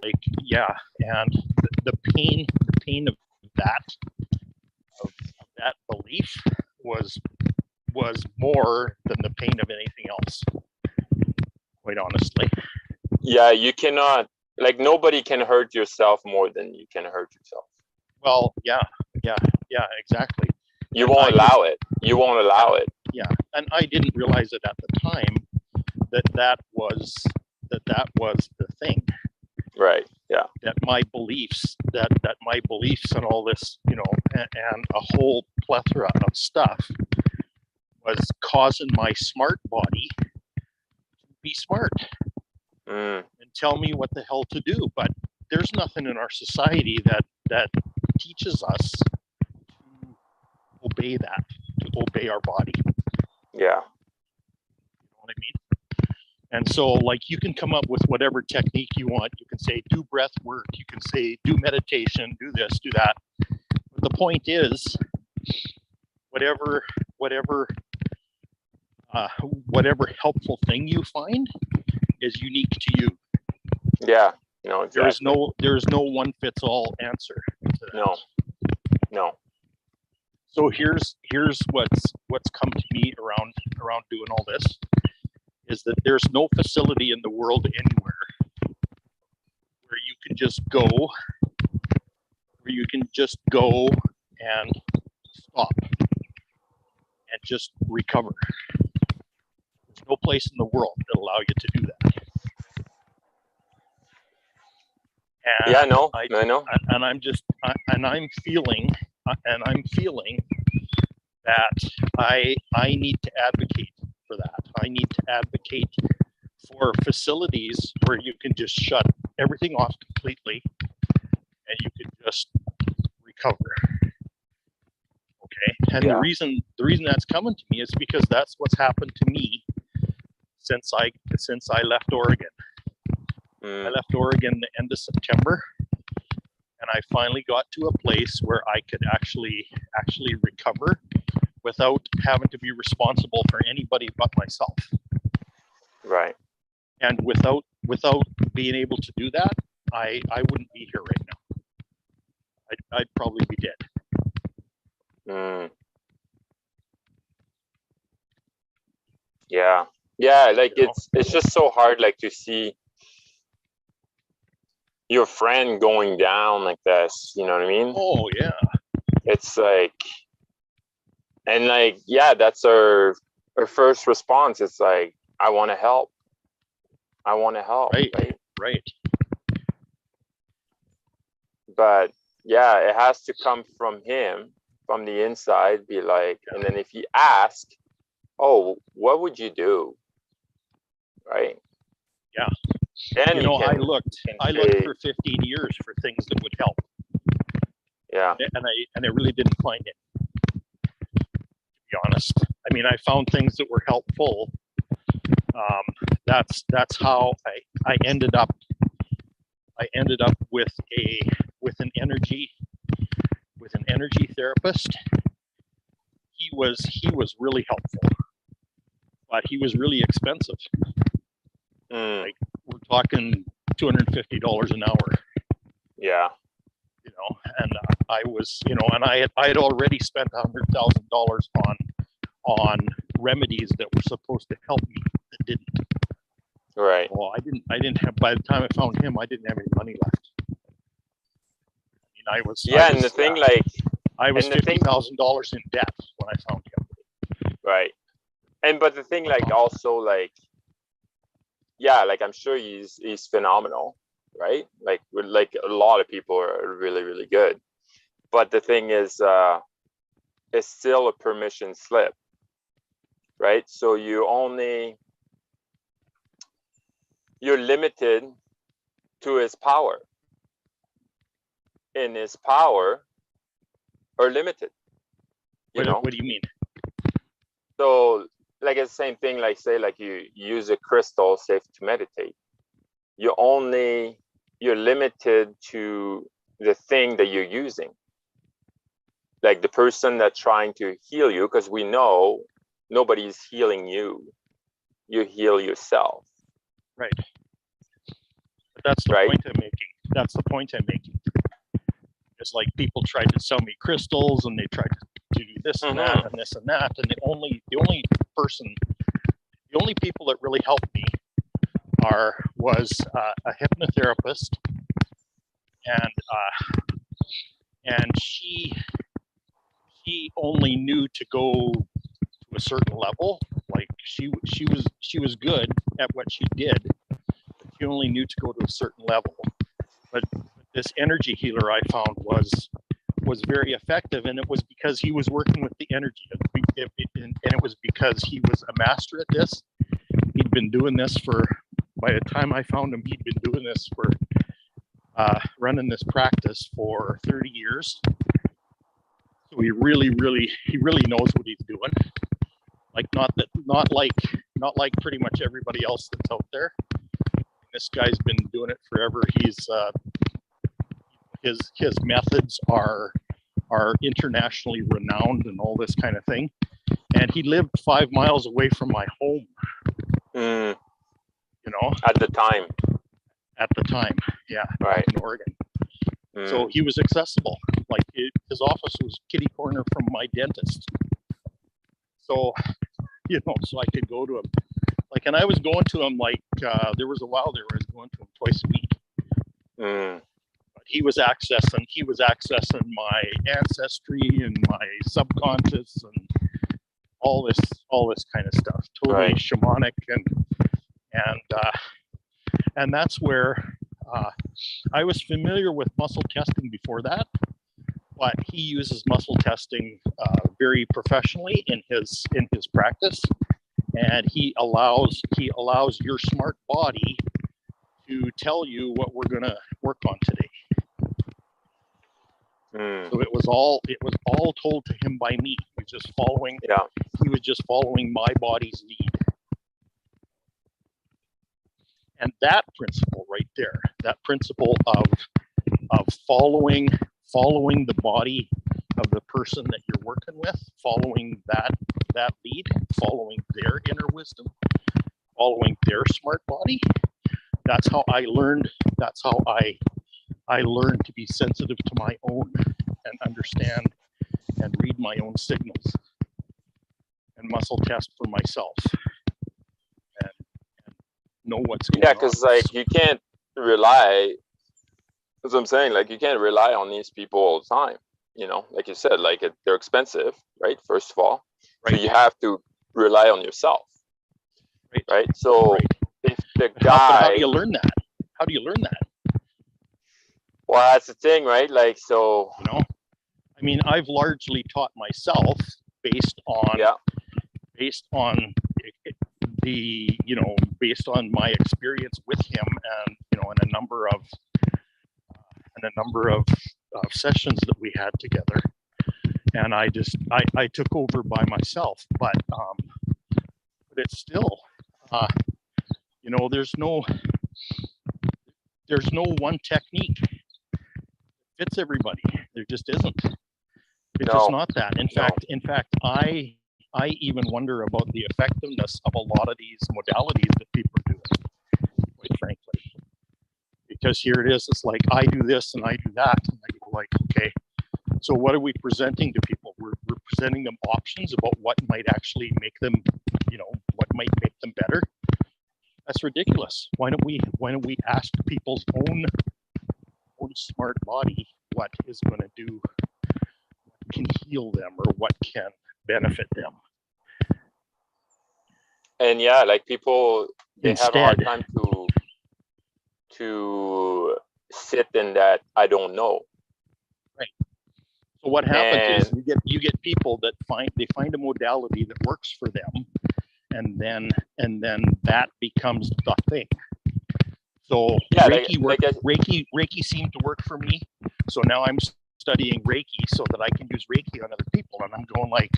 like, yeah, and the pain of that of that belief was more than the pain of anything else, quite honestly. Yeah, you cannot, like, nobody can hurt yourself more than you can hurt yourself. Well, yeah, exactly. You won't allow it. You won't allow it. Yeah, and I didn't realize it at the time that was the thing. Right. Yeah. That my beliefs and all this, you know, and a whole plethora of stuff was causing my smart body to be smart and tell me what the hell to do. But there's nothing in our society that teaches us to obey that, to obey our body. Yeah. You know what I mean? And so, like, you can come up with whatever technique you want. You can say, do breath work. You can say, do meditation, do this, do that. But the point is, whatever helpful thing you find is unique to you. Yeah. No, exactly. There is no one fits all answer to that. No. So here's what's come to me around doing all this, is that there's no facility in the world anywhere where you can just go and stop and just recover. There's no place in the world that allow you to do that. And yeah, no, I know. And I'm feeling that I need to advocate for that. I need to advocate for facilities where you can just shut everything off completely and you can just recover. Okay. And the reason that's coming to me is because that's what's happened to me since I left Oregon. I left Oregon the end of September, and I finally got to a place where I could actually recover without having to be responsible for anybody but myself. Right. And without being able to do that, I wouldn't be here right now. I'd probably be dead. Yeah, like, it's just so hard, like, to see your friend going down like this, you know what I mean? Oh yeah. It's like, and like, yeah, that's our first response. It's like, I want to help. Right. But yeah, it has to come from him, from the inside, be like, and then if he asks, oh, what would you do? Right. Yeah. Then I looked for 15 years for things that would help. Yeah. And I really didn't find it, to be honest. I mean, I found things that were helpful. That's how I ended up with an energy therapist. He was really helpful, but he was really expensive. Like, we're talking $250 an hour. Yeah. And I was, and I had already spent $100,000 on remedies that were supposed to help me that didn't. Right. Well, I didn't have. By the time I found him, I didn't have any money left. I mean, I was $50,000 in debt when I found him. Right. But the thing, like, also, like, yeah, like, I'm sure he's phenomenal, right? Like a lot of people are really, really good. But the thing is, it's still a permission slip, right? So you're limited to his power. And his power are limited. What do you mean? So, like, it's the same thing, like, say, like, you use a crystal safe to meditate. You're limited to the thing that you're using. Like, the person that's trying to heal you, because we know nobody's healing you. You heal yourself. Right. But that's the point I'm making. That's the point I'm making. It's like people tried to sell me crystals, and they tried to do this and that and this and that, and the only people that really helped me was a hypnotherapist, and she only knew to go to a certain level. Like she was good at what she did, but she only knew to go to a certain level. But this energy healer I found was very effective, and it was because he was working with the energy, and it was because he was a master at this. He'd been doing this by the time I found him, he'd been doing this for running this practice for 30 years. So he really knows what he's doing. Like not like pretty much everybody else that's out there. This guy's been doing it forever. He's his methods are internationally renowned and all this kind of thing. And he lived 5 miles away from my home. You know, at the time, yeah, right, in Oregon. So he was accessible. Like his office was kitty corner from my dentist. So, you know, so I could go to him. Like, and I was going to him like there was a while there where I was going to him twice a week. But he was accessing my ancestry and my subconscious and all this kind of stuff. Totally shamanic, and that's where I was familiar with muscle testing before that, but he uses muscle testing very professionally in his practice, and he allows your smart body to tell you what we're going to work on today. So it was all told to him by me. He was just following my body's lead. And that principle right there, that principle of following the body of the person that you're working with, following that lead, following their inner wisdom, following their smart body. That's how I learned. That's how I learned to be sensitive to my own and understand and read my own signals and muscle test for myself and know what's going on. Yeah, because like you can't rely. That's what I'm saying. Like you can't rely on these people all the time. You know, like you said, like they're expensive, right? First of all, so you have to rely on yourself, right? So if the guy, how do you learn that? How do you learn that? Well, that's the thing, right? Like, so, you know, I mean, I've largely taught myself based on my experience with him, and you know, in a number of sessions that we had together. And I took over by myself, but it's still, you know, there's no one technique fits everybody. There just isn't. It's just not that. In fact, I even wonder about the effectiveness of a lot of these modalities that people are doing, quite frankly. Because here it is, it's like I do this and I do that, and I go like, okay, so what are we presenting to people? We're presenting them options about what might actually make them, you know, what might make them better. That's ridiculous. Why don't we ask people's own smart body what is going to do, what can heal them, or what can benefit them? And yeah, like people, they have a hard time to sit in that I don't know. Right. So what happens is you get people that find a modality that works for them, and then that becomes the thing. So yeah, Reiki seemed to work for me. So now I'm studying Reiki so that I can use Reiki on other people, and I'm going like,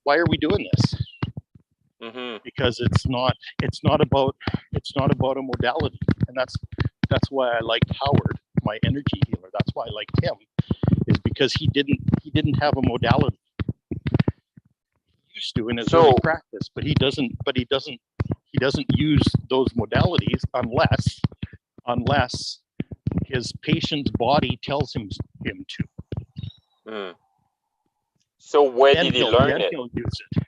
why are we doing this? Because it's not about a modality, and that's why I liked Howard, my energy healer. That's why I liked him, is because he didn't have a modality. He used to in his early practice, but he doesn't use those modalities unless his patient's body tells him to. Mm. So where did he learn it? He'll use it.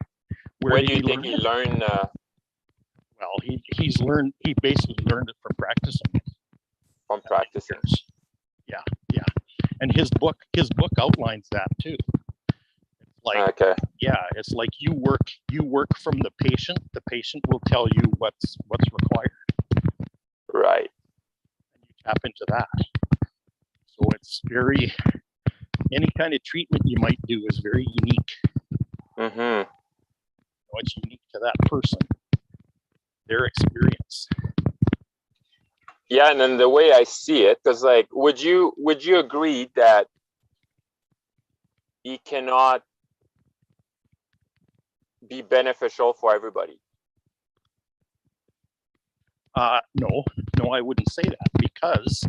Where do you think he learned? Well, he basically learned it from practicing. From practicing. Yeah. And his book outlines that too. It's like, okay. Yeah, it's like you work from the patient. The patient will tell you what's required. Right. And you tap into that. So it's any kind of treatment you might do is very unique. Mm-hmm. It's unique to that person, their experience. Yeah, and then the way I see it, because like, would you agree that he cannot be beneficial for everybody? No, I wouldn't say that, because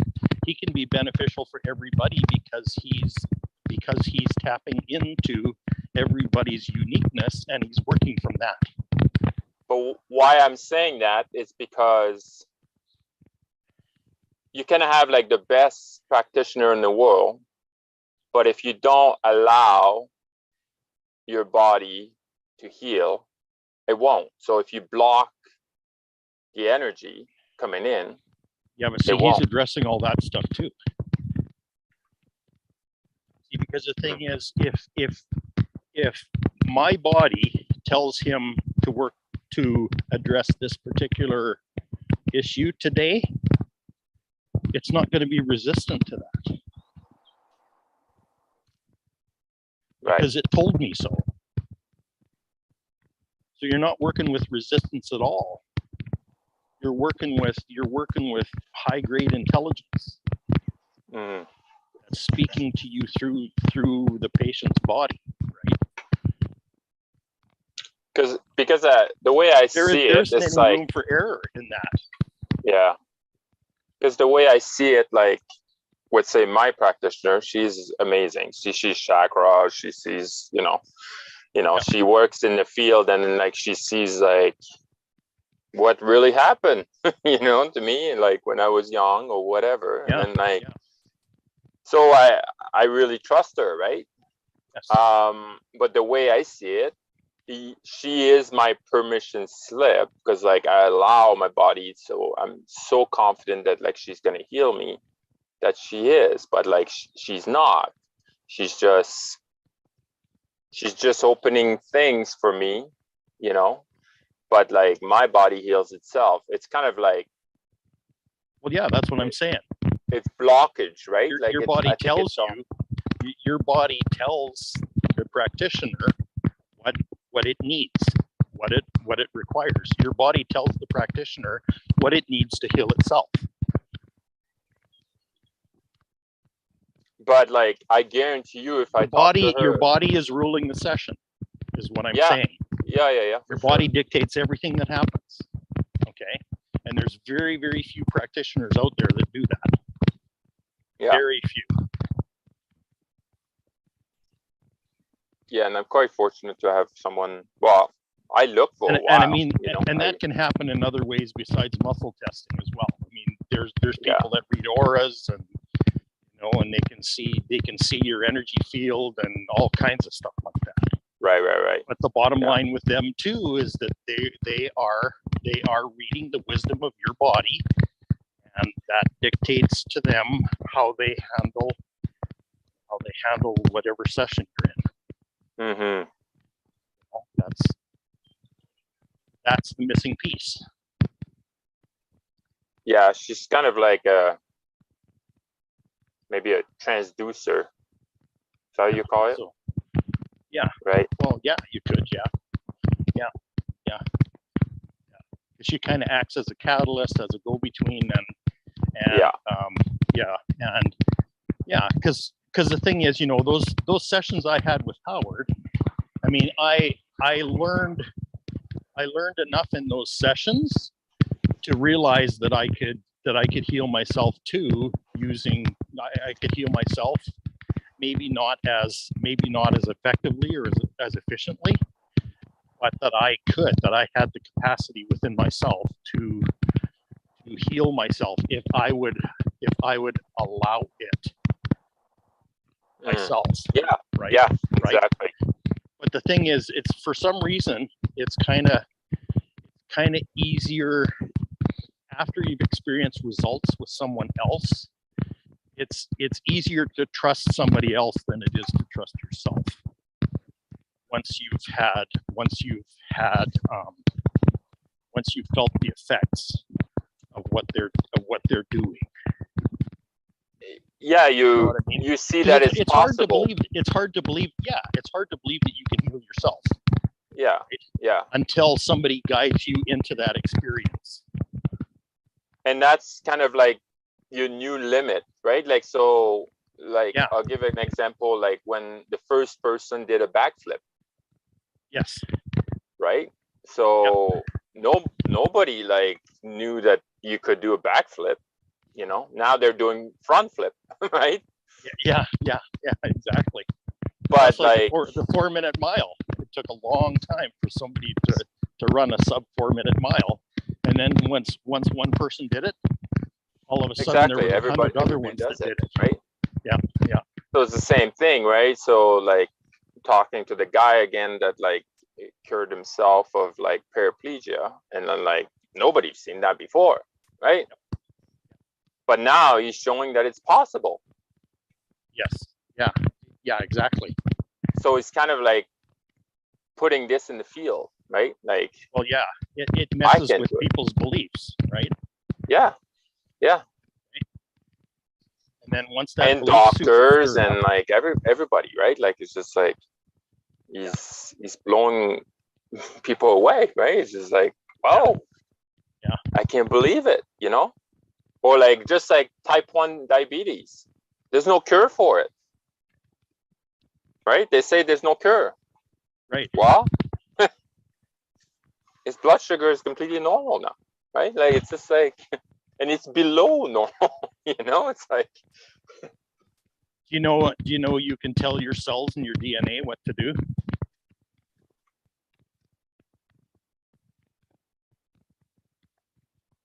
he can be beneficial for everybody because he's tapping into everybody's uniqueness and he's working from that. But why I'm saying that is because you can have like the best practitioner in the world, but if you don't allow your body to heal, it won't. So if you block the energy coming in, yeah, but see, he's addressing all that stuff too. See, because the thing is, if my body tells him to work to address this particular issue today, it's not going to be resistant to that. Right. Because it told me so. So you're not working with resistance at all. You're working with high grade intelligence. Mm. Speaking to you through the patient's body, right? Because the way I see it, it's like room for error in that. Yeah, because the way I see it, like, with say my practitioner, she's amazing. She's chakra. She sees, Yeah. she works in the field, and then like she sees like what really happened, to me, like when I was young or whatever, Yeah. and then like. Yeah. So I really trust her, right? Yes. But the way I see it, she is my permission slip, because like I allow my body, so I'm so confident that like she's gonna heal me, that she is, but like she's not. She's just opening things for me, But like my body heals itself. It's kind of like. Well, yeah, that's what I'm saying. It's blockage, right? Your body tells you. Your body tells the practitioner what it needs, what it requires. Your body tells the practitioner what it needs to heal itself. But like, I guarantee you, if your body is ruling the session, is what I'm saying. Yeah. Your body dictates everything that happens. Okay, and there's very, very few practitioners out there that do that. Yeah. Very few. Yeah, and I'm quite fortunate to have someone. Well, I look for a while. And I mean, that can happen in other ways besides muscle testing as well. I mean, there's people that read auras, and and they can see your energy field and all kinds of stuff like that. Right. But the bottom line with them too is that they are reading the wisdom of your body, and that dictates to them how they handle whatever session you're in. Mm-hmm. That's the missing piece. Yeah, she's kind of like maybe a transducer. Is that how you call it? So, yeah. Right. Well, yeah, you could. Yeah. She kind of acts as a catalyst, as a go-between, because the thing is, those sessions I had with Howard. I mean, I learned enough in those sessions to realize that I could heal myself too, I could heal myself, maybe not as effectively or as efficiently, but that I had the capacity within myself to heal myself if I would allow it myself. Yeah. Right. Yeah. Right. Exactly. But the thing is, it's for some reason it's kind of easier after you've experienced results with someone else. It's easier to trust somebody else than it is to trust yourself. Once you've felt the effects of what they're doing. Yeah, You know what I mean? you see 'Cause that it's it's hard to possible. believe. It's hard to believe. Yeah, it's hard to believe that you can heal yourself. Yeah. Right? Yeah. Until somebody guides you into that experience. And that's kind of like your new limit, right? Like, so like, Yeah. I'll give an example, like when the first person did a backflip, Yes. right? So nobody like knew that you could do a backflip, you know. Now they're doing front flip, right? Yeah. Exactly. But That's like the 4-minute mile. It took a long time for somebody to run a sub 4-minute mile, and then once one person did it, all of a sudden exactly, there were 100 other everybody ones does that did it, it. right? Yeah. So it's the same thing, right? So like talking to the guy again that like cured himself of like paraplegia, and then like nobody's seen that before, right? But now he's showing that it's possible. Yes. Yeah. Exactly. So it's kind of like putting this in the field, right? Like, well, yeah, it messes can with do it. people's beliefs, right? Yeah. And then once that And belief suits are doctors cleared and up, like everybody, right? Like it's just like he's blowing people away, right? It's just like, wow, Yeah. I can't believe it, you know? Or like just like type 1 diabetes, there's no cure for it, right? They say there's no cure. right? Well, his blood sugar is completely normal now, right? Like it's just like, and it's below normal, you know? It's like, Do you know you can tell your cells and your DNA what to do?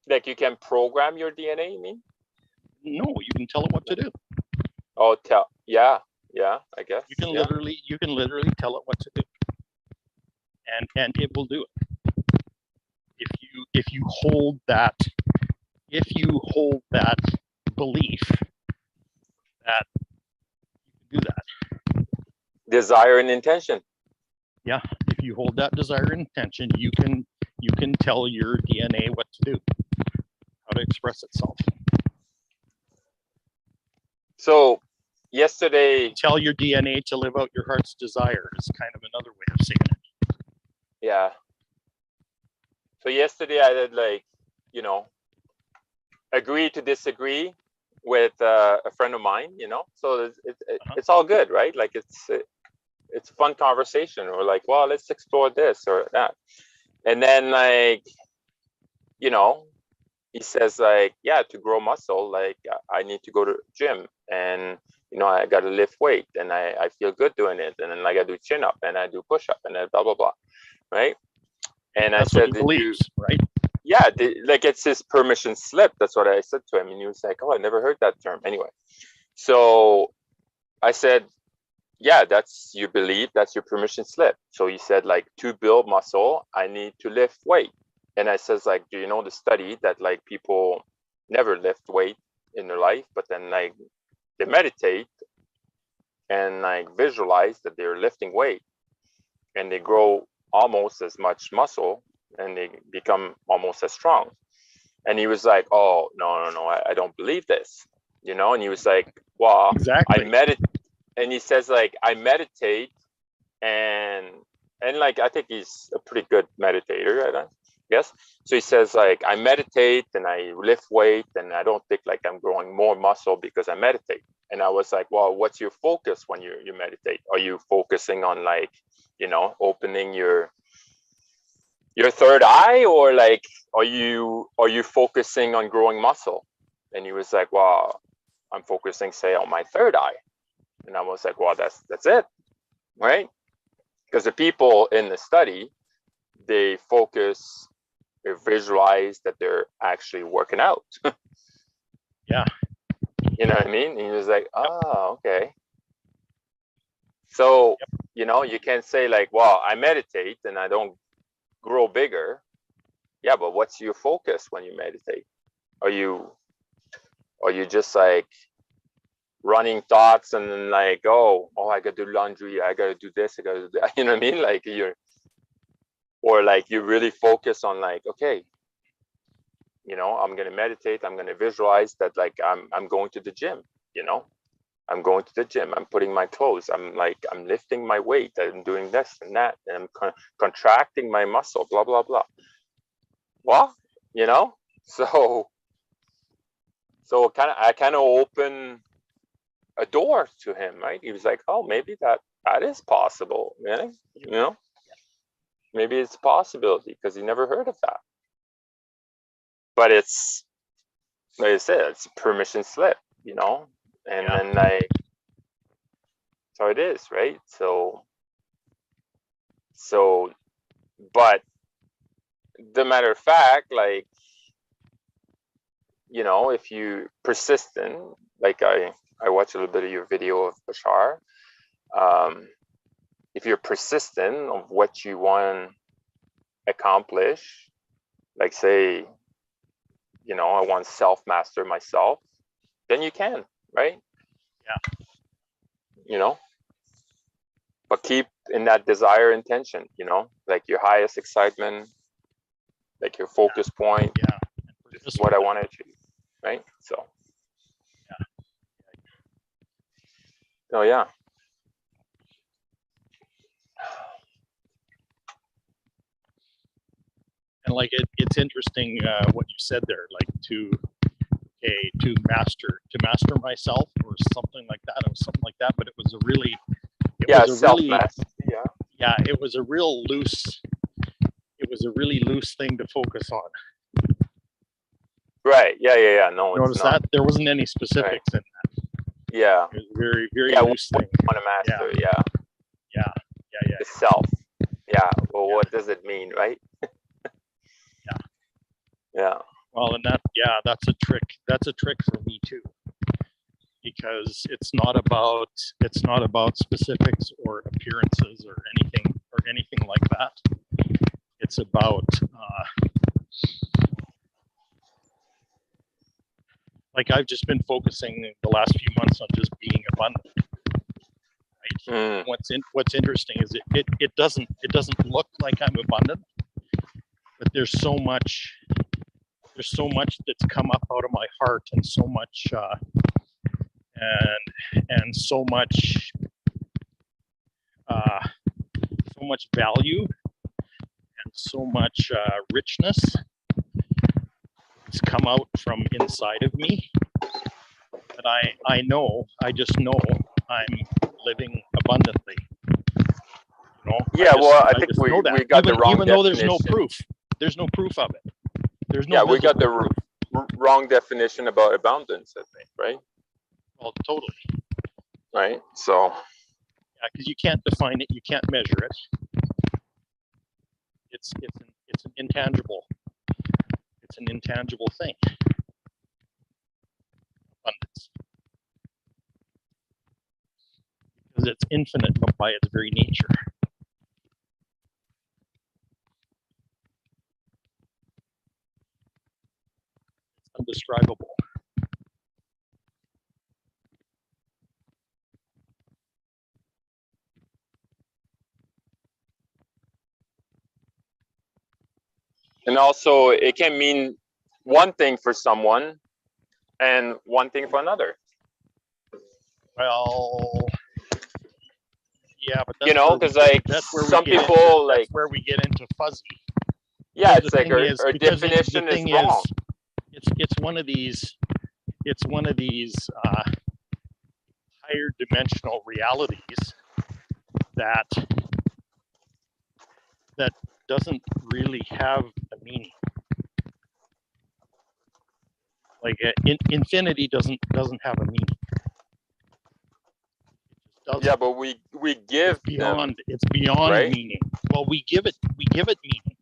like you can program your DNA, you mean? No, you can tell it what to do. Oh, yeah, I guess. You can literally tell it what to do, and it will do it. If you hold that belief that you can do that. Desire and intention. Yeah, if you hold that desire and intention, you can tell your DNA what to do, how to express itself. So yesterday, Tell your DNA to live out your heart's desire is kind of another way of saying it. yeah. So yesterday I did like, you know, agree to disagree with a friend of mine, you know. So it's all good, right? Like it's a fun conversation. Or like, well, let's explore this or that. And then like, you know, he says like, yeah, to grow muscle, like I need to go to gym, and you know, I got to lift weight, and I feel good doing it, and then like I do chin up and I do push up and then blah blah blah, right? And That's I said, what he believes, right? Yeah, like it's his permission slip. That's what I said to him, and he was like, "Oh, I never heard that term." Anyway, so I said, "Yeah, that's your belief. That's your permission slip." So he said, like, to build muscle, I need to lift weight. And I says, like, do you know the study that like people never lift weight in their life, but then like they meditate and like visualize that they're lifting weight, and they grow almost as much muscle, and they become almost as strong. And he was like, oh, no, I don't believe this, you know? And he was like, well, Exactly. I meditate. And he says like, I meditate, and like, I think he's a pretty good meditator, I guess. So he says like, I meditate and I lift weight, and I don't think like I'm growing more muscle because I meditate. And I was like, well, what's your focus when you meditate? Are you focusing on like, you know, opening your third eye, or like are you focusing on growing muscle? And he was like, well, I'm focusing, say, on my third eye. And I was like, well, that's it, right? Because the people in the study, they focus visualize that they're actually working out. Yeah. You know what I mean? And he was like, oh, okay. So, you know, you can't say like, well, I meditate and I don't grow bigger. Yeah, but what's your focus when you meditate? Are you just like running thoughts and then like, oh, I gotta do laundry, I gotta do this, I gotta do that. You know what I mean? Like or like you really focus on like, okay, you know, I'm gonna meditate, I'm gonna visualize that like I'm going to the gym, you know, I'm going to the gym, I'm putting my clothes, I'm lifting my weight, I'm doing this and that, and I'm contracting my muscle, blah blah blah. Well, you know, so I kind of opened a door to him, right? He was like, oh, maybe that is possible, man. You know, maybe it's a possibility because he never heard of that. But it's, like I said, it's a permission slip, you know, and then like, so it is, right? So, but the matter of fact, like, you know, if you persistent, like I watched a little bit of your video of Bashar. If you're persistent of what you want to accomplish, like say, you know, I want to self-master myself, then you can, right? Yeah. You know, but keep in that desire intention, you know, like your highest excitement, like your focus point. Yeah. This is what I want to achieve, right? So. Yeah. Oh yeah. And like it's interesting what you said there, like to master myself or something like that. It was something like that, but it was a really self-mastery. Yeah, it was a real loose. It was a really loose thing to focus on. Right. Yeah. No, notice that there wasn't any specifics in that. Yeah. It was very loose thing. Want to master? Yeah. The self. Yeah. Well, what does it mean, right? Yeah. Well, and that's a trick. That's a trick for me too, because it's not about specifics or appearances or anything like that. It's about like I've just been focusing the last few months on just being abundant. Right? What's interesting is it doesn't look like I'm abundant, but there's so much that's come up out of my heart, and so much so much value and so much richness has come out from inside of me that I just know I'm living abundantly. You know? Yeah, I think we got the wrong even though there's no proof. There's no proof of it. There's no we got the wrong definition about abundance, I think, right? Well, totally. Right. So. Yeah, because you can't define it, you can't measure it. It's an intangible. It's an intangible thing. Abundance. Because it's infinite by its very nature. Undescribable. And also, it can mean one thing for someone and one thing for another. Well, yeah, but that's, you know, because like some people that's where we get into fuzzy. Yeah, it's like our definition is wrong. It's one of these higher dimensional realities that doesn't really have a meaning. Like infinity doesn't have a meaning. Yeah, but we give it's beyond right? meaning. Well, we give it meaning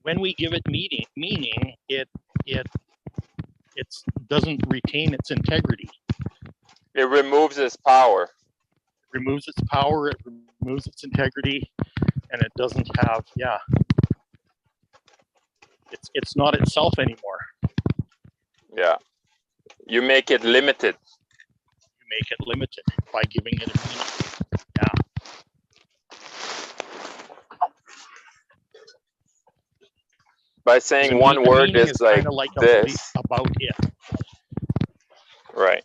when we give it meaning, it doesn't retain its integrity. It removes its power. It removes its power. It removes its integrity, and it doesn't have. Yeah. It's not itself anymore. Yeah. You make it limited. You make it limited by giving it a meaning. Yeah. By saying one word is like this. About it. Right.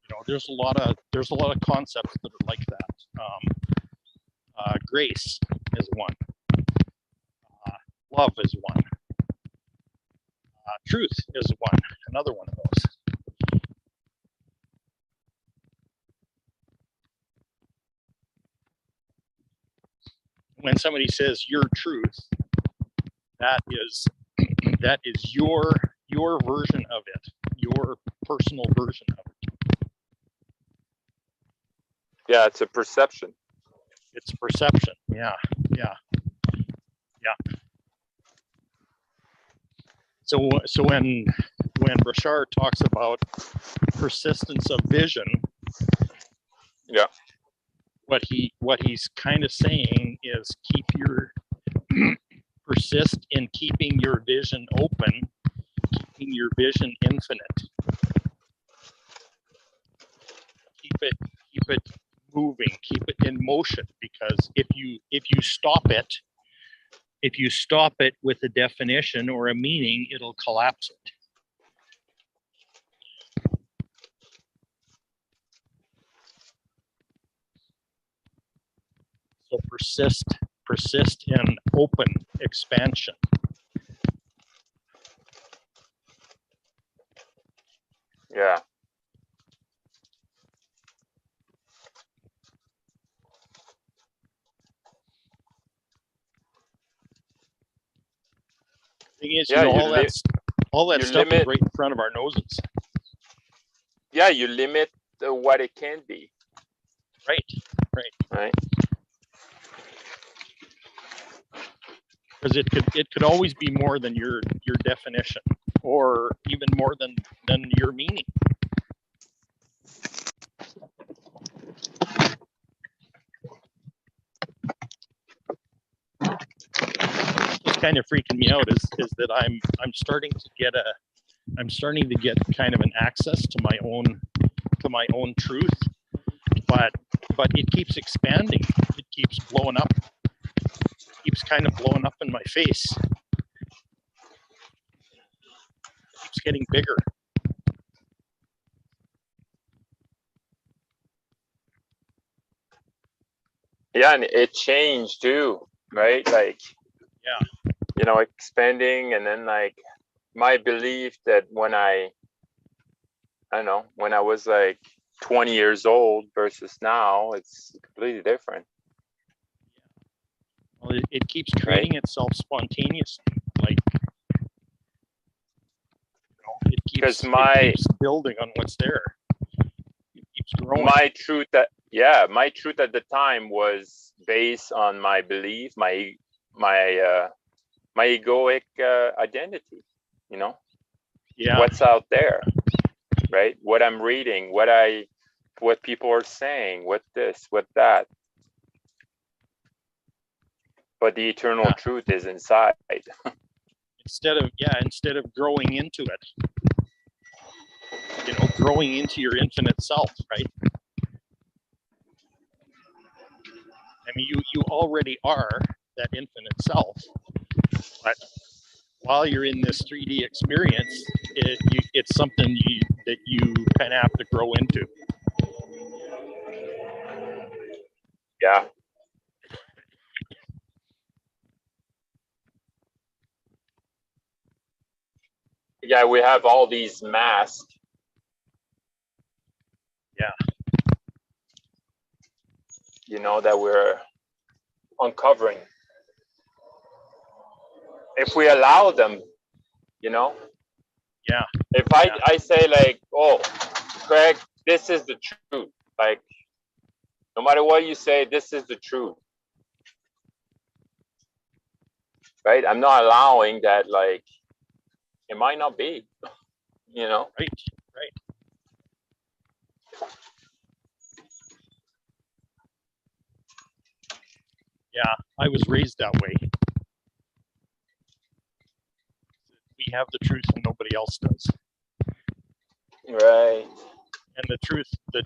You know, there's a lot of concepts that are like that. Grace is one. Love is one. Truth is one. Another one of those. When somebody says your truth, that is your version of it, your personal version of it. Yeah, it's a perception. It's perception. Yeah. So when Bashar talks about persistence of vision, yeah, what he's kind of saying is persist in keeping your vision open, keeping your vision infinite. Keep it moving, keep it in motion, because if you stop it with a definition or a meaning, it'll collapse it. So persist in open expansion. Yeah. Thing is, yeah, all that stuff is right in front of our noses. Yeah, you limit what it can be. Right. Because it could always be more than your definition, or even more than your meaning. What's kind of freaking me out is that I'm starting to get kind of an access to my own truth, but it keeps expanding. It keeps blowing up. It keeps kind of blowing up in my face. It keeps getting bigger. Yeah, and it changed too, right? Like, yeah, you know, expanding, and then like my belief that when I was like 20 years old versus now, it's completely different. Well, it keeps creating itself spontaneously, like, it keeps building on what's there. It keeps growing. My truth at the time was based on my belief, my egoic identity, you know. Yeah. What's out there, right? What I'm reading, what people are saying, what this, what that. But the eternal truth is inside. Instead of growing into it, you know, growing into your infinite self, right? I mean, you already are that infinite self, but while you're in this 3D experience, it's something that you kind of have to grow into. Yeah. Yeah, we have all these masks. Yeah. You know, that we're uncovering. if we allow them, you know, Yeah. if I say like, oh, Craig, this is the truth. Like, no matter what you say, this is the truth. Right? I'm not allowing that, like, it might not be, you know? Right. Right. Yeah, I was raised that way. We have the truth and nobody else does. Right. And the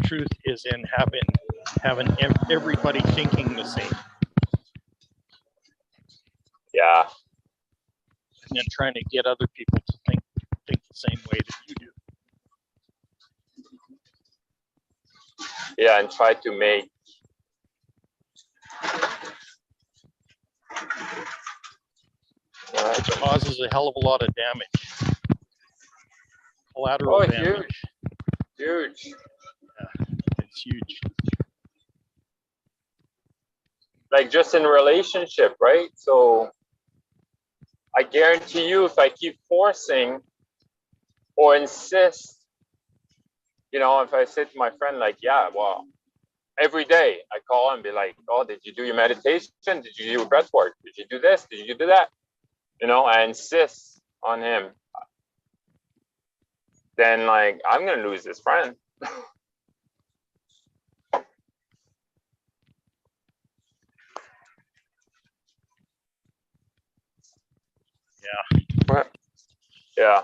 truth is in having everybody thinking the same. Yeah. And then trying to get other people to think the same way that you do. Yeah, and try to make which causes a hell of a lot of damage. Collateral damage. Huge. Yeah, it's huge. Like just in relationship, right? So I guarantee you, if I keep forcing or insist, you know, if I say to my friend, like, yeah, well, every day I call and be like, oh, did you do your meditation? Did you do your breath work? Did you do this? Did you do that? You know, I insist on him. Then, like, I'm going to lose this friend. Yeah. Yeah.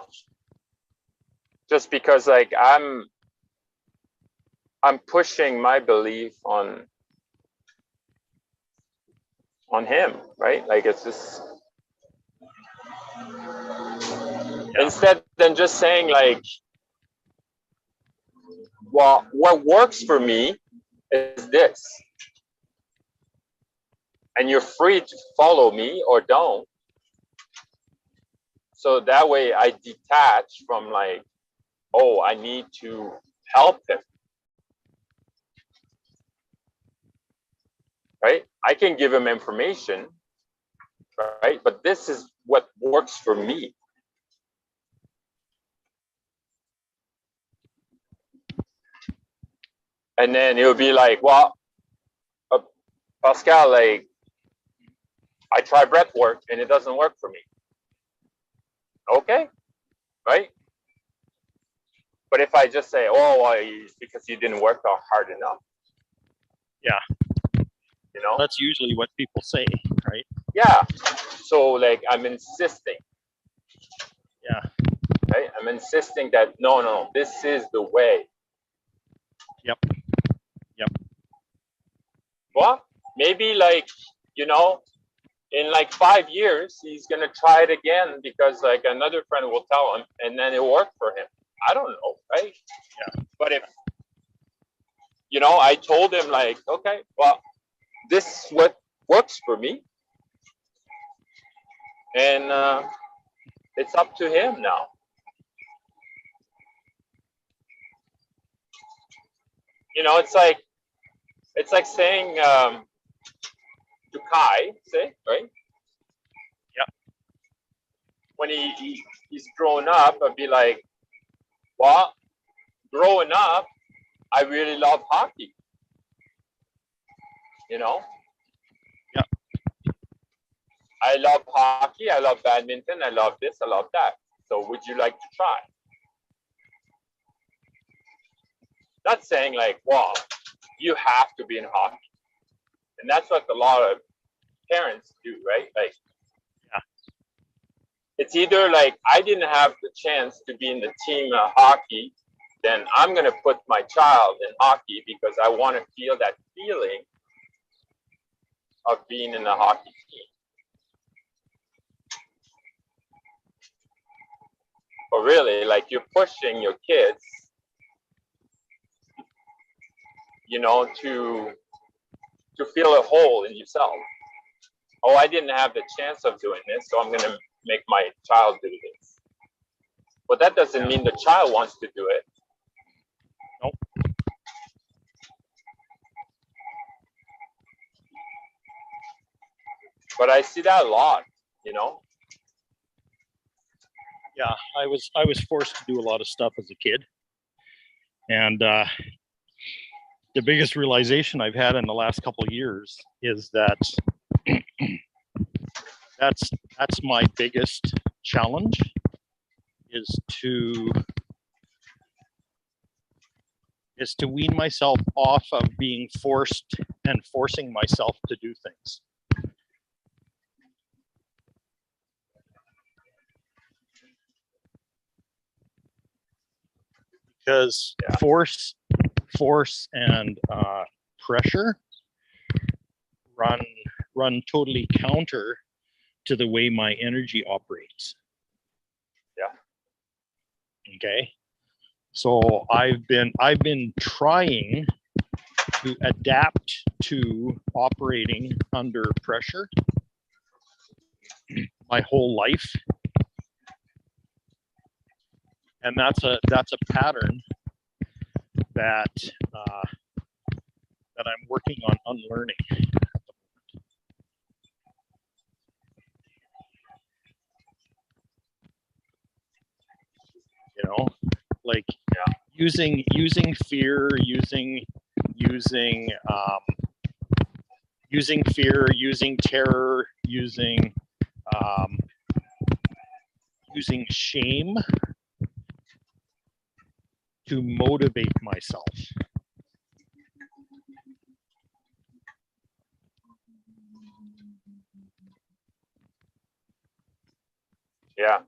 Just because, like, I'm pushing my belief on him, right? Like, it's just instead than just saying like, well, what works for me is this, and you're free to follow me or don't. So that way I detach from like, oh, I need to help him. Right? I can give him information, right? But this is what works for me. And then it would be like, well, Pascal, like, I try breath work and it doesn't work for me. Okay, right? But if I just say, oh, well, it's because you didn't work hard enough. Yeah. You know? That's usually what people say, right? Yeah. So like I'm insisting. Yeah. Right? I'm insisting that no, this is the way. Yep. Well, maybe like, you know, in like 5 years, he's gonna try it again because like another friend will tell him and then it'll work for him. I don't know, right? Yeah. But if, you know, I told him like, okay, well, this is what works for me. And it's up to him now. You know, it's like saying to Kai, say, right? Yeah. When he's grown up, I'd be like, well, growing up, I really love hockey. You know? Yeah. I love hockey, I love badminton, I love this, I love that. So would you like to try? Not saying like, wow, you have to be in hockey. And that's what a lot of parents do, right? Like, yeah. It's either like, I didn't have the chance to be in the team of hockey, then I'm going to put my child in hockey because I want to feel that feeling of being in a hockey team. But really, like, you're pushing your kids, you know, to feel a hole in yourself. Oh, I didn't have the chance of doing this, so I'm going to make my child do this. But that doesn't mean the child wants to do it. Nope. But I see that a lot, you know. Yeah, I was forced to do a lot of stuff as a kid, and the biggest realization I've had in the last couple of years is that that's my biggest challenge, is to wean myself off of being forced and forcing myself to do things. Because force and pressure run totally counter to the way my energy operates. Yeah. Okay. So I've been trying to adapt to operating under pressure my whole life, and that's a pattern that that I'm working on unlearning. You know, like using fear, using fear, using terror, using shame to motivate myself. Yeah.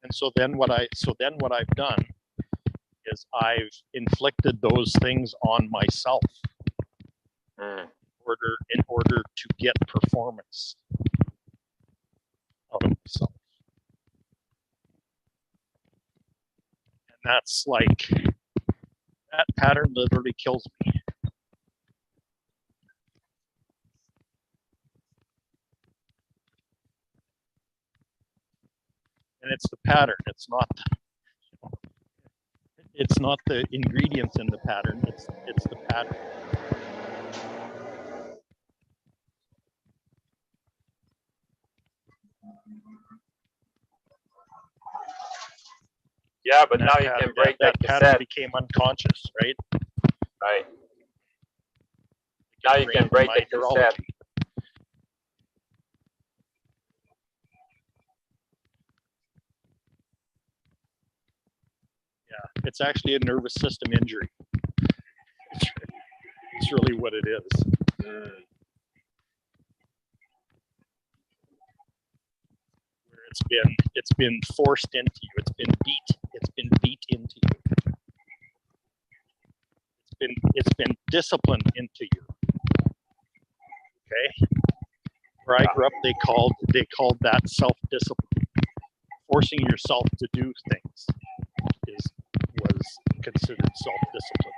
And so then what I've done is I've inflicted those things on myself in order to get performance out of myself. And that's like, that pattern literally kills me. And it's the pattern. It's not the ingredients in the pattern. It's the pattern. Yeah, but now you can break that the pattern cassette. Became unconscious, right? Right. Now you can break the cassette. Yeah, it's actually a nervous system injury. It's really what it is. Where it's been forced into you. It's been beat into you. It's been disciplined into you. Okay. Where I grew up, they called that self-discipline. Forcing yourself to do things was considered self-discipline.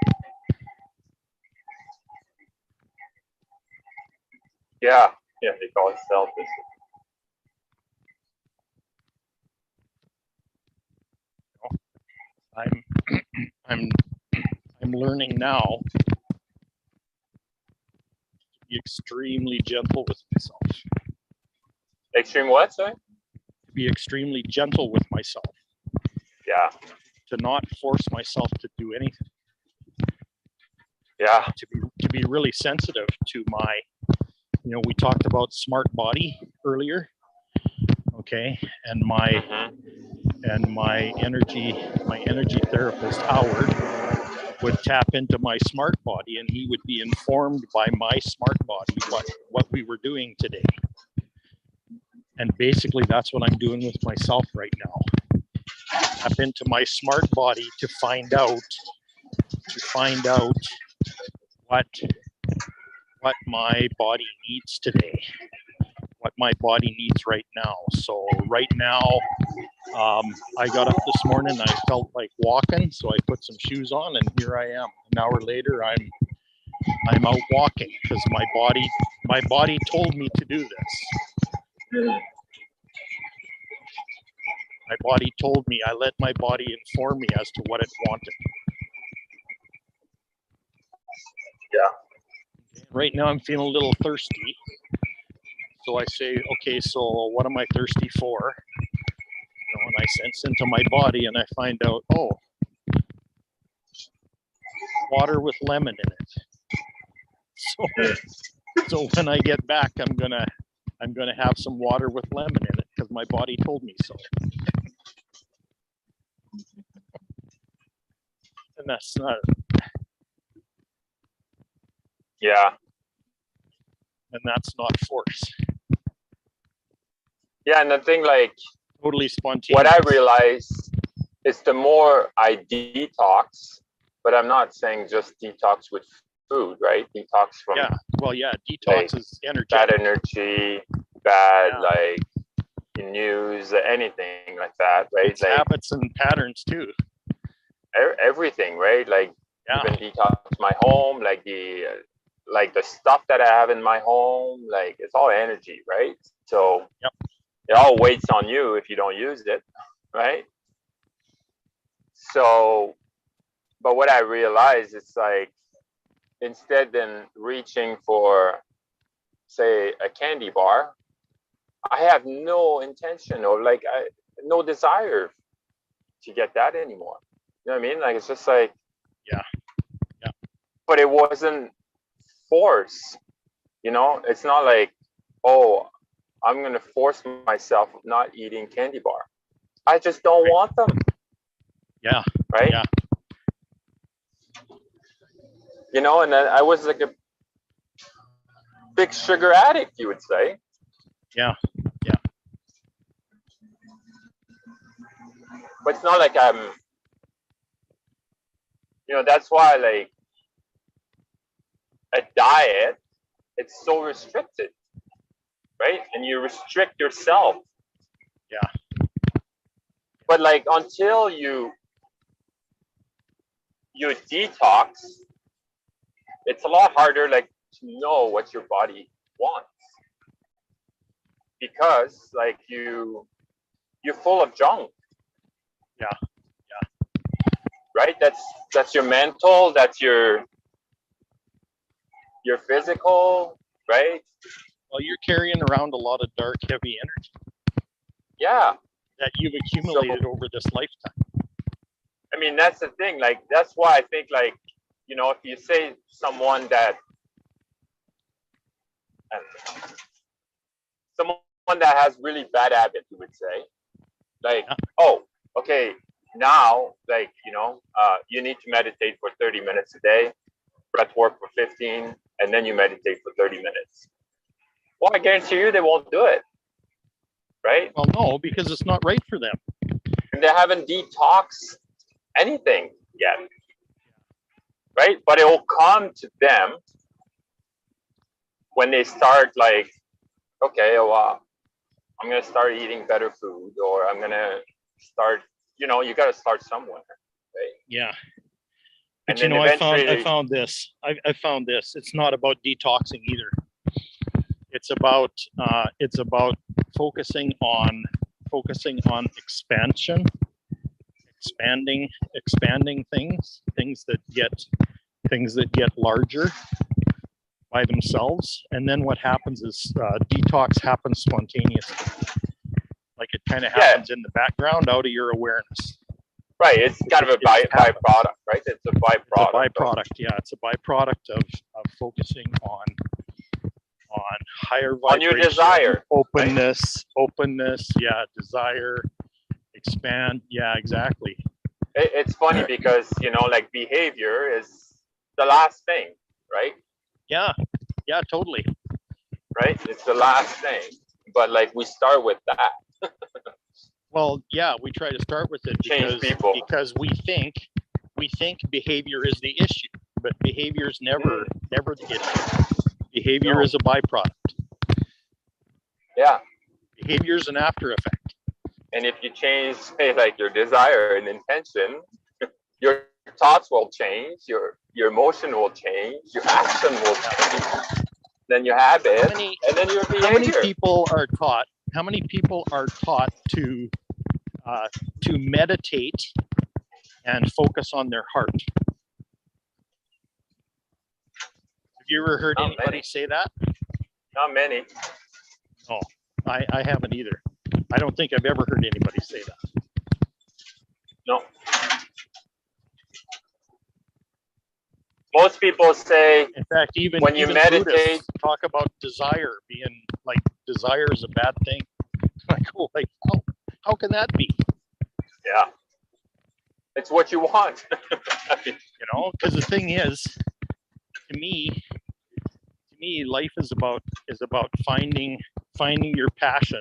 Yeah, they call it self-discipline. I'm learning now to be extremely gentle with myself. Extreme what, sorry? To be extremely gentle with myself. Yeah. To not force myself to do anything. Yeah. To be really sensitive to my, we talked about smart body earlier. Okay. And my energy therapist, Howard, would tap into my smart body, and he would be informed by my smart body what we were doing today. And basically that's what I'm doing with myself right now. Tap into my smart body to find out what my body needs today, what my body needs right now. So right now, I got up this morning, I felt like walking, so I put some shoes on, and here I am. An hour later, I'm out walking because my body told me to do this. My body told me, I let my body inform me as to what it wanted. Yeah. Right now I'm feeling a little thirsty. So I say, okay, so what am I thirsty for? And I sense into my body and I find out, oh, water with lemon in it. So when I get back, I'm gonna have some water with lemon in it because my body told me so. And that's not. Yeah. And that's not force. Yeah, and the thing, like, totally spontaneous. What I realize is the more I detox, but I'm not saying just detox with food, right? Detox from detox like, is energy. Bad energy, bad like news, anything like that, right? It's like habits and patterns too. Everything, right? Like even detox my home, like the stuff that I have in my home, like it's all energy, right? So it all waits on you if you don't use it, right? So, but what I realized is like, instead than reaching for, say, a candy bar, I have no intention or like no desire to get that anymore. You know what I mean? Like it's just like, but it wasn't force. You know, it's not like, oh, I'm gonna force myself not eating candy bar. I just don't want them. Yeah. Right. Yeah. You know, and then I was like a big sugar addict, you would say. Yeah. But it's not like I'm, you know, that's why like a diet, it's so restricted, right? And you restrict yourself. Yeah. But like until you detox, it's a lot harder like to know what your body wants, because like you're full of junk. Right? That's your mental, that's your physical, right? Well, you're carrying around a lot of dark, heavy energy. Yeah. That you've accumulated over this lifetime. I mean, that's the thing. Like, that's why I think, like, you know, if you say someone that has really bad habits, you would say, like, oh, okay, now, like, you know, you need to meditate for 30 minutes a day, breath work for 15, and then you meditate for 30 minutes. Well, I guarantee you they won't do it. Right? Well, no, because it's not right for them. And they haven't detoxed anything yet. Right? But it will come to them when they start like, okay, well, I'm going to start eating better food, or I'm going to start, you know, you got to start somewhere. Right? Yeah. But you know, I found this. I found this. It's not about detoxing either. It's about focusing on expansion, expanding things that get larger by themselves. And then what happens is detox happens spontaneously. Like it kind of happens in the background, out of your awareness. Right, it's kind of a byproduct, right? It's a byproduct. It's a byproduct of focusing on higher vibration, on your desire, openness, desire, expand. Yeah, exactly. It's funny because, you know, like behavior is the last thing, right? Yeah, totally. Right, it's the last thing, but like we start with that. Well, yeah, we try to start with it because we think behavior is the issue, but behavior is never the issue. Behavior is a byproduct. Yeah. Behavior is an after effect. And if you change, say, like your desire and intention, your thoughts will change, your emotion will change, your action will change, then your habit, and then your behavior. How many people are taught to meditate and focus on their heart? Have you ever heard anybody say that? Not many. No, I haven't either. I don't think I've ever heard anybody say that. most people say In fact, even when you even meditate, Buddhists talk about desire being like desire is a bad thing. I go like, how can that be? yeah, it's what you want. You know, because the thing is, to me, life is about finding your passion,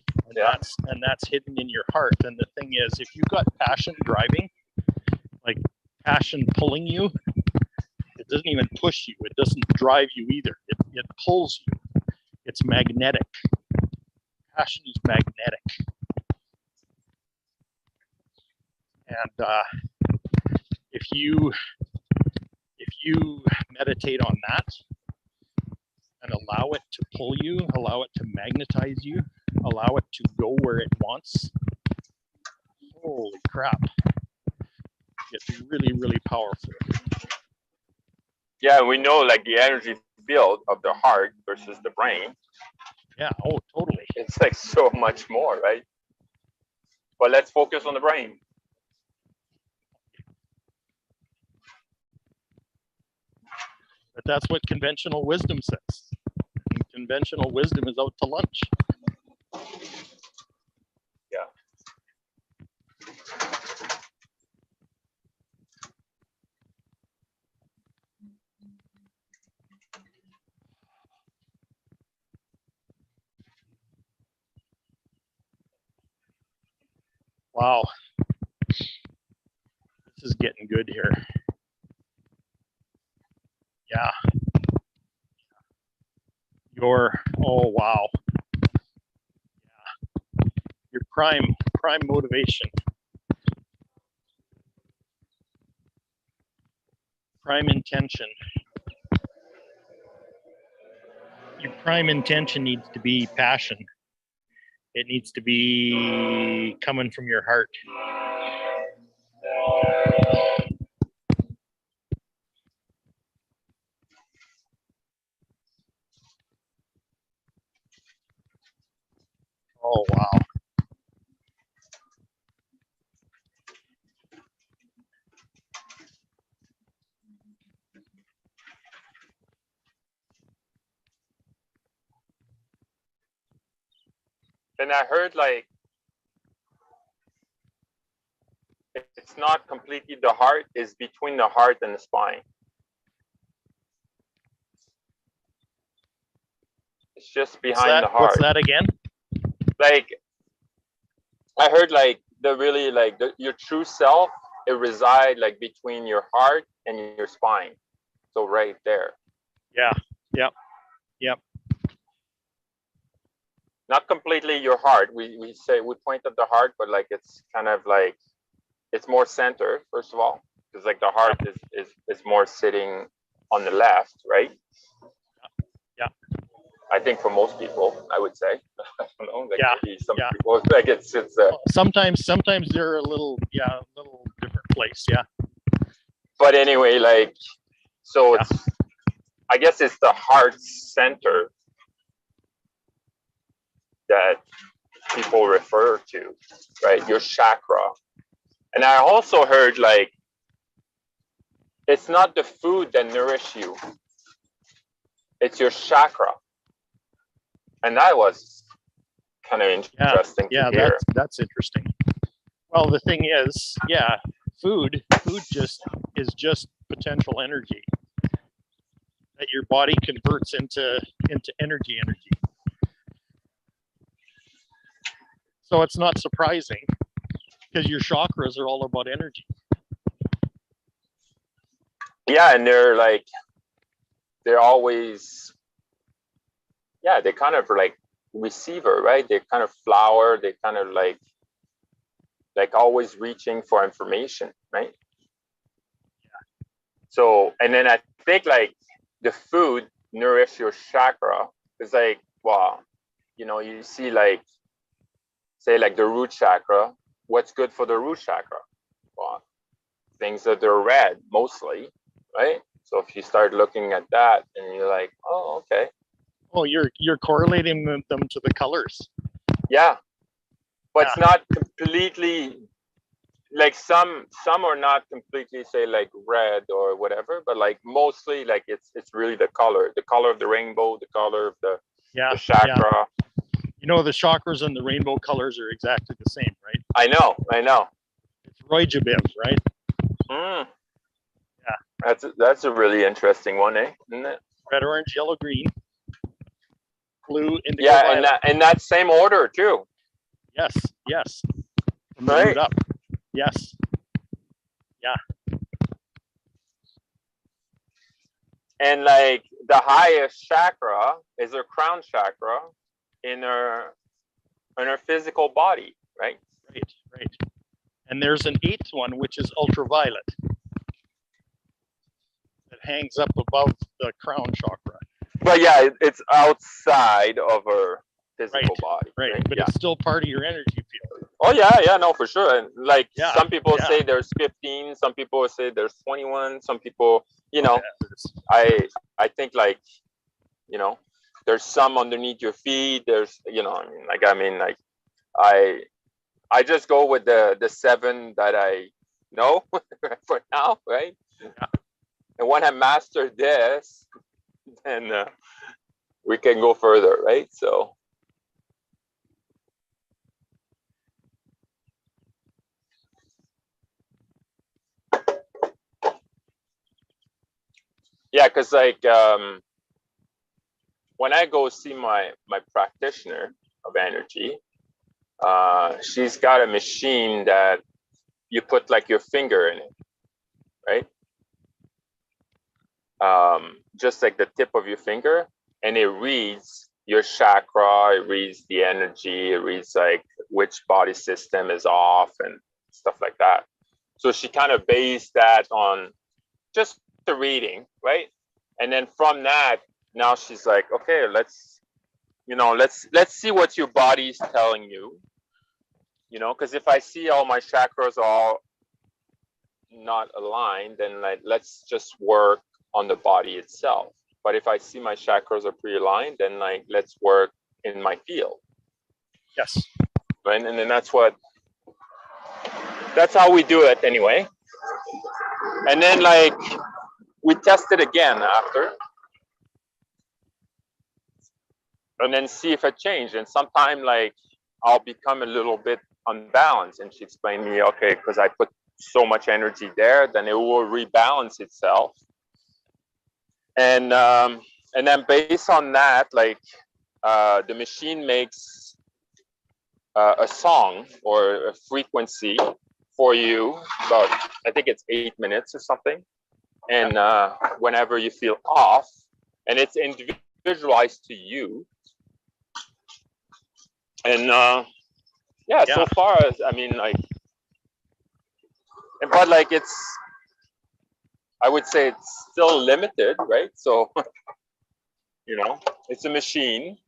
and Yeah. that's hidden in your heart. And the thing is, if you've got passion driving, like passion pulling you, it doesn't even push you. It doesn't drive you either. It pulls you. It's magnetic. Passion is magnetic. And if you meditate on that and allow it to pull you, allow it to magnetize you, allow it to go where it wants, holy crap, it's really, really powerful. Yeah, we know like the energy field of the heart versus the brain. Yeah, oh, totally. It's like so much more, right? But let's focus on the brain. But that's what conventional wisdom says. And conventional wisdom is out to lunch. Yeah. Wow. This is getting good here. Yeah. Oh wow. Yeah. Your prime motivation. Prime intention. Your prime intention needs to be passion. It needs to be coming from your heart. Oh wow. And I heard like it's not completely the heart, it's between the heart and the spine. It's just behind the heart. What's that again? Like I heard like the really like your true self, it reside like between your heart and your spine. So right there. Yeah. Yep. Yep. Not completely your heart. We say we point at the heart, but like it's kind of like it's more center, first of all, because like the heart is more sitting on the left, right? Yeah. I think for most people, I would say. I don't know. Like yeah. Maybe some people like it's sometimes they're a little different place. Yeah. But anyway, like so it's I guess it's the heart center that people refer to, right? Your chakra. And I also heard like it's not the food that nourish you, it's your chakra. And that was kind of interesting to hear. That's interesting. Well, the thing is, yeah, food is just potential energy that your body converts into energy. So it's not surprising because your chakras are all about energy. Yeah, and they're always, yeah, they kind of like receiver, right? They kind of flower, they kind of like always reaching for information, right? Yeah. So, and then I think like the food nourish your chakra. It's like, wow, you know, you see like, say like the root chakra, what's good for the root chakra? Well, things that are red mostly, right? So if you start looking at that and you're like, oh, okay. Oh, you're correlating them to the colors. Yeah. But it's not completely like some are not completely say like red or whatever, but like mostly like it's really the color of the rainbow, the color of the chakra. You know, the chakras and the rainbow colors are exactly the same, right? I know. It's Rojabiv, right? Yeah. That's a really interesting one, isn't it? Red, orange, yellow, green, blue, indigo, yeah, violet. and in that same order too. Yes. From the right. root up. Yes. Yeah. And like the highest chakra is her crown chakra in her physical body, right? Right. And there's an 8th one, which is ultraviolet, that hangs up above the crown chakra. But yeah, it's outside of her physical body. Right. But it's still part of your energy field. Oh yeah, no, for sure. And like some people say there's 15, some people say there's 21, some people, you know, I think like, you know, there's some underneath your feet. There's, you know, I just go with the 7 that I know for now, right? Yeah. And when I master this, then we can go further, right? So. Yeah, because like when I go see my practitioner of energy, she's got a machine that you put like your finger in it, right? Just like the tip of your finger, and it reads your chakra, it reads the energy, it reads like which body system is off and stuff like that. So she kind of based that on just the reading, right? And then from that, now she's like, okay, let's see what your body's telling you, you know, because if I see all my chakras are not aligned, then like let's just work on the body itself. But if I see my chakras are pre-aligned, then like let's work in my field. Yes. Right, and then that's how we do it anyway. And then like we test it again after, and then see if it changed. And sometime like I'll become a little bit unbalanced, and she explained to me, okay, because I put so much energy there, then it will rebalance itself. And then based on that, like the machine makes a song or a frequency for you, about I think it's 8 minutes or something. And whenever you feel off, and it's individualized to you. And so far as I mean, like, but like I would say it's still limited, right? So, you know, it's a machine,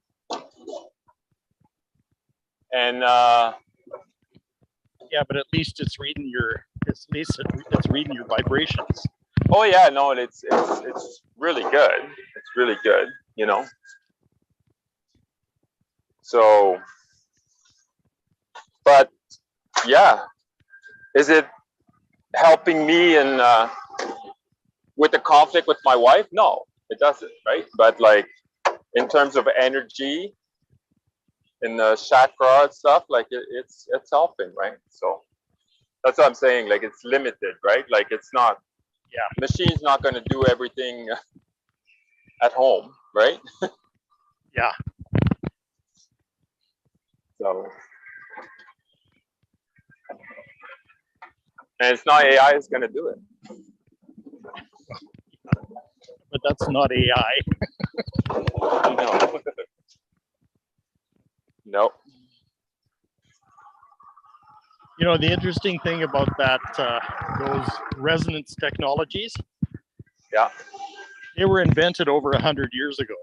and yeah, but at least it's reading your vibrations. Oh yeah, no, it's really good. It's really good, you know. So, but yeah, is it helping me in with the conflict with my wife? No, it doesn't, right? But like in terms of energy in the chakra and stuff, like it's helping, right? So that's what I'm saying. Like it's limited, right? Like it's not. Yeah, machine's not going to do everything at home, right? Yeah. So, and it's not AI is going to do it. But that's not AI. No. Nope. You know, the interesting thing about that, those resonance technologies, they were invented over 100 years ago.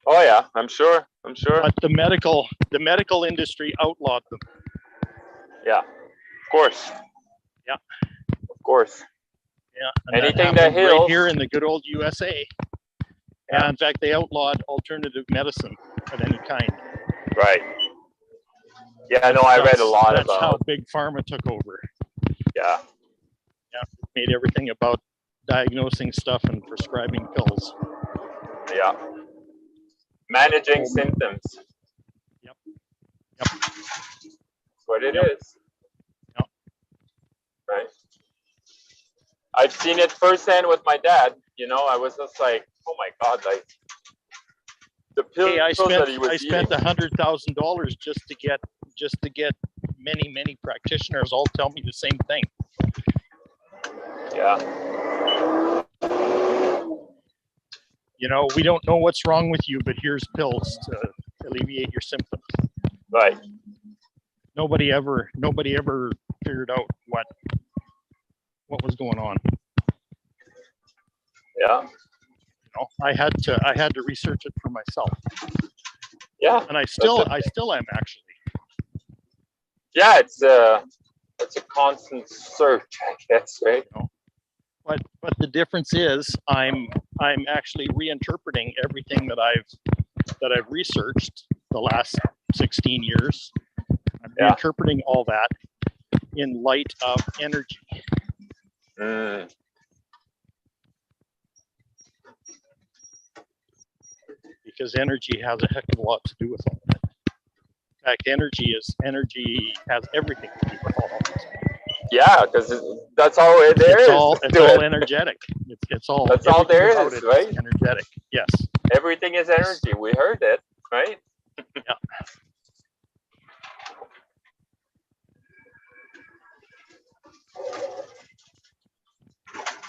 Oh yeah, I'm sure. But the medical industry outlawed them. Yeah, of course. Yeah, of course. Yeah, and anything that heals right here in the good old USA. Yeah, in fact, they outlawed alternative medicine of any kind. Right. Yeah, I know. I read a lot That's how about. big pharma took over. Yeah. Yeah, made everything about diagnosing stuff and prescribing pills. Yeah. Managing symptoms. Yep. That's what it Yep. is. Yep. Right. I've seen it firsthand with my dad. You know, I was just like, oh my God, like the pills Hey, I that he was spent eating. $100,000 just to get many practitioners all tell me the same thing. Yeah. You know, we don't know what's wrong with you, but here's pills to alleviate your symptoms. Right. Nobody ever figured out what was going on. Yeah. You know, I had to research it for myself. Yeah. And I still am actually. Yeah, it's a constant search, I guess, right? You know? But the difference is I'm actually reinterpreting everything that I've researched the last 16 years. I'm reinterpreting all that in light of energy. Mm. Because energy has a heck of a lot to do with all that. In fact, energy has everything to do with all of this. Yeah, because that's all there is. It's all energetic. It's all. That's all there is, right? Energetic. Yes. Everything is energy. We heard it, right? Yeah.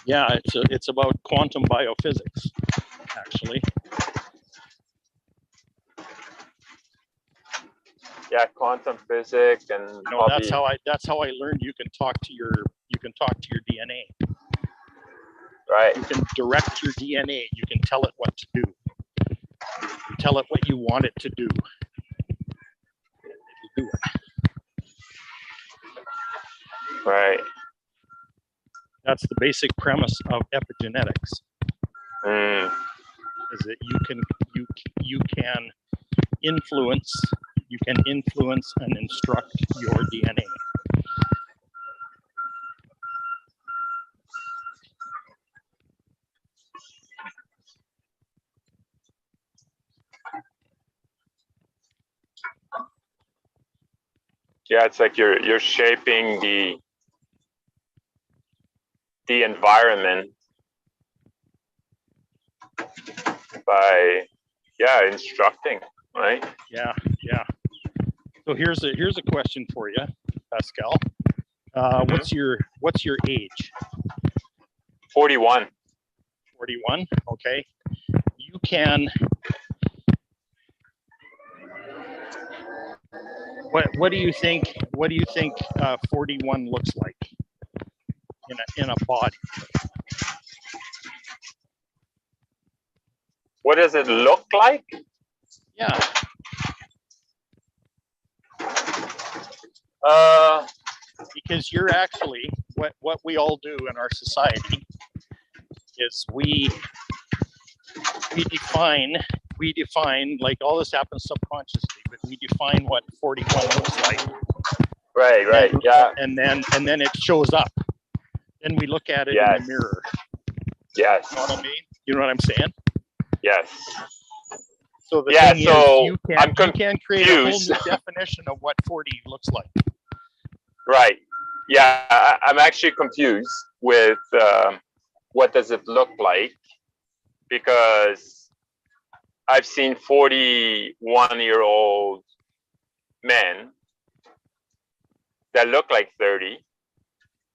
Yeah, it's about quantum biophysics, actually. Yeah, quantum physics and that's how I learned you can talk to your DNA. Right. You can direct your DNA. You can tell it what to do. You tell it what you want it to do. It'll do it. Right. That's the basic premise of epigenetics. Mm. Is that you can influence and instruct your DNA. Yeah, it's like you're shaping the environment by instructing, right? Yeah. So here's a question for you, Pascal. What's your age? 41. 41. Okay. You can. What do you think? 41 looks like in a body? What does it look like? Yeah. Because you're actually what we all do in our society is we define, like all this happens subconsciously, but we define what 41 looks like. Right. Yeah. And then it shows up. Then we look at it in the mirror. Yes. You know what I mean? You know what I'm saying? Yes. So the thing is, you can create a whole confused. new definition of what 40 looks like. Right. Yeah, I'm actually confused with what does it look like, because I've seen 41-year-old men that look like 30.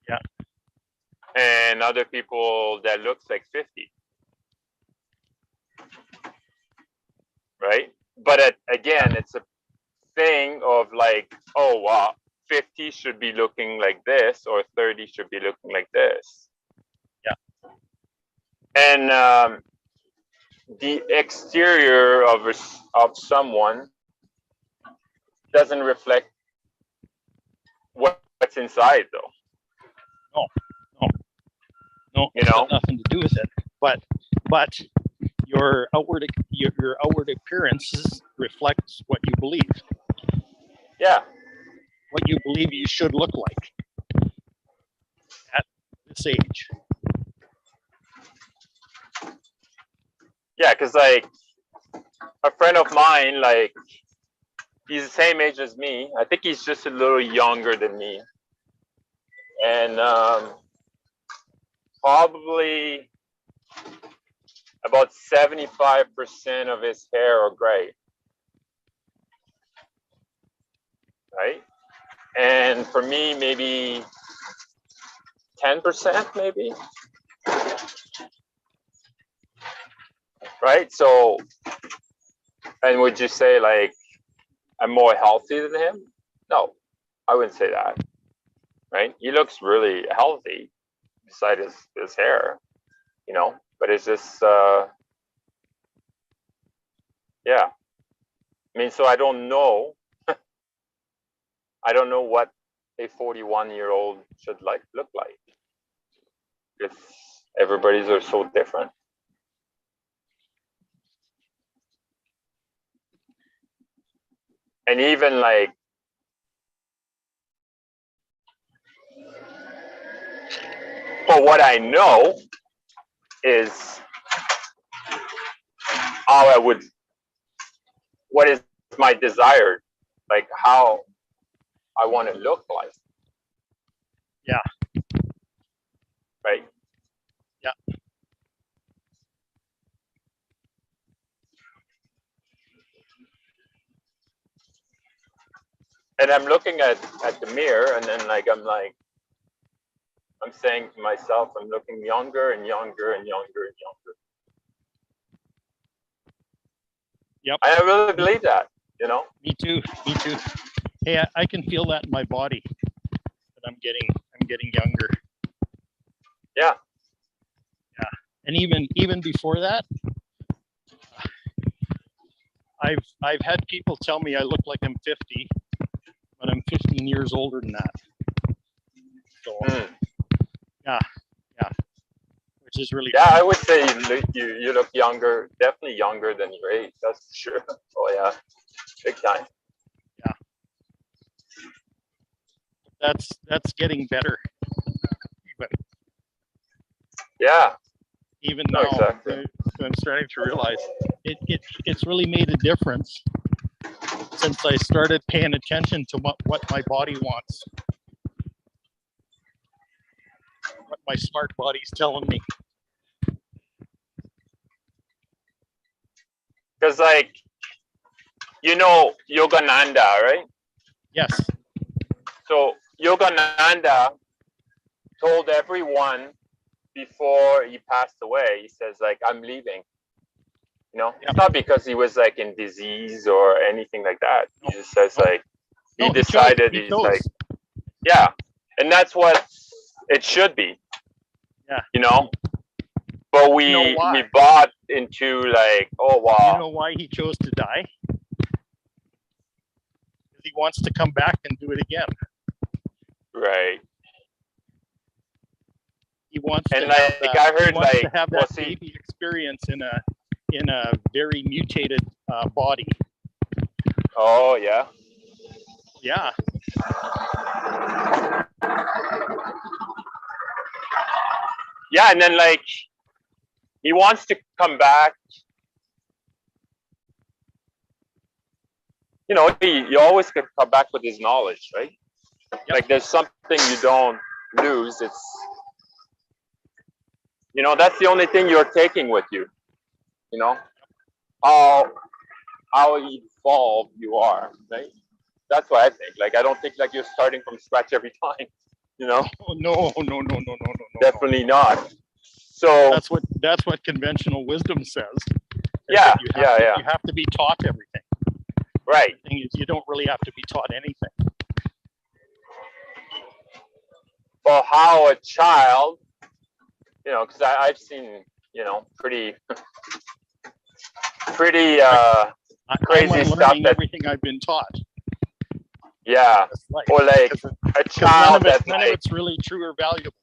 Yeah. And other people that looks like 50. Right? But again, it's a thing of like, oh wow, 50 should be looking like this, or 30 should be looking like this. Yeah. And the exterior of someone doesn't reflect what's inside, though. No, it's got nothing to do with it. But your outward appearances reflects what you believe. Yeah. what you believe you should look like at this age. Yeah, because like a friend of mine, like he's the same age as me. I think he's just a little younger than me, and probably about 75% of his hair are gray, right? And for me, maybe 10%, maybe. Right? So, and would you say like I'm more healthy than him? No, I wouldn't say that. Right? He looks really healthy beside his hair, you know, but it's just, yeah. I mean, so I don't know. I don't know what a 41-year-old should look like if everybody's are so different. And even like, but what I know is how I would, what is my desire, like how I want to look like. Yeah. Right. Yeah. And I'm looking at the mirror, and then like I'm saying to myself, I'm looking younger and younger and younger and younger. Yep. I really believe that, you know. Me too. Me too. Hey, I can feel that in my body that I'm getting younger. Yeah. Yeah. And even before that, I've had people tell me I look like I'm 50, but I'm 15 years older than that. So yeah, which is really I would say you look younger, definitely younger than your age. That's for sure. Oh yeah, big time. Yeah, that's getting better. Even now, exactly. I'm starting to realize it's really made a difference since I started paying attention to what my body wants, what my smart body's telling me. Because like, you know Yogananda, right? Yes. So Yogananda told everyone before he passed away, he says like, I'm leaving. You know, it's not because he was like in disease or anything like that. He just says like, he decided he's like, yeah. And that's what it should be. Yeah. You know? But we bought into like, oh wow. You know why he chose to die? Because he wants to come back and do it again. Right. He wants and to like, have that, I heard he wants like to have that baby experience in a very mutated body. Oh yeah. Yeah. Yeah, and then like he wants to come back. You know, you always can come back with his knowledge, right? Yep. Like there's something you don't lose. It's, you know, that's the only thing you're taking with you. You know, how evolved you are, right? That's what I think. Like I don't think like you're starting from scratch every time. You know? Oh, no. Definitely not. So that's what conventional wisdom says. Yeah, You have to be taught everything. Right. The thing is, you don't really have to be taught anything. Well, how a child, you know, because I've seen, you know, pretty crazy stuff. That everything I've been taught. Yeah, or like a child none of it's really true or valuable.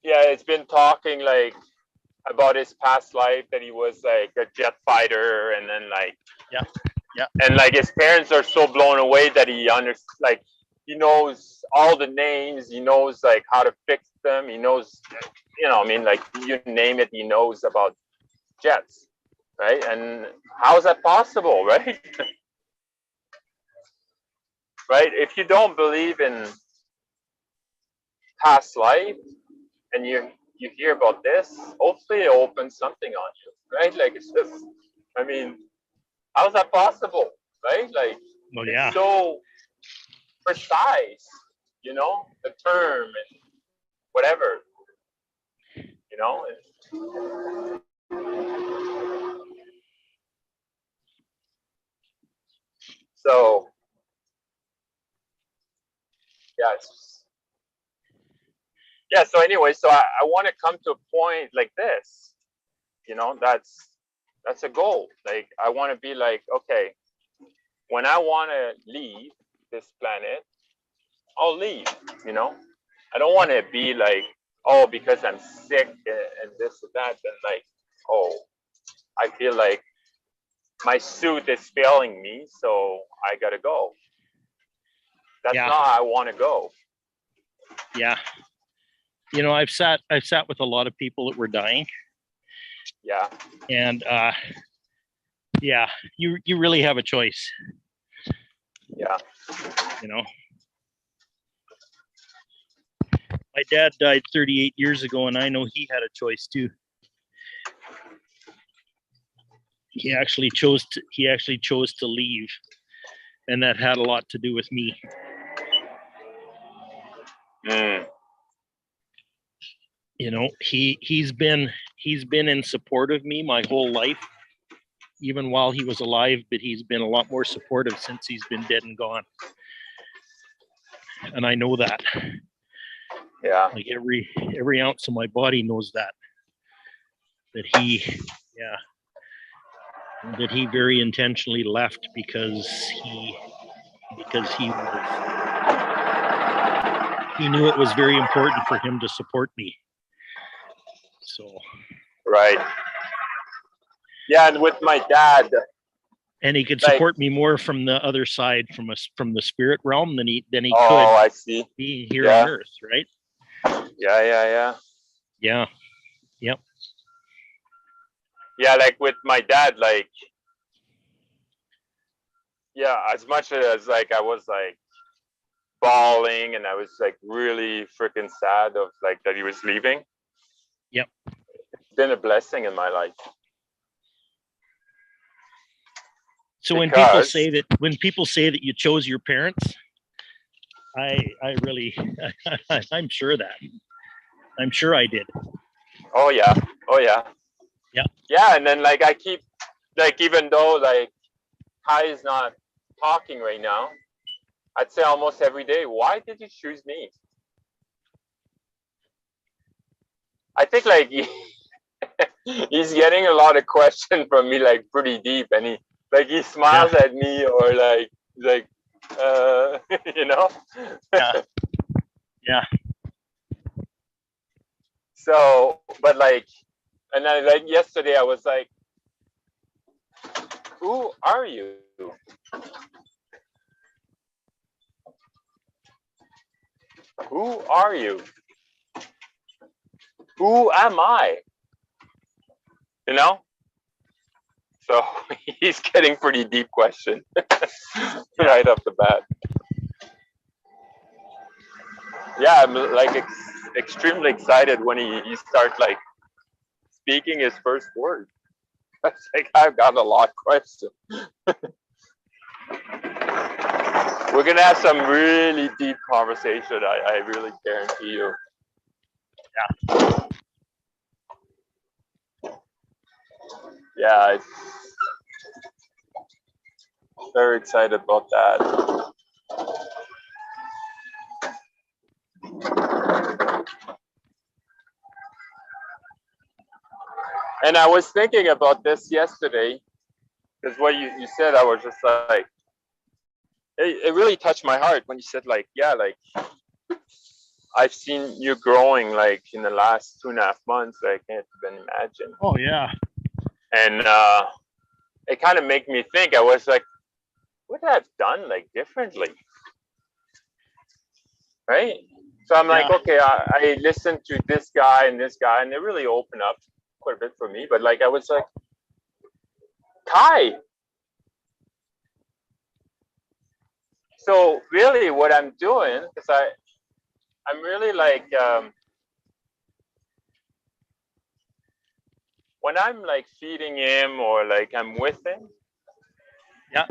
Yeah, it's been talking like about his past life, that he was like a jet fighter, and then like Yeah. And like his parents are so blown away that he knows all the names, he knows like how to fix them, he knows, I mean, like you name it, he knows about jets, right? And how is that possible, right? Right? If you don't believe in past life and you hear about this, hopefully it opens something on you, right? Like it's just, I mean, how is that possible, right? Like Well, yeah. it's so precise, the term and whatever, so yeah, so anyway, so I want to come to a point like this, that's a goal. Like I want to be like, okay, when I want to leave this planet, I'll leave, I don't want to be like, oh, because I'm sick and this and that, and like, oh, I feel like my suit is failing me, so I gotta go. That's not how I want to go. Yeah. I've sat with a lot of people that were dying. Yeah. And yeah, you really have a choice. Yeah. My dad died 38 years ago, and I know he had a choice too. He actually chose to leave, and that had a lot to do with me. He's been in support of me my whole life, even while he was alive, but he's been a lot more supportive since he's been dead and gone. And I know that. Yeah. Like every ounce of my body knows that he very intentionally left because he knew it was very important for him to support me. So. Right. Yeah, and with my dad. And he could support me more from the other side, from the spirit realm than he could. I see. Being here on Earth, right? Yeah. Yeah. Yep. Yeah, like with my dad, like, yeah, as much as like I was like bawling and I was like really freaking sad of like that he was leaving. Yep. It's been a blessing in my life. So when people say that you chose your parents, I really, I'm sure I did. Oh yeah. Yeah. Yeah, and then like I keep like, even though like Kai is not talking right now, I'd say almost every day, why did you choose me? I think like he's getting a lot of questions from me, like pretty deep, and he smiles at me or like Yeah. So, but like, and then like yesterday I was like, who are you? Who are you? Who am I? So he's getting pretty deep question right off the bat. Yeah, I'm like extremely excited when he starts like speaking his first word. I was like, I've got a lot of questions. We're gonna have some really deep conversation. I really guarantee you. Yeah, I'm very excited about that. And I was thinking about this yesterday, because what you said, I was just like, it really touched my heart when you said like, yeah, like I've seen you growing like in the last 2.5 months. I can't even imagine. Oh yeah. And it kind of made me think. I was like, what would I have done like differently? Right? So I'm like, Yeah. okay, I listened to this guy, and they really opened up quite a bit for me. But like, I was like, Kai. So really, what I'm doing is I'm really like, when I'm like feeding him or like I'm with him, Yeah.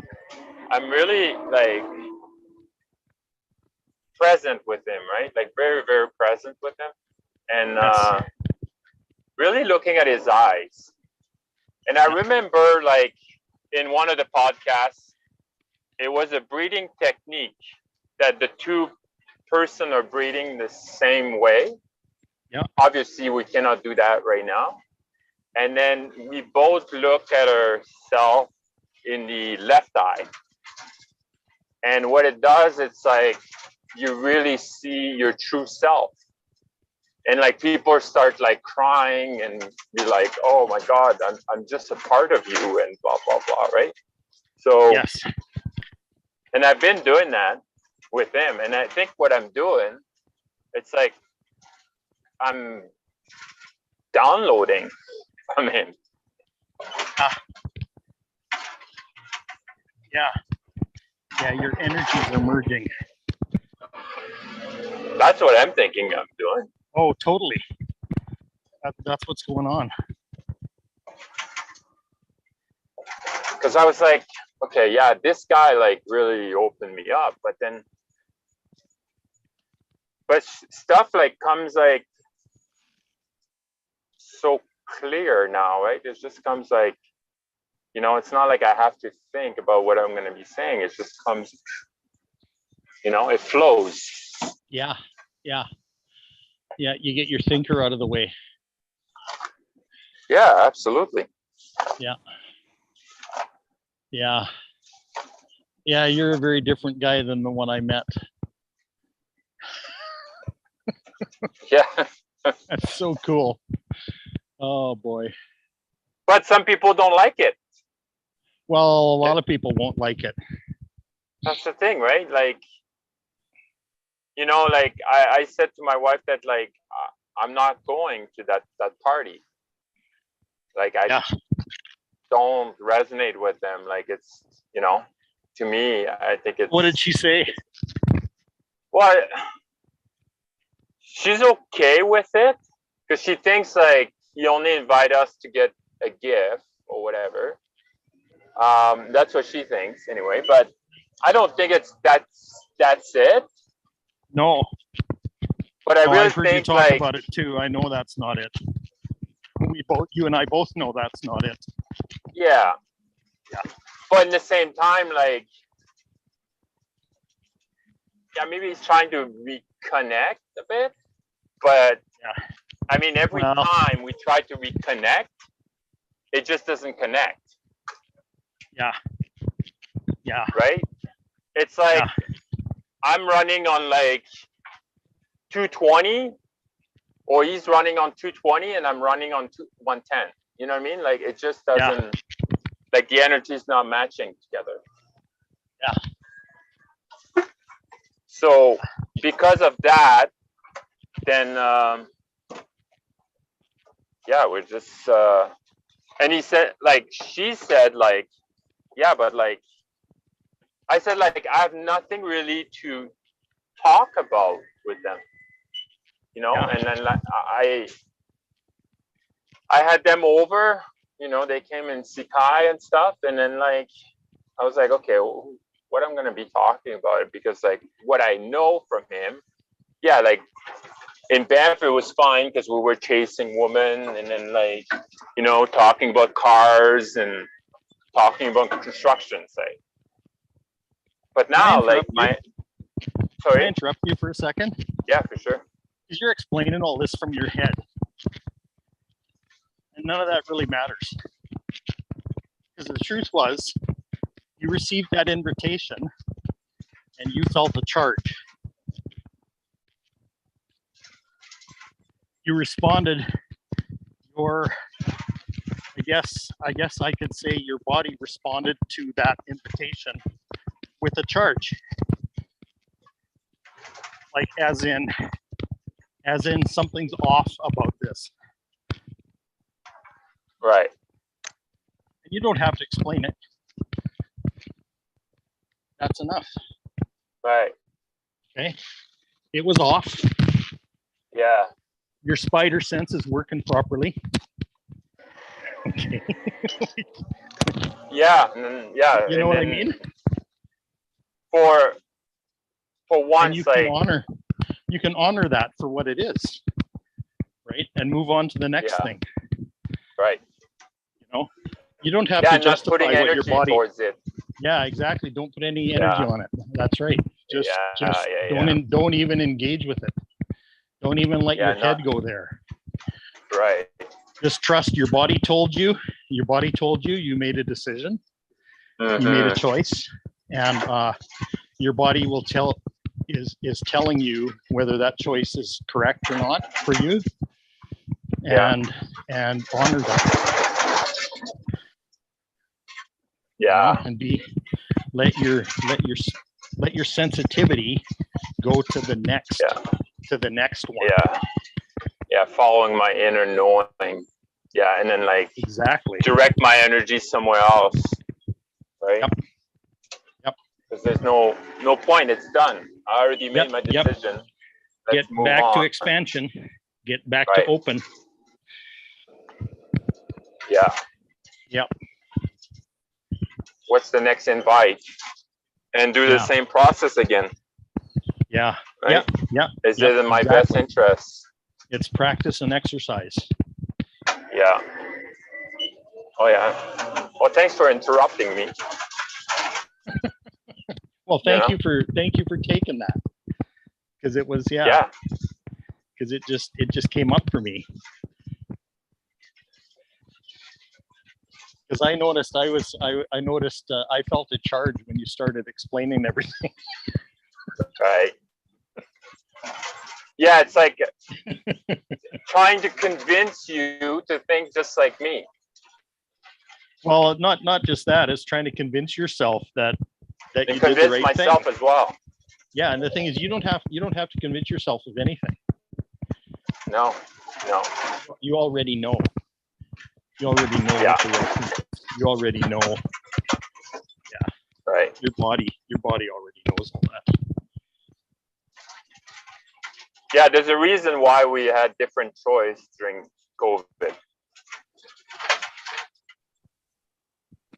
I'm really like present with him, right? Like very, very present with him, and Yes. really looking at his eyes. And I Yeah. remember like in one of the podcasts, it was a breathing technique that the two person are breathing the same way. Yeah. Obviously, we cannot do that right now. And then we both look at ourselves in the left eye. And what it does, it's like you really see your true self. And like people start like crying and be like, oh my God, I'm just a part of you and blah, blah, blah, right? So, Yes. and I've been doing that with him. And I think what I'm doing, it's like I'm downloading from him. Yeah. Yeah. Your energies are merging. That's what I'm thinking I'm doing. Oh, totally. That's what's going on. Because I was like, okay, yeah, this guy like really opened me up, but stuff like comes like so clear now, right? It just comes like, you know, it's not like I have to think about what I'm going to be saying. It just comes, you know, it flows. Yeah. Yeah. Yeah. You get your thinker out of the way. Yeah, absolutely. Yeah. Yeah. Yeah. You're a very different guy than the one I met. Yeah. That's so cool. Oh boy. But some people don't like it. Well, a lot of people won't like it. That's the thing, right? Like, you know, like I said to my wife that like I'm not going to that party. Like I don't resonate with them. Like it's, you know, to me, I think it's. What did she say? Well, she's okay with it because she thinks like you only invite us to get a gift or whatever. That's what she thinks anyway. But I don't think that's it. No. But I really I've heard you think talk like about it too. I know that's not it. You and I both know that's not it. yeah. Yeah. But at the same time, like, yeah, maybe he's trying to reconnect a bit. But Yeah. I mean, every time we try to reconnect, it just doesn't connect. Yeah. Yeah. Right? It's like I'm running on like 220, or he's running on 220 and I'm running on 110. You know what I mean? Like it just doesn't, like the energy is not matching together. Yeah. So because of that, then yeah, we're just and he said like, she said like, yeah, but like I said like I have nothing really to talk about with them, you know. And then like I had them over, you know, they came in Sikai and stuff, and then like I was like, okay, what I'm gonna be talking about it, because like what I know from him, yeah, like in Banff it was fine because we were chasing women and then like, you know, talking about cars and talking about construction, say. But now like Can I interrupt you for a second? Yeah, for sure. Because you're explaining all this from your head. And none of that really matters. Because the truth was, you received that invitation and you felt a charge. You responded, I guess I could say your body responded to that invitation with a charge. Like as in something's off about this. Right. And you don't have to explain it. That's enough. Right. Okay. It was off. Yeah. Your spider sense is working properly. Okay. Yeah. Yeah. You know what I mean? For And once, you like, can honor that for what it is, right? And move on to the next thing. right. You know, you don't have Yeah, to and not justify putting what your energy body. towards it. Yeah, exactly. Don't put any energy on it. That's right. Just don't even engage with it. Don't even let your head go there. Right. Just trust your body told you. Your body told you. You made a decision. You made a choice, and your body will is telling you whether that choice is correct or not for you. And honor that. Yeah. You know, and let your sensitivity go to the next one. Yeah. Yeah. Following my inner knowing. Yeah. And then like exactly direct my energy somewhere else. Right. Yep. Because there's no point. It's done. I already made my decision. Get back to expansion. Get back to open. Yeah. Yep. What's the next invite? And do the same process again. Yeah. Right? Yeah. Is it in my best interest? It's practice and exercise. Yeah. Oh yeah. Well, thanks for interrupting me. Well, thank you for taking that, because it was because it just came up for me, because I noticed I felt a charge when you started explaining everything. Right. Yeah, it's like trying to convince you to think just like me. Well, not just that. It's trying to convince yourself that and you did the right myself thing as well. Yeah, and the thing is, you don't have to convince yourself of anything. No. You already know. You already know what the right thing is. You already know. Yeah. Right. Your body already knows all that. Yeah, there's a reason why we had different choice during COVID.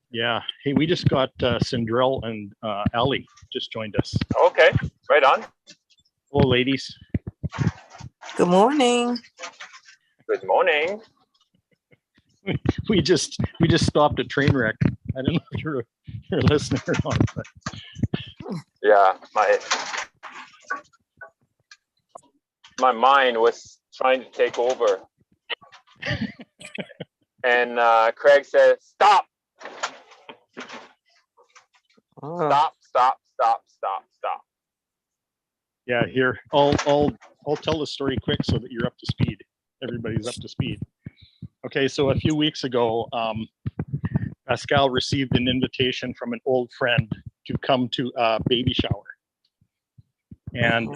Yeah. Hey, we just got Cinderell and Ali just joined us. Okay, right on. Hello, ladies. Good morning. Good morning. We just stopped a train wreck. I don't know if you're a listener or not. But. Yeah, my mind was trying to take over, and Craig said, "Stop! Stop!" Yeah, here I'll tell the story quick so that you're up to speed. Everybody's up to speed. Okay, so a few weeks ago, Pascal received an invitation from an old friend to come to a baby shower, and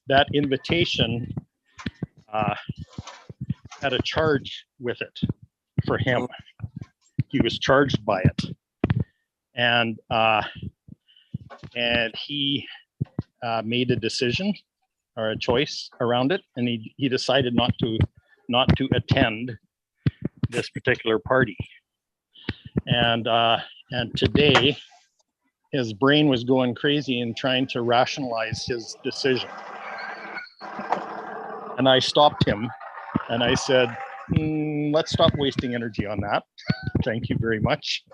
that invitation had a charge with it for him. He was charged by it, and he made a decision or a choice around it, and he decided not to attend this particular party. And today his brain was going crazy and trying to rationalize his decision. And I stopped him and I said, let's stop wasting energy on that. Thank you very much.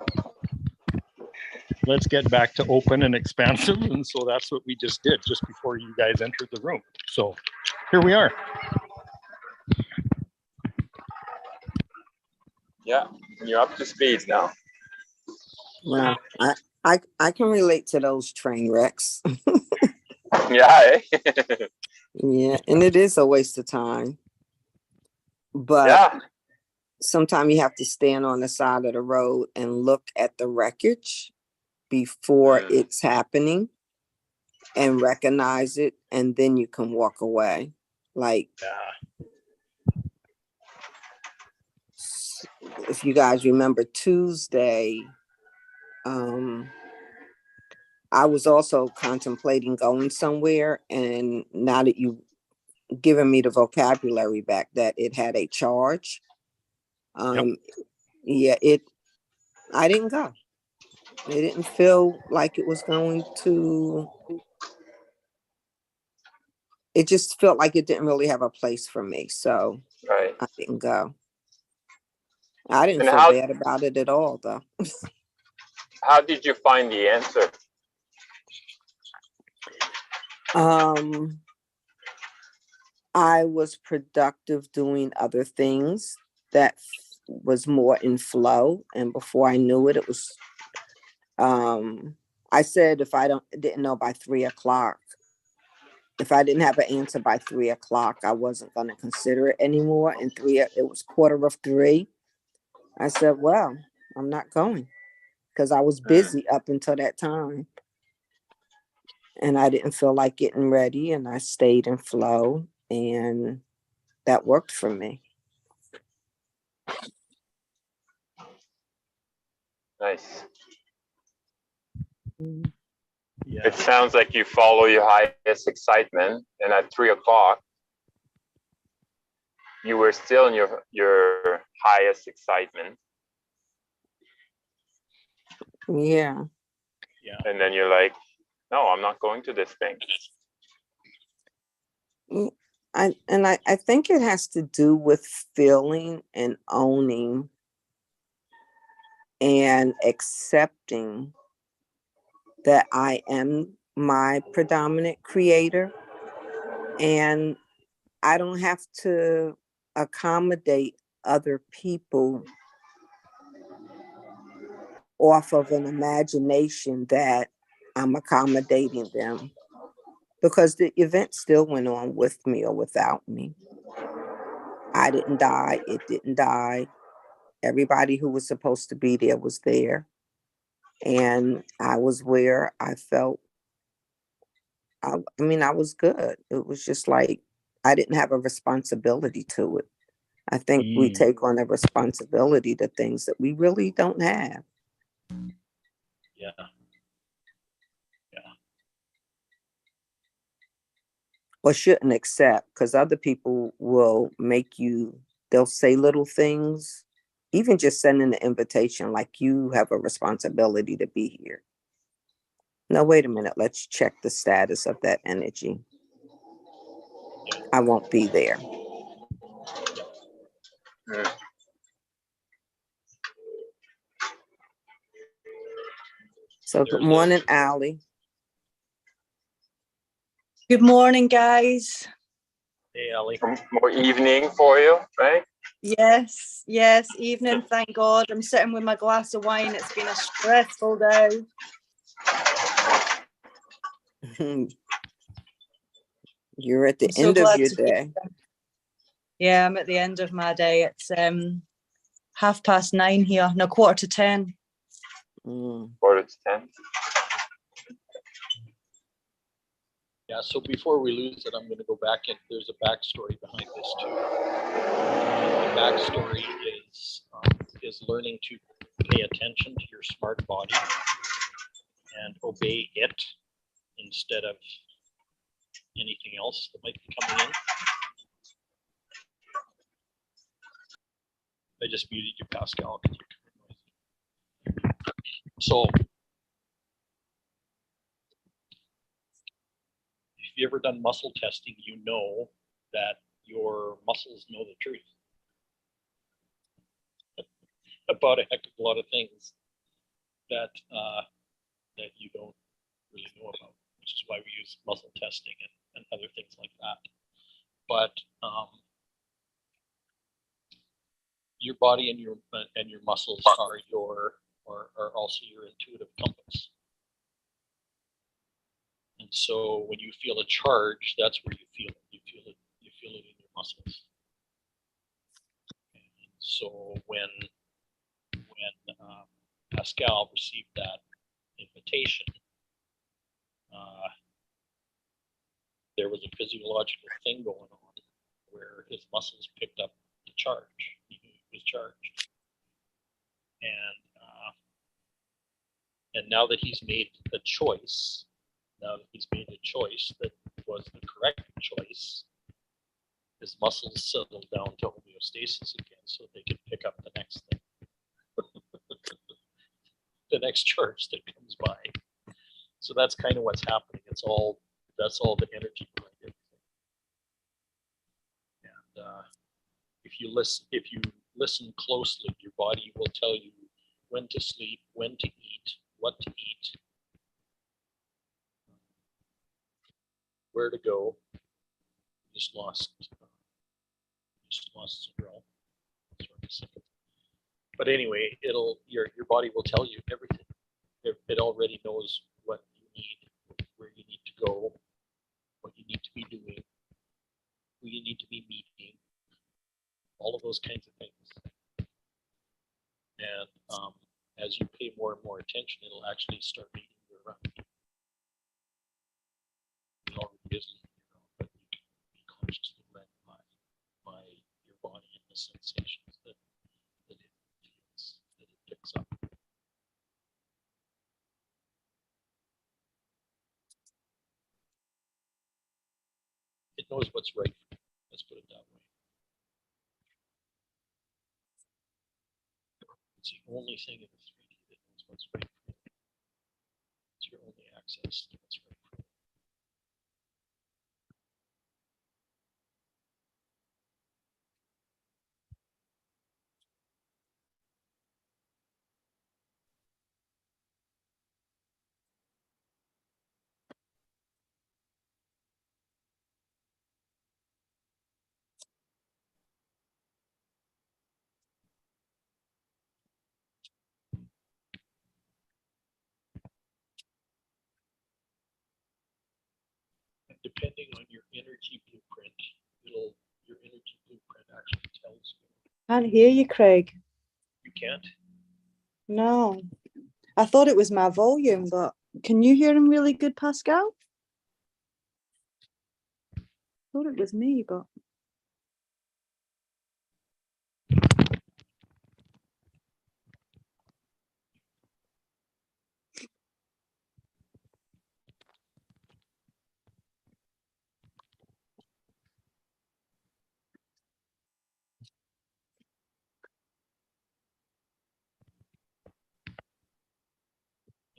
Let's get back to open and expansive. And so that's what we just did just before you guys entered the room. So here we are. Yeah, you're up to speed now. Well, I can relate to those train wrecks. Yeah. Yeah, and it is a waste of time. But sometimes you have to stand on the side of the road and look at the wreckage before it's happening and recognize it, and then you can walk away. Like, Yeah. if you guys remember Tuesday, I was also contemplating going somewhere, and now that you've given me the vocabulary back, that it had a charge. Yeah, I didn't go. It didn't feel like it was going to, it just felt like it didn't really have a place for me. So Right. I didn't go. I didn't And feel bad about it at all, though. how did you find the answer? I was productive doing other things that was more in flow. And before I knew it, it was, I said, if I didn't know by 3 o'clock, if I didn't have an answer by 3 o'clock, I wasn't going to consider it anymore. And it was 2:45. I said, well, I'm not going, because I was busy up until that time. And I didn't feel like getting ready, and I stayed in flow, and that worked for me. Nice. Yeah. It sounds like you follow your highest excitement, and at 3 o'clock, you were still in your highest excitement. Yeah. Yeah. And then you're like, no, I'm not going to this thing. I think it has to do with feeling and owning and accepting that I am my predominant creator, and I don't have to accommodate other people off of an imagination that I'm accommodating them, because the event still went on with me or without me. I didn't die. It didn't die. Everybody who was supposed to be there was there. And I was where I felt, I mean, I was good. It was just like, I didn't have a responsibility to it. I think we take on a responsibility to things that we really don't have. Yeah. Yeah. Or shouldn't accept, because other people will make you, they'll say little things, even just sending the invitation, like you have a responsibility to be here. No, wait a minute. Let's check the status of that energy. I won't be there. So good morning, Allie. Good morning, guys. Hey, Ellie. More evening for you, right? Yes, evening, thank God. I'm sitting with my glass of wine. It's been a stressful day. You're at the end of your day. Yeah, I'm at the end of my day. It's 9:30 here. No, 9:45. 9:45. Yeah, so before we lose it, I'm going to go back in. There's a backstory behind this too. The backstory is learning to pay attention to your smart body and obey it instead of anything else that might be coming in. I just muted you, Pascal. So, if you've ever done muscle testing, you know that your muscles know the truth about a heck of a lot of things that that you don't really know about, which is why we use muscle testing and other things like that. But your body and your muscles are also your intuitive compass. And so when you feel a charge, that's where you feel it. You feel it in your muscles. And so when Pascal received that invitation, meditation, there was a physiological thing going on where his muscles picked up the charge. He was charged. And now that he's made a choice, that was the correct choice, his muscles settle down to homeostasis again so they can pick up the next thing. The next charge that comes by. So that's kind of what's happening. That's all the energy behind it. And if you listen closely, your body will tell you when to sleep, when to eat, what to eat, where to go. Just lost Cyril. But anyway, your body will tell you everything. It already knows what you need, where you need to go, what you need to be doing, who you need to be meeting, all of those kinds of things. And as you pay more and more attention, it'll actually start leading you around. It already is leading you around, but you can be consciously led by your body and the sensations that it feels, that it picks up. It knows what's right for you. Let's put it that way. It's the only thing in the 3D that knows what's right for you. It's your only access to what's right for you. And depending on your energy blueprint, your energy blueprint actually tells you. Can't hear you, Craig. You can't? No. I thought it was my volume, but can you hear him really good, Pascal? I thought it was me, but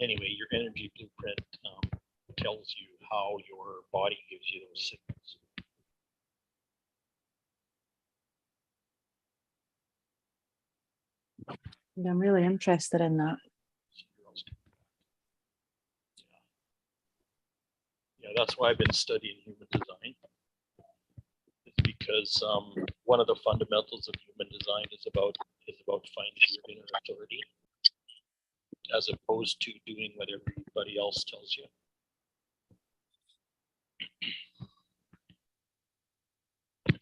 Anyway, your energy blueprint tells you how your body gives you those signals. I'm really interested in that. Yeah, that's why I've been studying human design. It's because one of the fundamentals of human design is about finding your inner authority, as opposed to doing what everybody else tells you.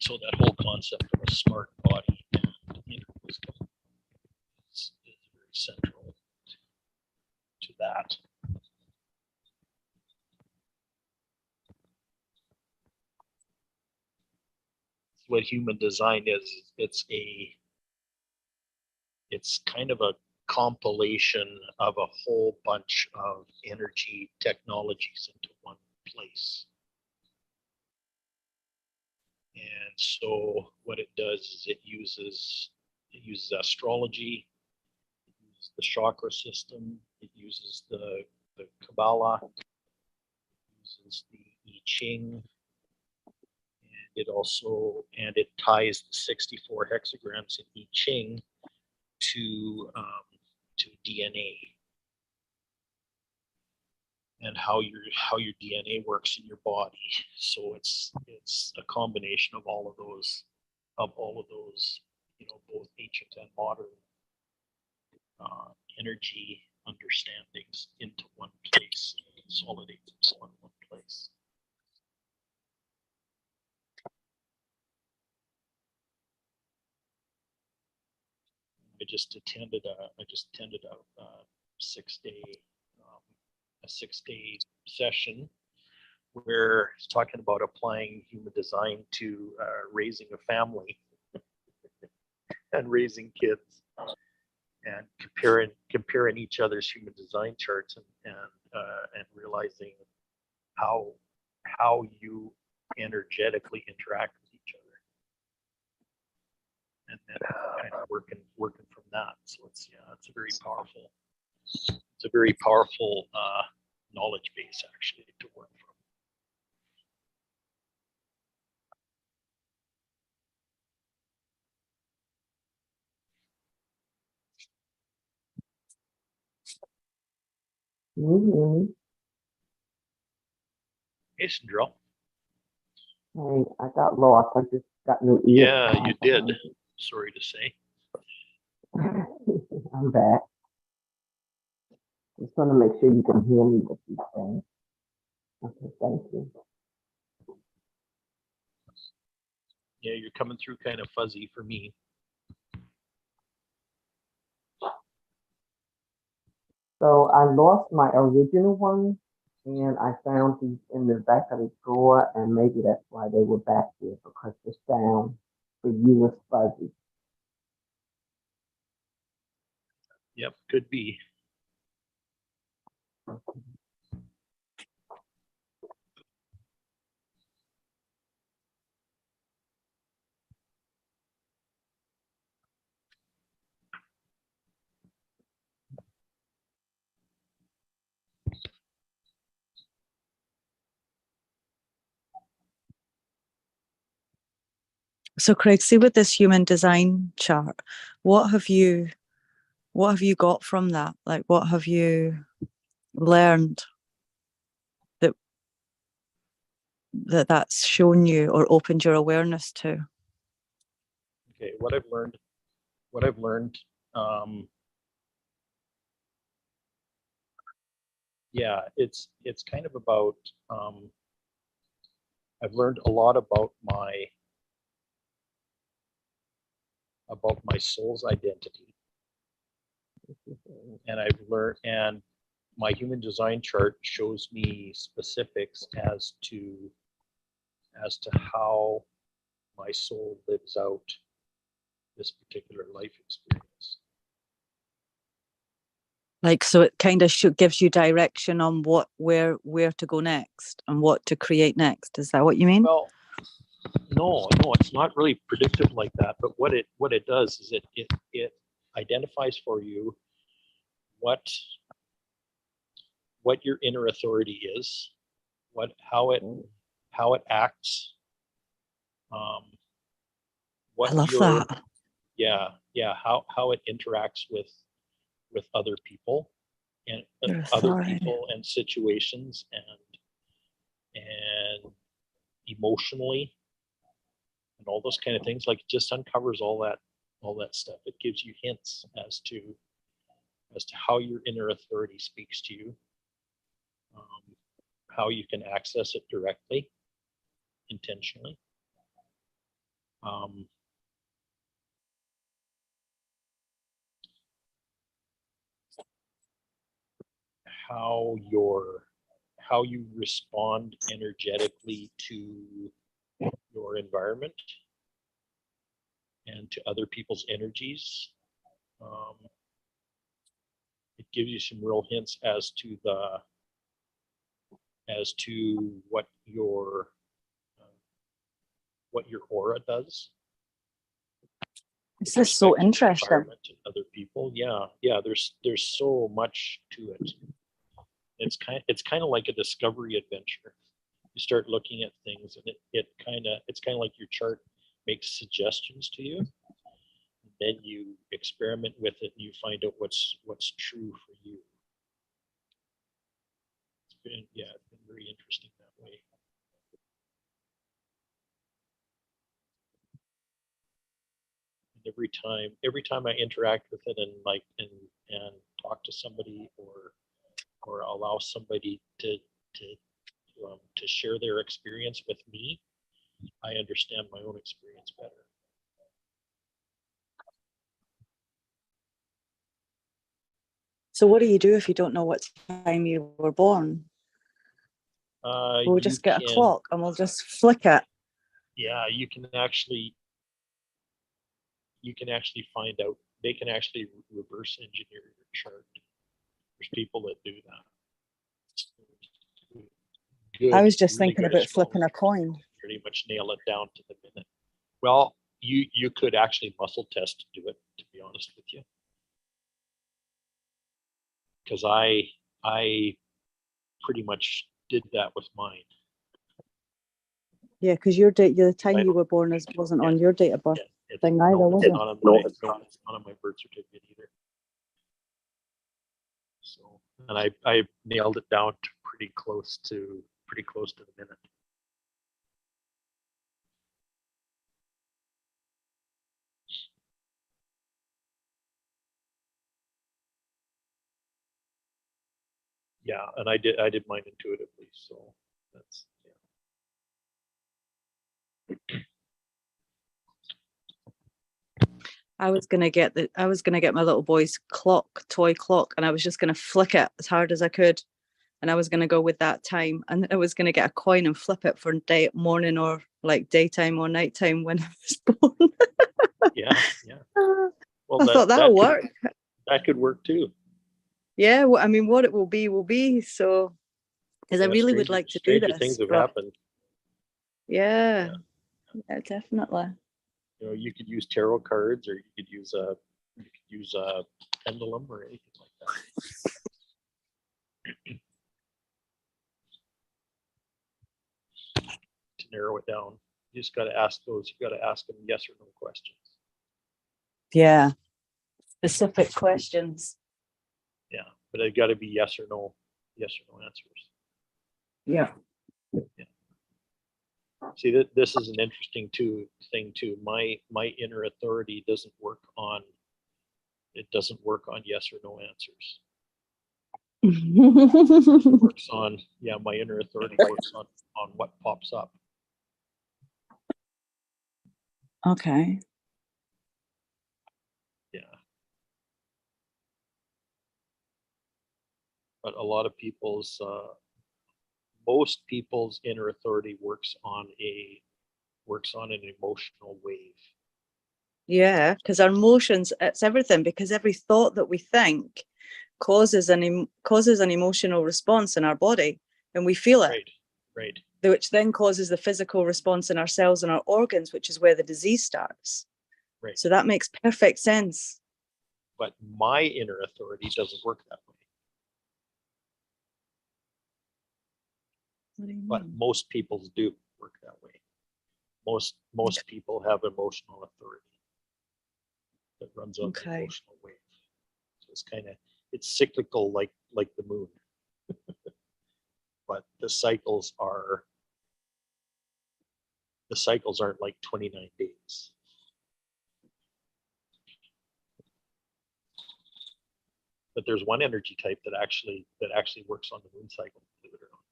So that whole concept of a smart body and inner wisdom is very central to that. What human design is, it's kind of a compilation of a whole bunch of energy technologies into one place. And so what it does is it uses astrology, it uses the chakra system, it uses the Kabbalah, it uses the I Ching, and it ties the 64 hexagrams in I Ching to DNA and how your DNA works in your body. So it's a combination of all of those, both ancient and modern energy understandings into one place, consolidate them in one place. I just attended a 6-day a 6-day session where it's talking about applying human design to raising a family and raising kids, and comparing each other's human design charts, and realizing how you energetically interact with each other, and then kind of working from that. So it's a very powerful knowledge base actually to work from. Mm-hmm. Hey, Sandrell. Hey, I got lost. I just got new ears. Yeah, you did. Sorry to say. I'm back. Just want to make sure you can hear me with these things. Okay, thank you. Yeah, you're coming through kind of fuzzy for me. So I lost my original one, and I found these in the back of the drawer, and maybe that's why they were back there, because the sound for you was fuzzy. Yep, could be. So Craig, see with this human design chart, what have you got from that? Like, what have you learned that's shown you or opened your awareness to? Okay, what I've learned, yeah, it's kind of about, I've learned a lot about my soul's identity, and and my human design chart shows me specifics as to how my soul lives out this particular life experience. Like, so it kind of gives you direction on where to go next and what to create next. Is that what you mean? Well, no, it's not really predictive like that. But what it does is it identifies for you what your inner authority is, how it acts, what I love that. how it interacts with other people and Your other authority. people and situations, and emotionally, and all those kind of things. Like, it just uncovers all that stuff. It gives you hints as to how your inner authority speaks to you, how you can access it directly, intentionally. How you respond energetically to your environment and to other people's energies. It gives you some real hints as to what your aura does. This is so interesting. And other people, yeah. There's so much to it. It's kind of like a discovery adventure. You start looking at things, and it's kind of like your chart makes suggestions to you. And then you experiment with it, and you find out what's true for you. It's been very interesting that way. And every time I interact with it and talk to somebody or allow somebody to share their experience with me, I understand my own experience better. So what do you do if you don't know what time you were born? We'll You just get a can, clock and we'll just flick it. yeah, you can actually find out. They can actually reverse engineer your chart. There's people that do that. Good, I was just really thinking good about flipping a astrologers coin. pretty much nail it down to the minute. Well, you could actually muscle test to do it, to be honest with you, because I pretty much did that with mine. Yeah, because your date, the time I- you were born wasn't Yeah. on your date of birth Yeah, it's, thing either, no, was it's it? not on my, no, it's not on my birth certificate either. So, and I nailed it down to pretty close to the minute. Yeah, and I did mine intuitively, so that's, yeah. I was gonna get my little boy's toy clock, and I was just gonna flick it as hard as I could, and I was gonna go with that time, and I was gonna get a coin and flip it for morning or like daytime or nighttime when I was born. Yeah, yeah. Well, I thought that'll work. That could work too. Yeah, well, I mean, what it will be. So, because I really would like to do stranger this. things have but happened. yeah, definitely. You know, you could use tarot cards, or you could use a pendulum or anything like that. To narrow it down, you just got to ask those. You got to ask them yes or no questions. Yeah, specific questions. Yeah, but they got to be yes or no answers. Yeah. Yeah. See, that this is an interesting thing too. My inner authority doesn't work on yes or no answers. It works on, yeah, my inner authority works on what pops up. Okay. Yeah. But a lot of most people's inner authority works on an emotional wave. Yeah, because our emotions, it's everything, because every thought that we think causes an emotional response in our body, and we feel it. Right. Which then causes the physical response in our cells and our organs, which is where the disease starts. Right. So that makes perfect sense. But my inner authority doesn't work that way. What do you But mean? most people's do work that way. Most people have emotional authority that runs on the emotional wave. So it's cyclical, like the moon. But the cycles aren't like 29 days. But there's one energy type that actually works on the moon cycle, believe it or not.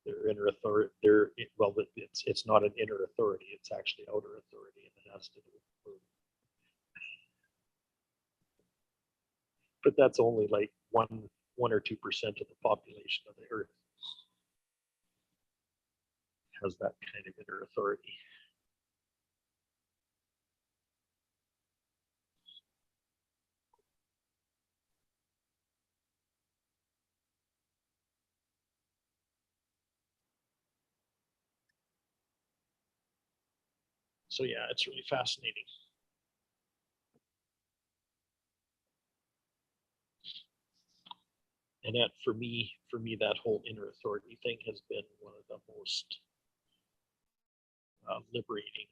Their inner authority, it's not an inner authority, it's actually outer authority, and it has to do with the moon. But that's only like 1 or 2% of the population of the Earth has that kind of inner authority. So yeah, it's really fascinating. And that for me, that whole inner authority thing has been one of the most liberating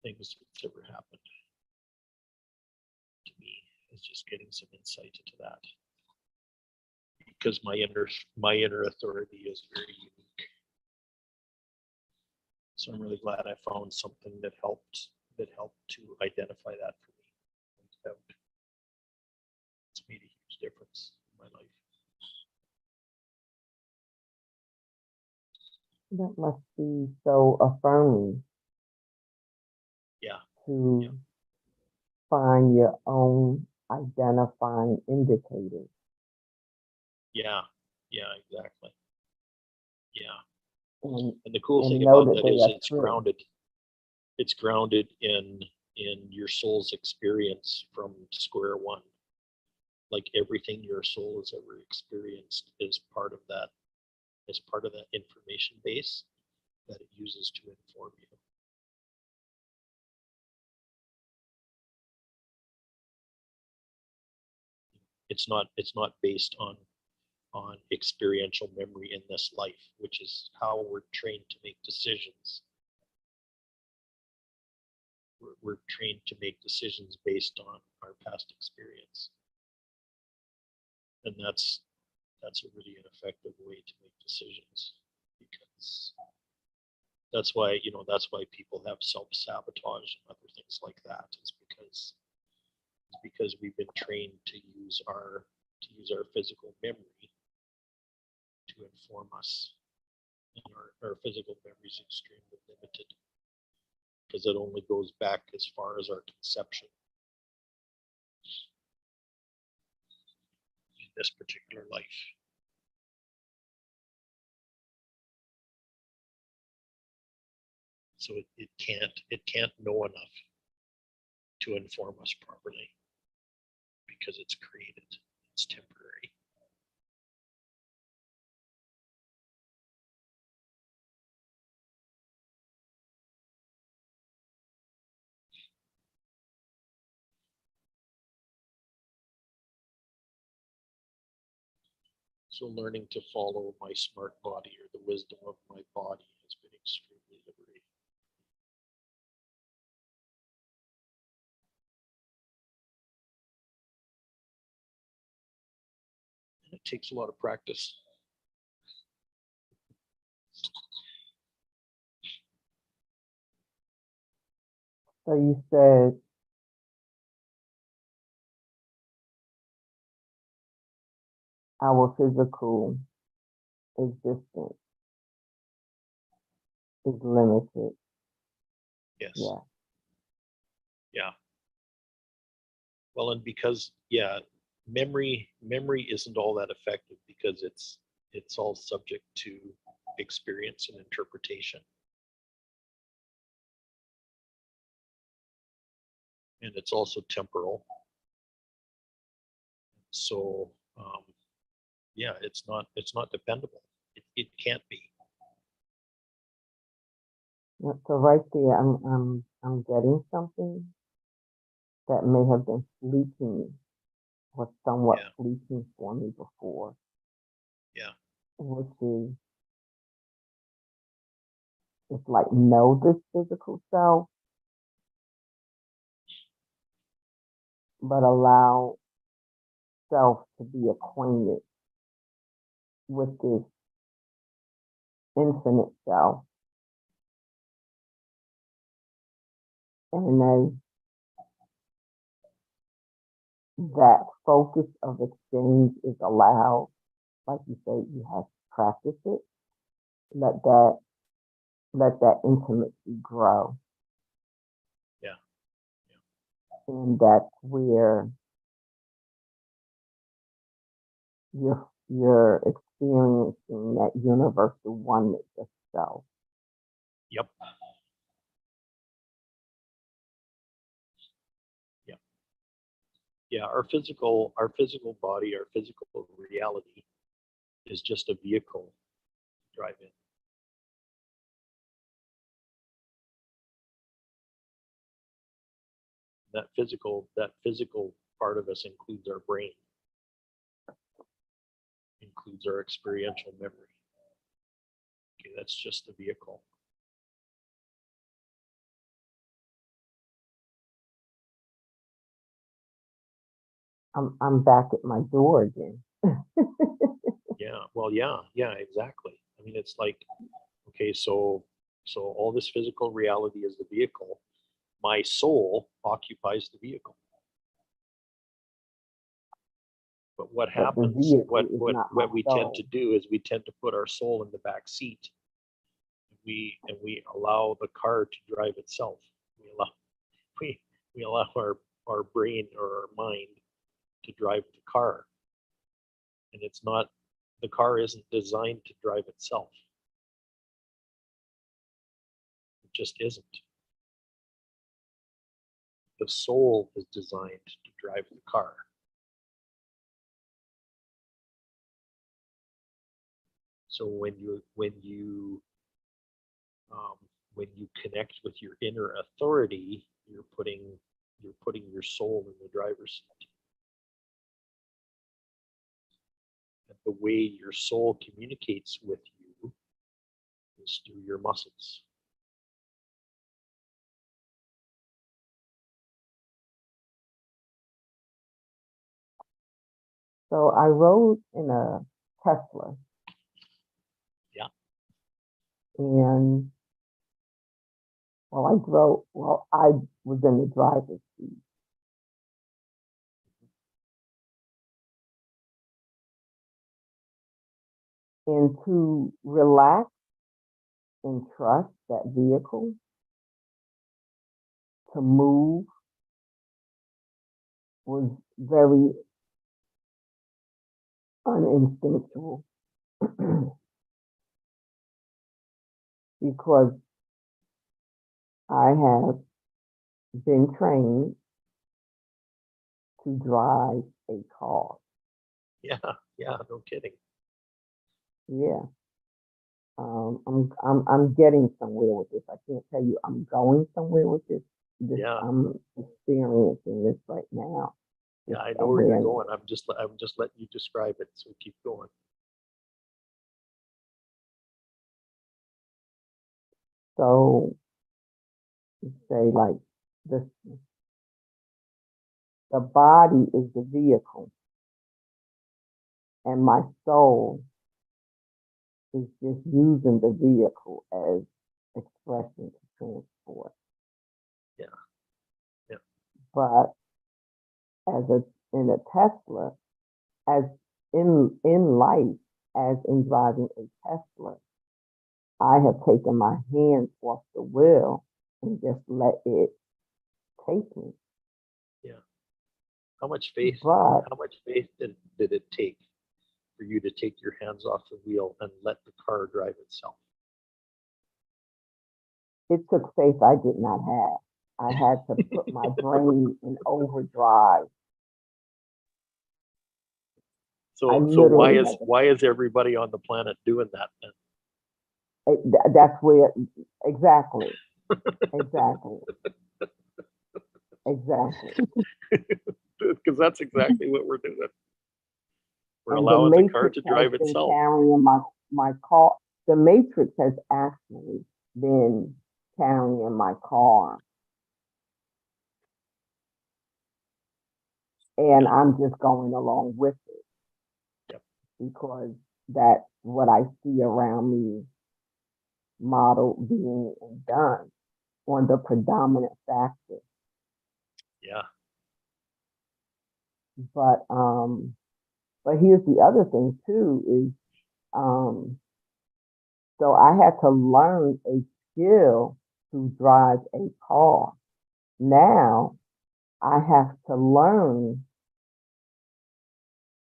things that's ever happened to me, is just getting some insight into that. Because my inner authority is very unique. So I'm really glad I found something that helped to identify that for me. It's made a huge difference in my life. That must be so affirming. Yeah. To Yeah. find your own identifying indicators. Yeah, yeah, exactly. Yeah. And, And the cool thing know about that that they is are it's true. grounded. It's grounded in your soul's experience from square one. Like everything your soul has ever experienced is part of that, as part of that information base that it uses to inform you. It's not based on experiential memory in this life, which is how we're trained to make decisions. We're trained to make decisions based on our past experience, and that's a really ineffective way to make decisions, because that's why people have self-sabotage and other things like that, is because we've been trained to use our physical memory to inform us, and our physical memory is extremely limited because it only goes back as far as our conception in this particular life. So it can't know enough to inform us properly because it's created. It's temporary. So learning to follow my smart body, or the wisdom of my body, has been extremely liberating. And it takes a lot of practice. So you said our physical existence is limited. Yes. Yeah. Yeah. Well, and because, memory isn't all that effective because it's all subject to experience and interpretation. And it's also temporal. So it's not dependable. It can't be. So right there, I'm getting something that may have been fleeting or somewhat Yeah. fleeting for me before. Yeah. Which is, it's like know this physical self, but allow self to be acquainted with this infinite self. And then that focus of exchange is allowed, like you say, you have to practice it. Let that intimacy grow. Yeah. And that's where you're experiencing that universal oneness of self. Yep. Yep. Yeah, our physical body, our physical reality is just a vehicle to drive in. That physical part of us includes our brain, includes our experiential memory. Okay, that's just the vehicle. I'm back at my door again. Yeah, well, yeah, exactly. I mean, it's like, okay, so all this physical reality is the vehicle. My soul occupies the vehicle. But what But the happens, vehicle is not my what we tend to soul. do is we tend to put our soul in the back seat. We allow the car to drive itself. We allow our our brain or our mind to drive the car. And it's not, the car isn't designed to drive itself. It just isn't. The soul is designed to drive the car. So when you connect with your inner authority, you're putting your soul in the driver's seat. And the way your soul communicates with you is through your muscles. So I rode in a Tesla. Yeah. And I was in the driver's seat. And to relax and trust that vehicle to move was very uninstinctual because I have been trained to drive a car. Yeah, no kidding. Yeah. I'm getting somewhere with this. I can't tell you I'm going somewhere with this. Yeah. I'm experiencing this right now. Yeah, I This know where you're awareness. going. I'm just letting you describe it, so keep going. So say like this, the body is the vehicle and my soul is just using the vehicle as expression to transport. Yeah. Yeah. But in a Tesla, as in life, as in driving a Tesla, I have taken my hands off the wheel and just let it take me. Yeah. How much faith But did it take for you to take your hands off the wheel and let the car drive itself? it took faith I did not have. I had to put my brain in overdrive. So I why literally is had to- why is everybody on the planet doing that then? That's where exactly. Because that's exactly what we're doing. We're And allowing the car Matrix to drive has been itself. carrying my car. The Matrix has actually been carrying my car. And I'm just going along with it. Yep. Because that's what I see around me modeled, being done on the predominant factor. Yeah. But here's the other thing too is so I had to learn a skill to drive a car. Now I have to learn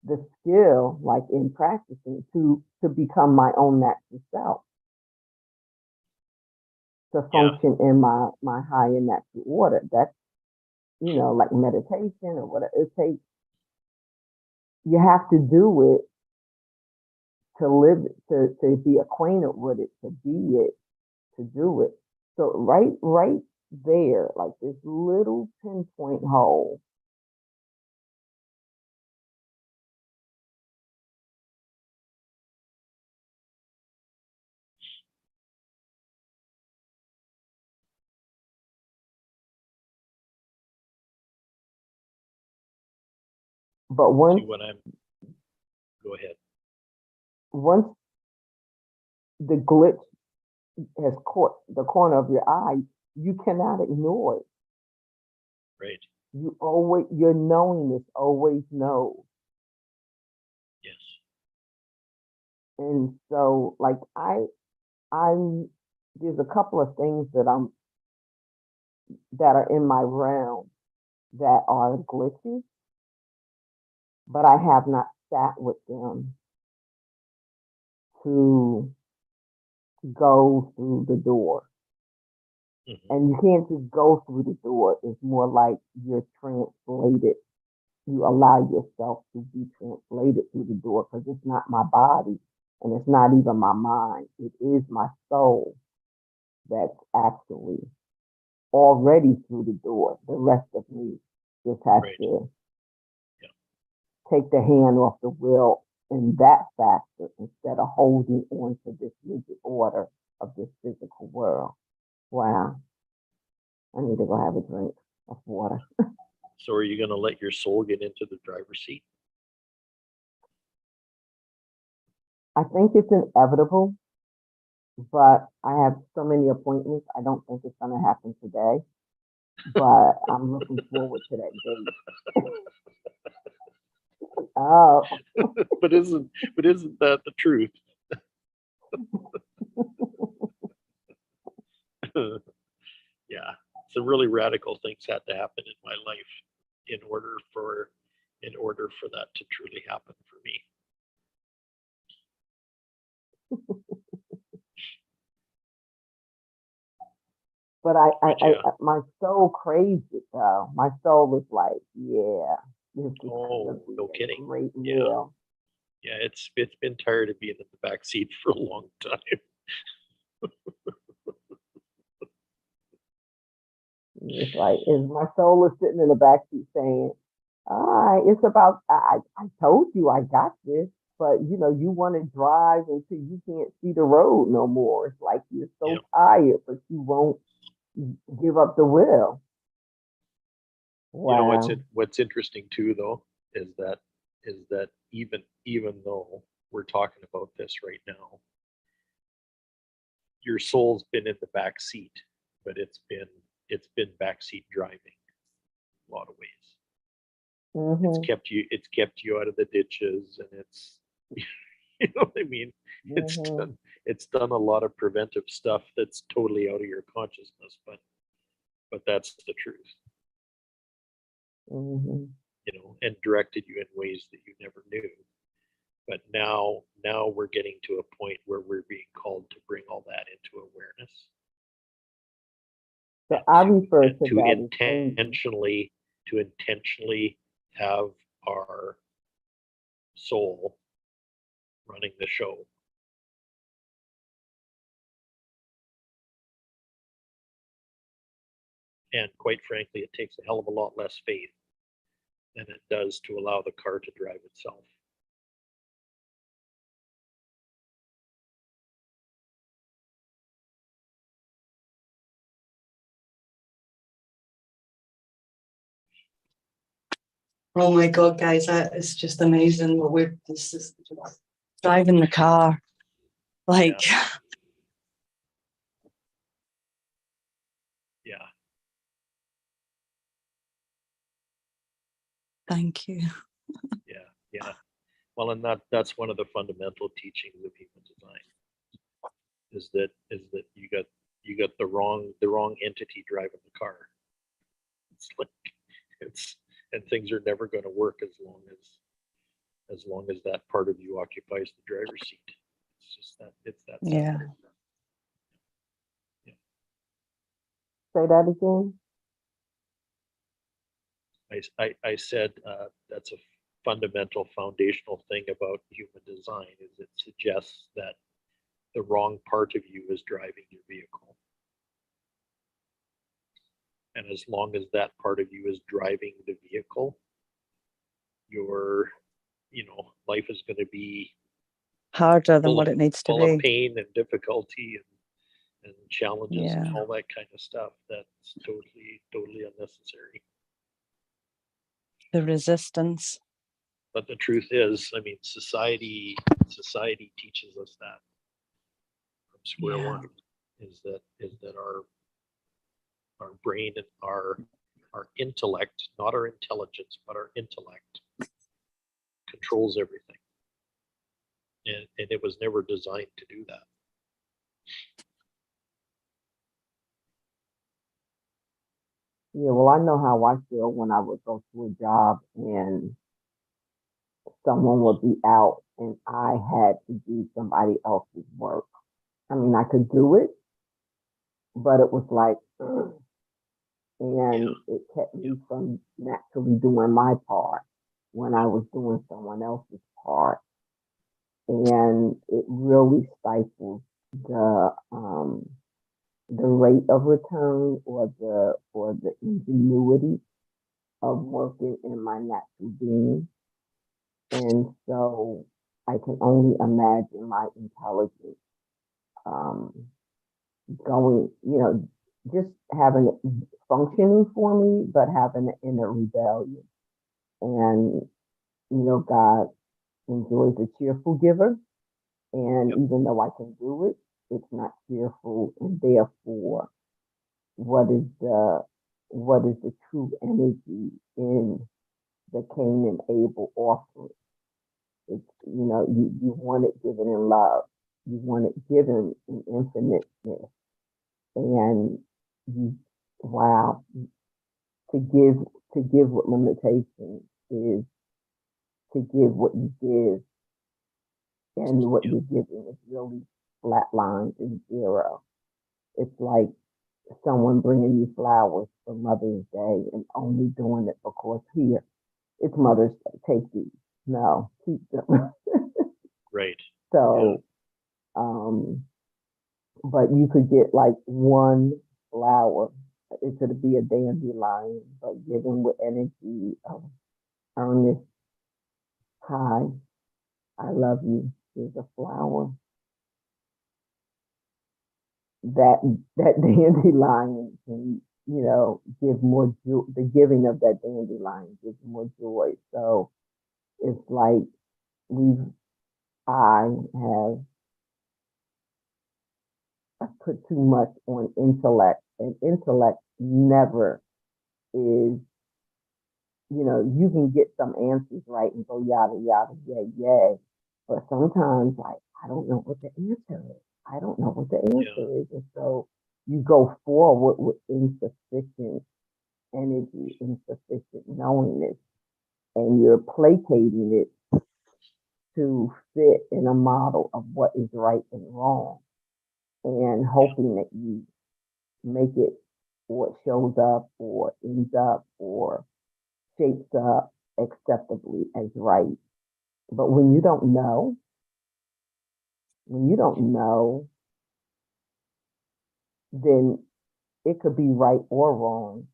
the skill, like in practicing, to become my own natural self, to function in my higher natural order. That's, like meditation or whatever. It takes, you have to do it to live it, to be acquainted with it, to be it, to do it. So right there, like this little pinpoint hole. But See what I'm. Go ahead. once the glitch has caught the corner of your eye, you cannot ignore it. Right. Your knowingness always knows. Yes. And so like I'm there's a couple of things that are in my realm that are glitches, but I have not sat with them to go through the door. Mhm. And you can't just go through the door. It's more like you're translated. You allow yourself to be translated through the door because it's not my body and it's not even my mind. It is my soul that's actually already through the door. The rest of me just has Right. to Yeah. take the hand off the wheel in that factor instead of holding on to this rigid order of this physical world. Wow. I need to go have a drink of water. So are you going to let your soul get into the driver's seat? I think it's inevitable, but I have so many appointments. I don't think it's going to happen today, but I'm looking forward to that date. Oh, but isn't that the truth? Yeah, some really radical things had to happen in my life in order for that to truly happen for me. but Yeah. my soul craves it though. My soul is like, yeah, this is Oh, gonna be no a kidding. great Yeah. meal. Yeah, it's been tired of being in the back seat for a long time. It's like, is my soul is sitting in the back seat saying, all right, it's about, I told you I got this, but you know, you want to drive until you can't see the road no more. It's like you're so Yeah. tired, but you won't give up the will. You know Wow. what's interesting too though is that even though we're talking about this right now, your soul's been in the back seat, but it's been backseat driving a lot of ways. It's Mm-hmm. kept you out of the ditches, and it's you know what I mean. Mm-hmm. It's done a lot of preventive stuff that's totally out of your consciousness, but that's the truth, Mm-hmm. you know, and directed you in ways that you never knew. But now we're getting to a point where we're being called to bring all that into awareness So and I refer to to that as changing. intentionally have our soul running the show. And quite frankly, it takes a hell of a lot less faith than it does to allow the car to drive itself. Oh my God, guys, that is just amazing. What we're this is driving the car. Like, Yeah. thank you. Yeah. Well, and that's one of the fundamental teachings of human design is that you got the wrong entity driving the car. It's like it's and things are never going to work as long as that part of you occupies the driver's seat. It's just that it's that simple. Yeah. Say that again. I said that's a fundamental foundational thing about human design is it suggests that the wrong part of you is driving your vehicle. And as long as that part of you is driving the vehicle, your life is going to be Harder than what it needs to full of be. pain and difficulty and challenges and Yeah. all that kind of stuff that's totally unnecessary. The resistance. But the truth is, I mean, society teaches us that from square Yeah. one is that our brain and our intellect, not our intelligence, but our intellect controls everything. And it was never designed to do that. Yeah, well, I know how I feel when I would go to a job and someone would be out and I had to do somebody else's work. I mean, I could do it, but it was like, ugh, Yeah. and it kept me from naturally doing my part when I was doing someone else's part. And it really stifles the rate of return or the ingenuity of working in my natural being. And so I can only imagine my intelligence um, going, just having it functioning for me, but having an inner rebellion. And, God enjoys a cheerful giver. And Yep. even though I can do it, it's not cheerful. And therefore, what is the what is the true energy in the Cain and Abel offering? It's, you want it given in love. You want it given in infiniteness. And you, wow, to give, with limitation is to give what you give. And what Yep. you're giving is really flat lines and zero. It's like someone bringing you flowers for Mother's Day and only doing it because here, it's Mother's Day, take these. No, keep them. Right. So, um, but you could get like one flower. It could be a dandelion, but given with energy of earnest, hi, I love you. Here's a flower. That dandelion can, give more joy. The giving of that dandelion gives more joy. So it's like we've I have I put too much on intellect, and intellect never is, you can get some answers right and go yada yada yay yay, but sometimes like I don't know what the answer is. I don't know what the Yeah. answer is, and so you go forward with insufficient energy, insufficient knowingness, and you're placating it to fit in a model of what is right and wrong, and hoping that you make it, or it shows up or ends up or shapes up acceptably as right. But when you don't know, then it could be right or wrong.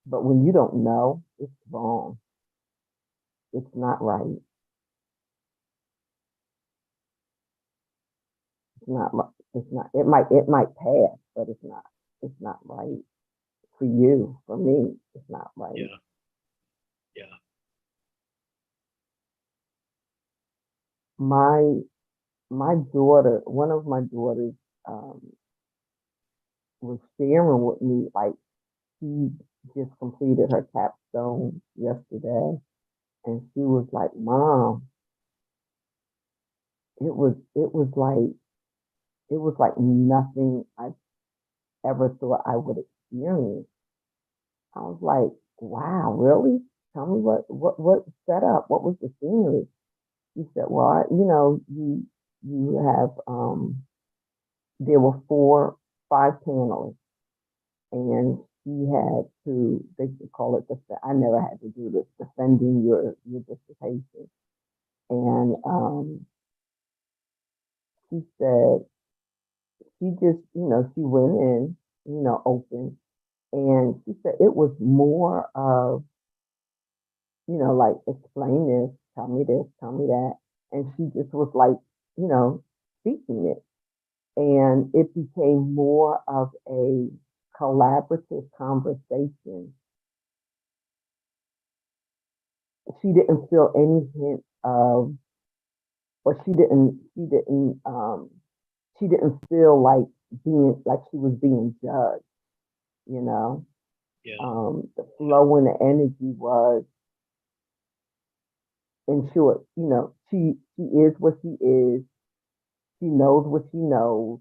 But when you don't know, it's wrong. It's not right. It's not. It might pass, but it's not. It's not right for you. For me, it's not right. Yeah. Yeah. My my daughter, one of my daughters, um, was sharing with me, like, she just completed her capstone yesterday, and she was like, "Mom, it was like nothing I ever thought I would experience." I was like, "Wow, really? Tell me what set up? What was the scenery?" She said, "Well, you have there were 5 panelists, and she had to, they could call it, I never had to do this, defending your dissertation." And she said she just, she went in, open, and she said it was more of, like, explain this, tell me that. And she just was like, speaking it. And it became more of a collaborative conversation. She didn't feel any hint of, or she didn't feel like she was being judged, you know. Yeah. The flow and the energy was, in short, she is what she is. She knows what she knows,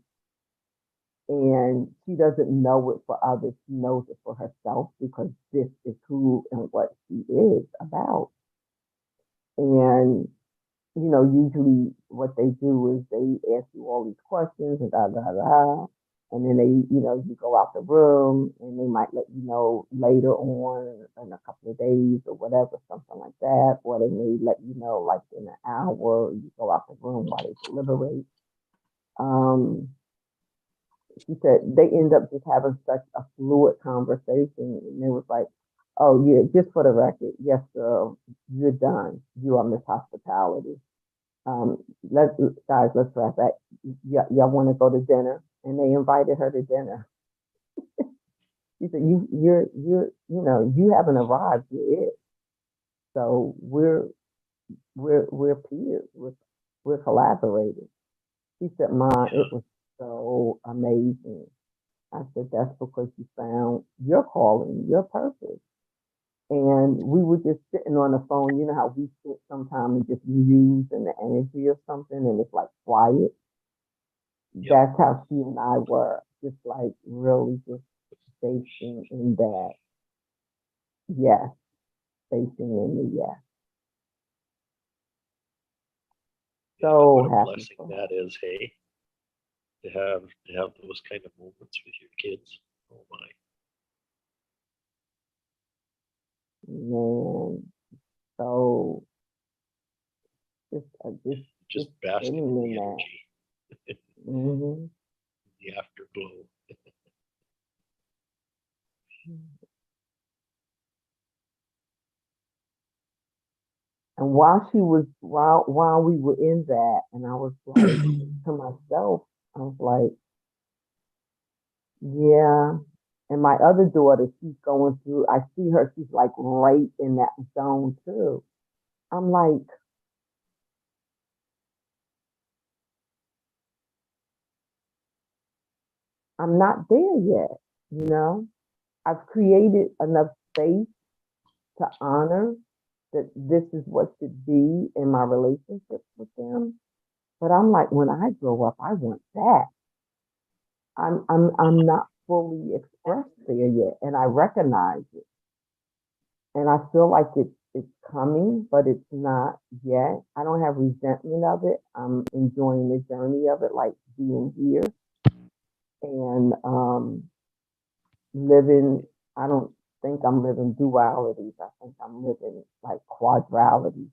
and she doesn't know it for others. She knows it for herself because this is who and what she is about. And usually what they do is they ask you all these questions and da da da, and then you go out the room and they might let you know later on in a couple of days or whatever, something like that, or they may let you know like in an hour. You go out the room while they deliberate. She said they end up just having such a fluid conversation, and it was like, oh yeah, just for the record, yes, girl, you're done. You are Miss Hospitality. Let's wrap that. Y'all want to go to dinner? And they invited her to dinner. She said, you haven't arrived, you're it. So we're peers. We're collaborators. She said, Mom, it was so amazing. I said, that's because you found your calling, your purpose. And we were just sitting on the phone. You know how we sit sometimes and just muse in the energy or something, and it's like quiet. Yep. That's how she and I were, just like really just facing in that. Yes, facing in the yes. So what a happy blessing for her. that is, hey, to have those kind of moments with your kids. Oh my. Man, so Just basking sitting in the in that. energy, Mm-hmm. the afterglow. And while we were in that, and I was like to myself, I was like, yeah. And my other daughter, she's going through, I see her, she's like right in that zone too. I'm like, I'm not there yet. I've created enough space to honor that this is what should be in my relationships with them. But I'm like, when I grow up, I want that. I'm not fully expressed there yet, and I recognize it. And I feel like it's coming, but it's not yet. I don't have resentment of it. I'm enjoying the journey of it, like being here and living. I don't think I'm living dualities. I think I'm living like quadralities.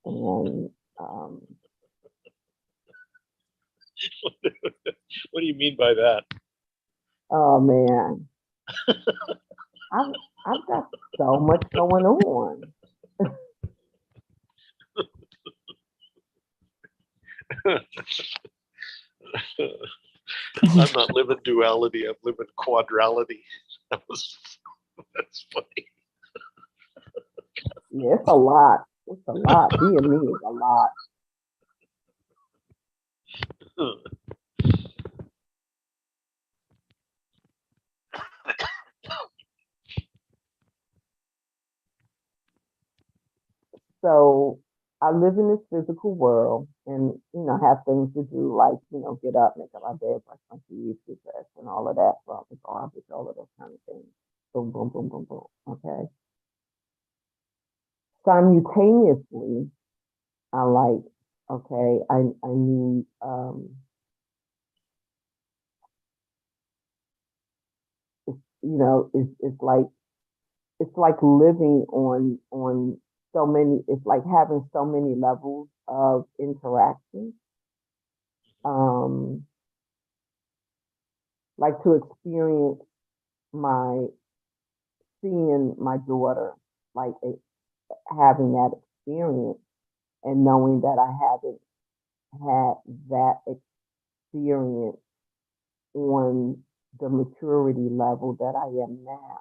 And What do you mean by that? oh man, I've got so much going on. I'm not living duality, I'm living quadrality. That's funny. Yeah, it's a lot. It's a lot. Being me is a lot. So I live in this physical world and, have things to do like, get up, make up my bed, brush my teeth, get dressed and all of that, well, the garbage, all of those kind of things. Boom, boom, boom, boom, boom. Okay. Simultaneously, I like, okay, I need it's like living on so many, it's like having so many levels of interaction. Like to experience seeing my daughter, like having that experience and knowing that I haven't had that experience on the maturity level that I am now.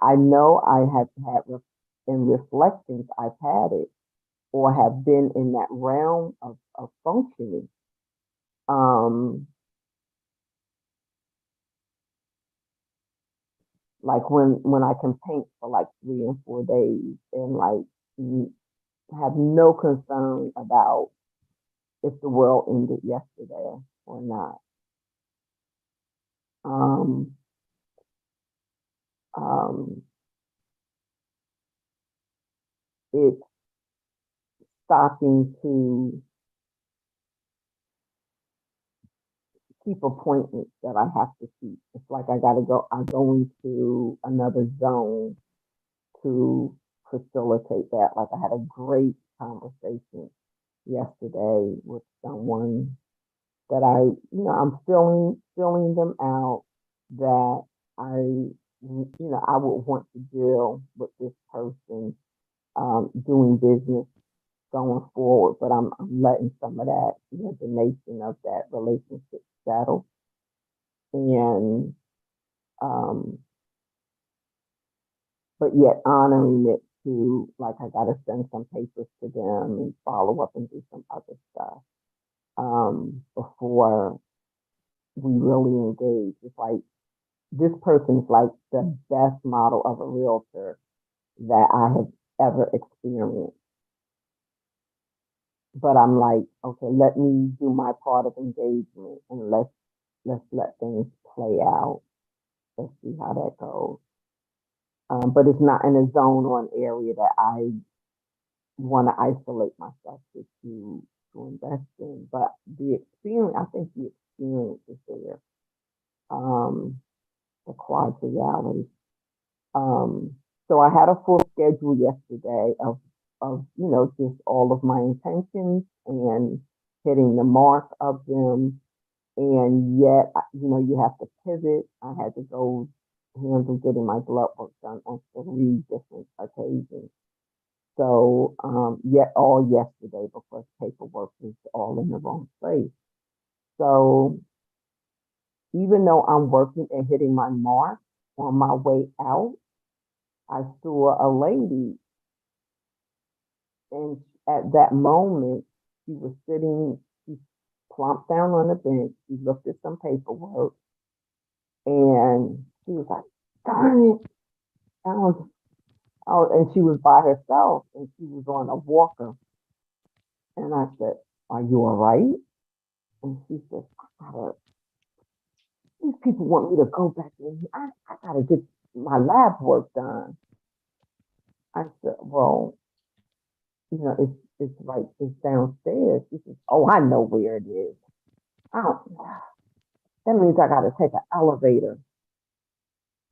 I know I have had in reflections, I've had it or have been in that realm of functioning. Like when I can paint for like 3 and 4 days and like have no concern about if the world ended yesterday or not. it's stopping to keep appointments that I have to keep. It's like I go into another zone to facilitate that. Like I had a great conversation yesterday with someone that I'm filling them out that I would want to deal with this person doing business going forward, but I'm letting some of that resonation of that relationship settle, and but yet honoring it to, like, I gotta send some papers to them and follow up and do some other stuff before we really engage. It's like this person's like the best model of a realtor that I have ever experienced. But I'm like, okay, let me do my part of engagement and let's let things play out. Let's see how that goes. But it's not in a zone or an area that I want to isolate myself to invest in. But the experience, I think the experience is there. The quadriality. So I had a full schedule yesterday of just all of my intentions and hitting the mark of them. And yet, you have to pivot. I had to go handle getting my blood work done on 3 different occasions. So, yet all yesterday because paperwork was all in the wrong place. So even though I'm working and hitting my mark on my way out, I saw a lady, and at that moment, she was sitting, she plumped down on the bench, she looked at some paperwork, and she was like, darn it. And she was by herself, and she was on a walker. And I said, are you all right? And she said, these people want me to go back in. I got to get my lab work done. I said, well, it's right, it's downstairs. She says, oh, I know where it is. That means I got to take an elevator.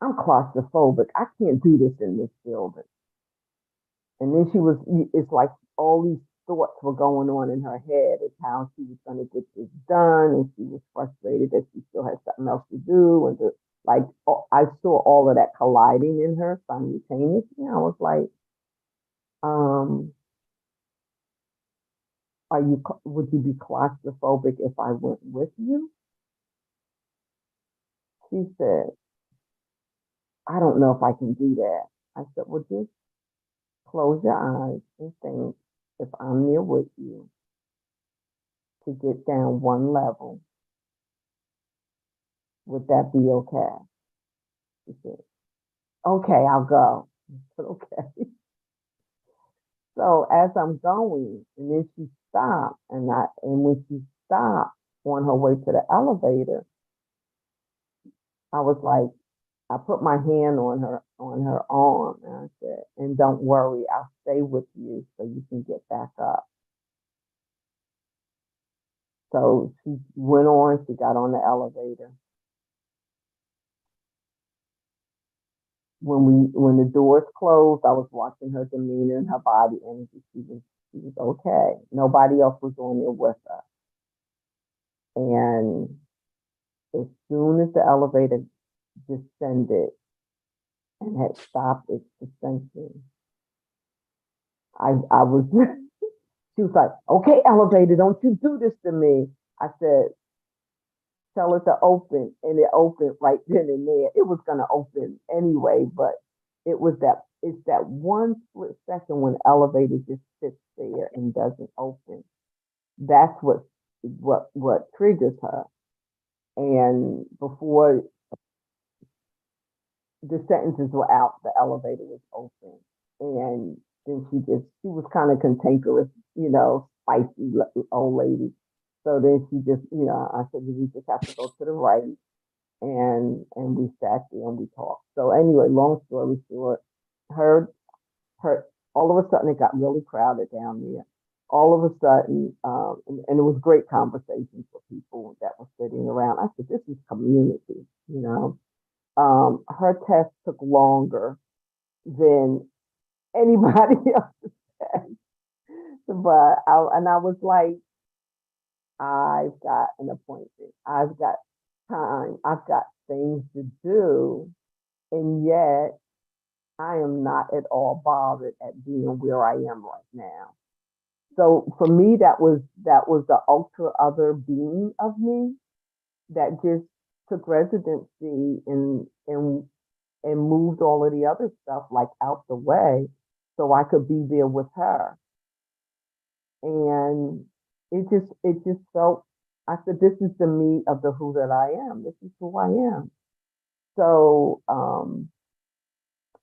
I'm claustrophobic. I can't do this in this building. And then it's like all these thoughts were going on in her head of how she was going to get this done. And she was frustrated that she still had something else to do. And I saw all of that colliding in her simultaneously. I was like, would you be claustrophobic if I went with you? She said, I don't know if I can do that. I said, well, just close your eyes and think, if I'm there with you to get down one level, would that be okay? She said, okay, I'll go. I said, okay. So as I'm going, and then she stopped, and when she stopped on her way to the elevator, I was like, I put my hand on her arm, and I said, and don't worry, I'll stay with you so you can get back up. So she went on, she got on the elevator. When the doors closed, I was watching her demeanor and her body energy. She was okay. Nobody else was on there with her. And as soon as the elevator descended and had stopped its descension, I was she was like, okay, elevator, don't you do this to me. I said, tell it to open, and it opened right then and there. It was gonna open anyway, but it's that one split second when the elevator just sits there and doesn't open. That's what triggers her. And before the sentences were out, the elevator was open, and then she was kind of cantankerous, spicy old lady. So then she just, I said, you just have to go to the right. and we sat there and we talked. So anyway, long story short, her all of a sudden it got really crowded down there. All of a sudden, and it was great conversations for people that were sitting around. I said, this is community, you know. Her test took longer than anybody else's test. But I was like, I've got an appointment. I've got time. I've got things to do. And yet I am not at all bothered at being where I am right now. So for me, that was the ultra other being of me that just took residency and moved all of the other stuff like out the way so I could be there with her. And it just felt, I said, this is the me of the who that I am. This is who I am. So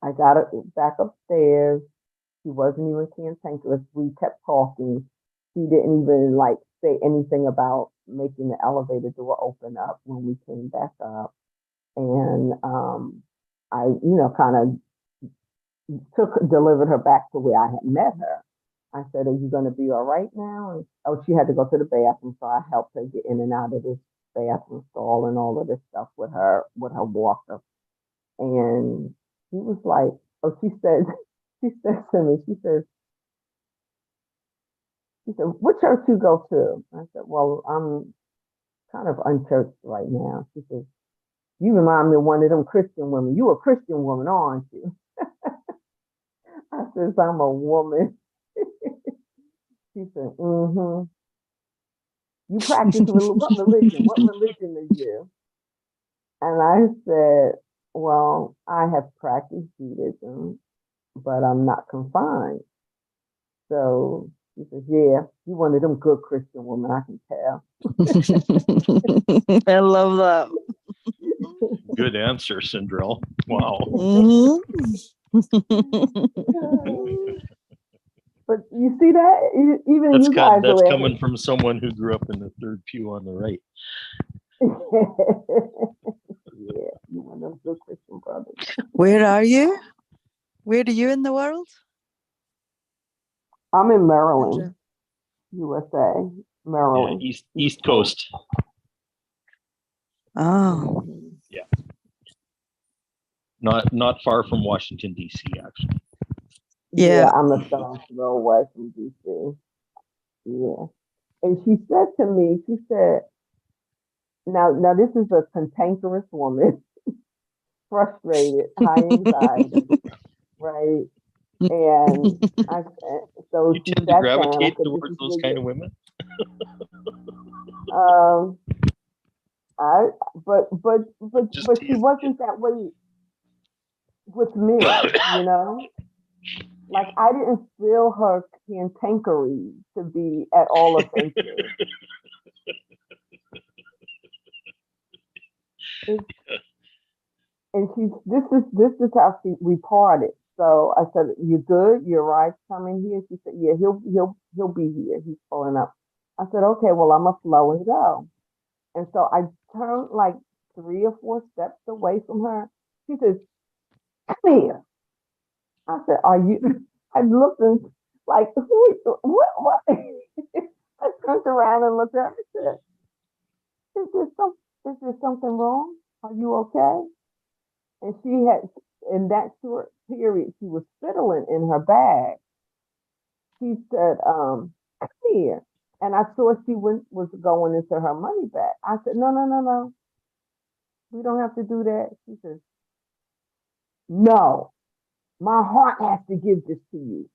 I got it back upstairs. She wasn't even cantankerous. We kept talking. She didn't even like say anything about making the elevator door open up when we came back up. And I, kind of delivered her back to where I had met her. I said, are you going to be all right now? And she had to go to the bathroom, so I helped her get in and out of this bathroom stall and all of this stuff with her walker. And she was like, she said to me, she said, what church you go to? I said, well, I'm kind of unchurched right now. She said, you remind me of one of them Christian women. You a Christian woman, aren't you? I said, I'm a woman. She said, mm-hmm. You practice what religion? What religion are you? And I said, well, I have practiced Judaism, but I'm not confined. So she says, yeah, you one of them good Christian women, I can tell. I love that. Good answer, Cinderella. Wow. But you see that? Even That's you guys that's are coming from someone who grew up in the third pew on the right. Yeah, you one of them good Christian brothers. Where are you? Where are you in the world? I'm in Maryland, USA. Maryland. Yeah, East Coast. Oh. Yeah. Not far from Washington, D.C., actually. Yeah, I'm a stone's throw away from DC. Yeah. And she said to me, she said, now this is a cantankerous woman, frustrated, high anxiety, right? And so You she tend sat to gravitate down. towards those kind of women. But she wasn't that way with me, you know? Like I didn't feel her cantankery to be at all offensive. And this is how we parted. So I said, "You good? Your ride's coming here?" She said, "Yeah, he'll be here. He's pulling up." I said, "Okay, well I'm gonna flow and go." And so I turned like 3 or 4 steps away from her. She says, "Come here." I said, "Are you?" I looked and like, what? I turned around and looked at her and said, is there something wrong? Are you okay?" And she had, in that short period, she was fiddling in her bag. She said, come here. And I saw she was going into her money bag. I said, no. We don't have to do that. She says, no, my heart has to give this to you.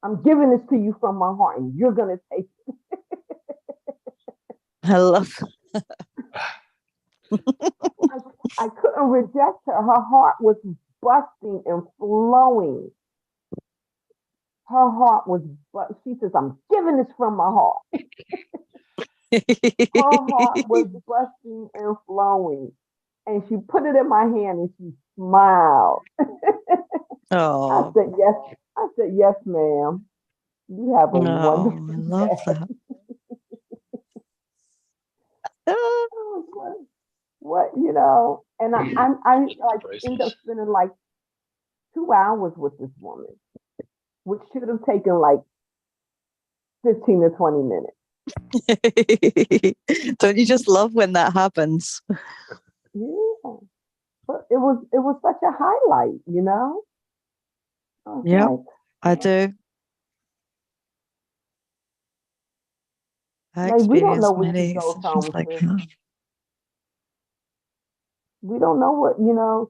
I'm giving this to you from my heart, and you're going to take it. I love I couldn't reject her. Her heart was busting and flowing. Her heart was, she says, I'm giving this from my heart. Her heart was busting and flowing. And she put it in my hand and she smiled. Oh. I said, yes, ma'am. You have a wonderful I love day. that. what, and I like end up spending like 2 hours with this woman, which should have taken like 15 to 20 minutes. Don't you just love when that happens? Yeah. But it was such a highlight, I was Yep. like, I do. I like, we don't know experience when many she goes situations home. like Sis. that. We don't know what,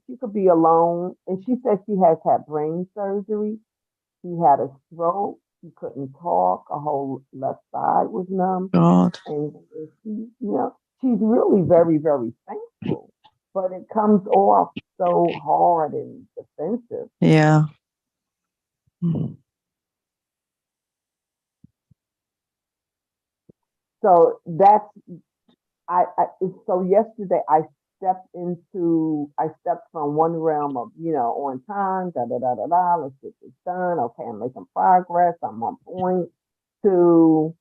she could be alone. And she said she has had brain surgery. She had a stroke. She couldn't talk. Her whole left side was numb. God. And she, she's really very, very thankful. But it comes off so hard and defensive. Yeah. Mm. So that's so yesterday I stepped from one realm of, on time, let's get this done. Okay, I'm making progress, I'm on point, to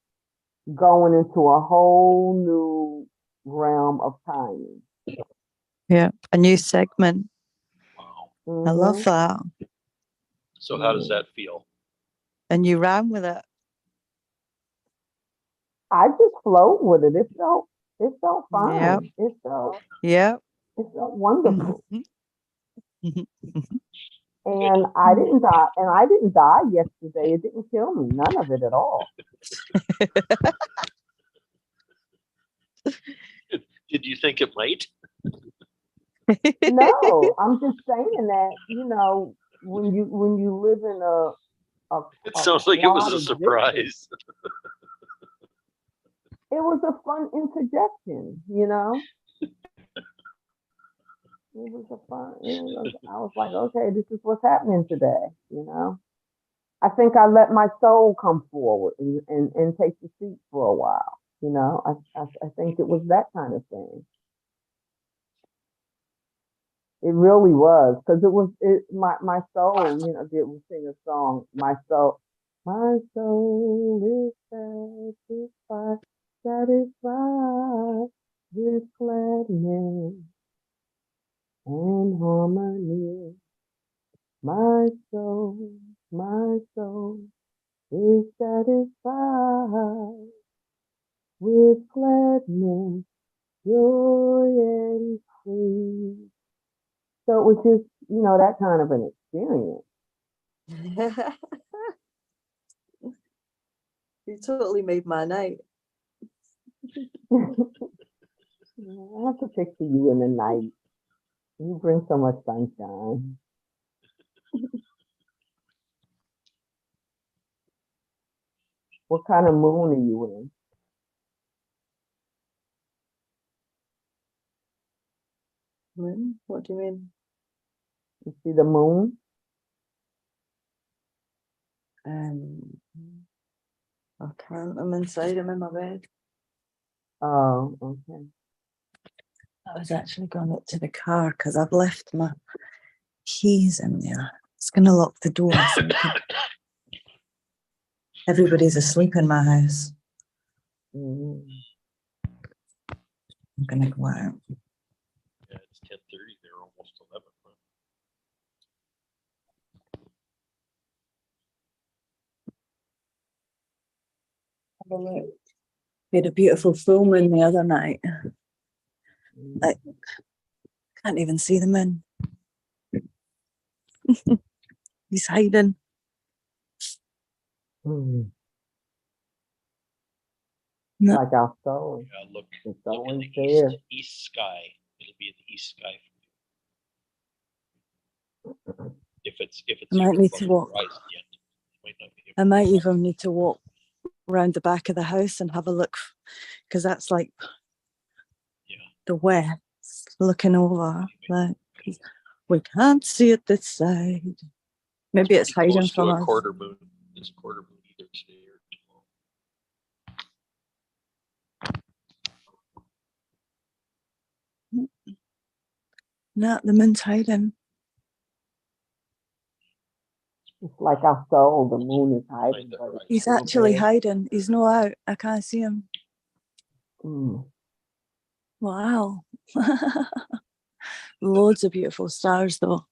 going into a whole new realm of timing. Yeah. A new segment. Wow. Mm-hmm. I love that. So how does that feel? And you ran with it. I just flowed with it. It felt fine. Yep. It felt wonderful. And I didn't die. And I didn't die yesterday. It didn't kill me. None of it at all. Did you think it might? No, I'm just saying that, when you live in It sounds like it was a quad surprise. existence, it was a fun interjection, It was a fun. I was like, okay, this is what's happening today. I think I let my soul come forward and take the seat for a while. I think it was that kind of thing. It really was, because my soul. Did we sing a song? My soul is satisfied with gladness and harmony. My soul is satisfied with gladness, joy, and peace. So it was just, that kind of an experience. You totally made my night. I have to picture you in the night. You bring so much sunshine. What kind of moon are you in? Moon? What do you mean? You see the moon? I can't. I'm inside. I'm in my bed. Oh, okay. I was actually going up to the car because I've left my keys in there. It's going to lock the door. Everybody's asleep in my house. Mm. I'm going to go out. Yeah, it's 10:30. They're almost 11. We had a beautiful full moon the other night. I can't even see the moon. He's hiding. Mm. No. Like our soul. Yeah, look It's in always the there. east sky. It'll be in the east sky for you. If it's I might need to walk. horizon yet. It might not be I might even need to walk around the back of the house and have a look, because that's like the west looking over. Like, we can't see it this side. Maybe it's hiding close to from a us. quarter moon. It's a quarter moon either today or tomorrow. No, the moon's hiding. It's like our soul. The moon is hiding. But it's He's still actually there. hiding. He's not out. I can't see him. Mm. Wow. Loads of beautiful stars, though.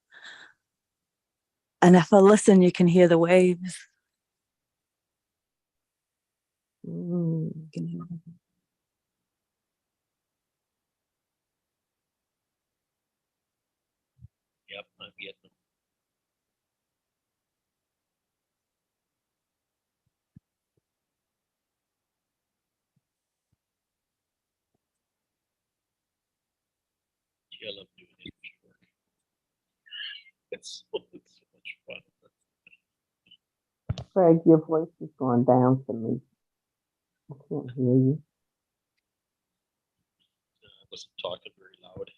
And if I listen, you can hear the waves. You can hear them. Yep, I'm getting them. Yeah, I love doing energy work. It's so much fun. Craig, your voice is going down to me. I can't hear you. I wasn't talking very loud.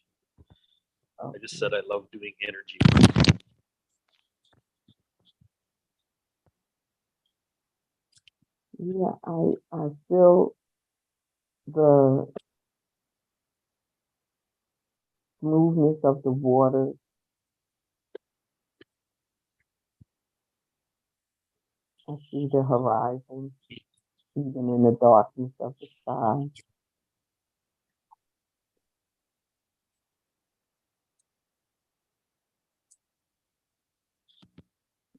Oh, I just said I love doing energy work. yeah, I feel the smoothness of the water. I see the horizon, even in the darkness of the sky.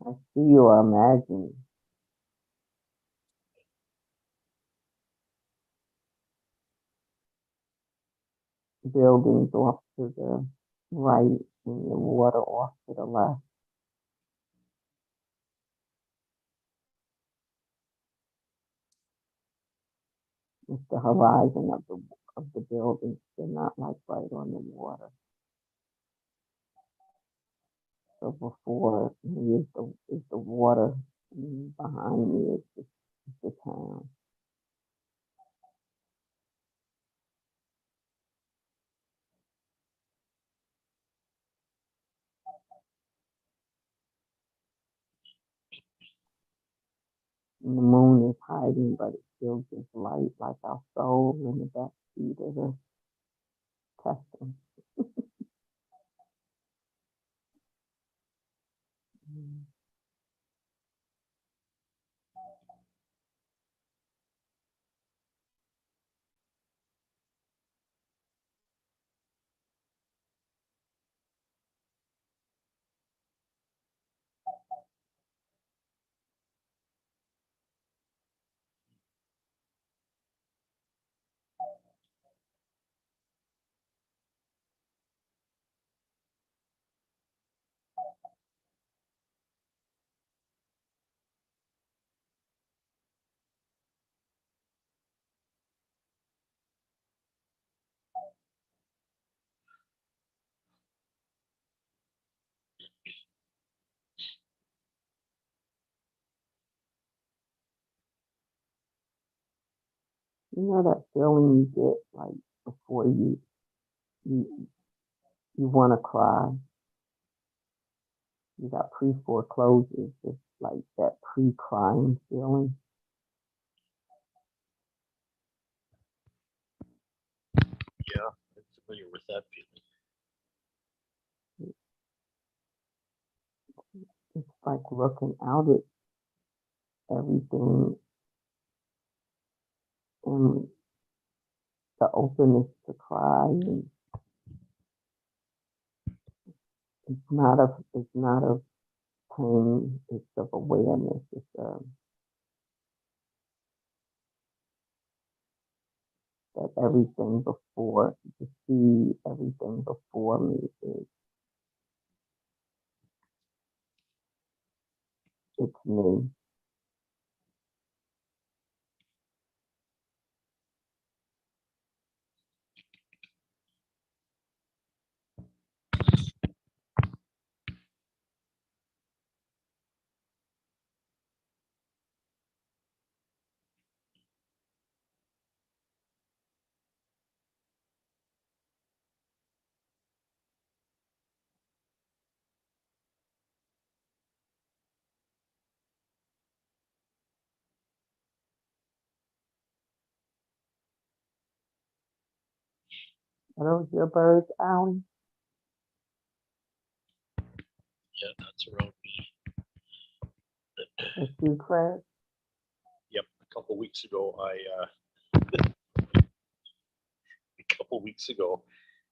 I see or imagine buildings off to the right and the water off to the left. It's the horizon of the buildings. They're not like right on the water. So before me is the water, and behind me is the town. And the moon is hiding, but it still gives light like our soul in the backseat of the Tesla. You know that feeling you get like before you want to cry. You got pre-foreclosures, it's like that pre-crying feeling. Yeah, I'm familiar with that feeling. It's like looking out at everything and the openness to cry. And it's not of pain. It's of awareness. It's that everything before, to see everything before me is, it's me. Are those your birds, Alan? Yeah, that's around me. That's you, Craig? Yep, a couple weeks ago,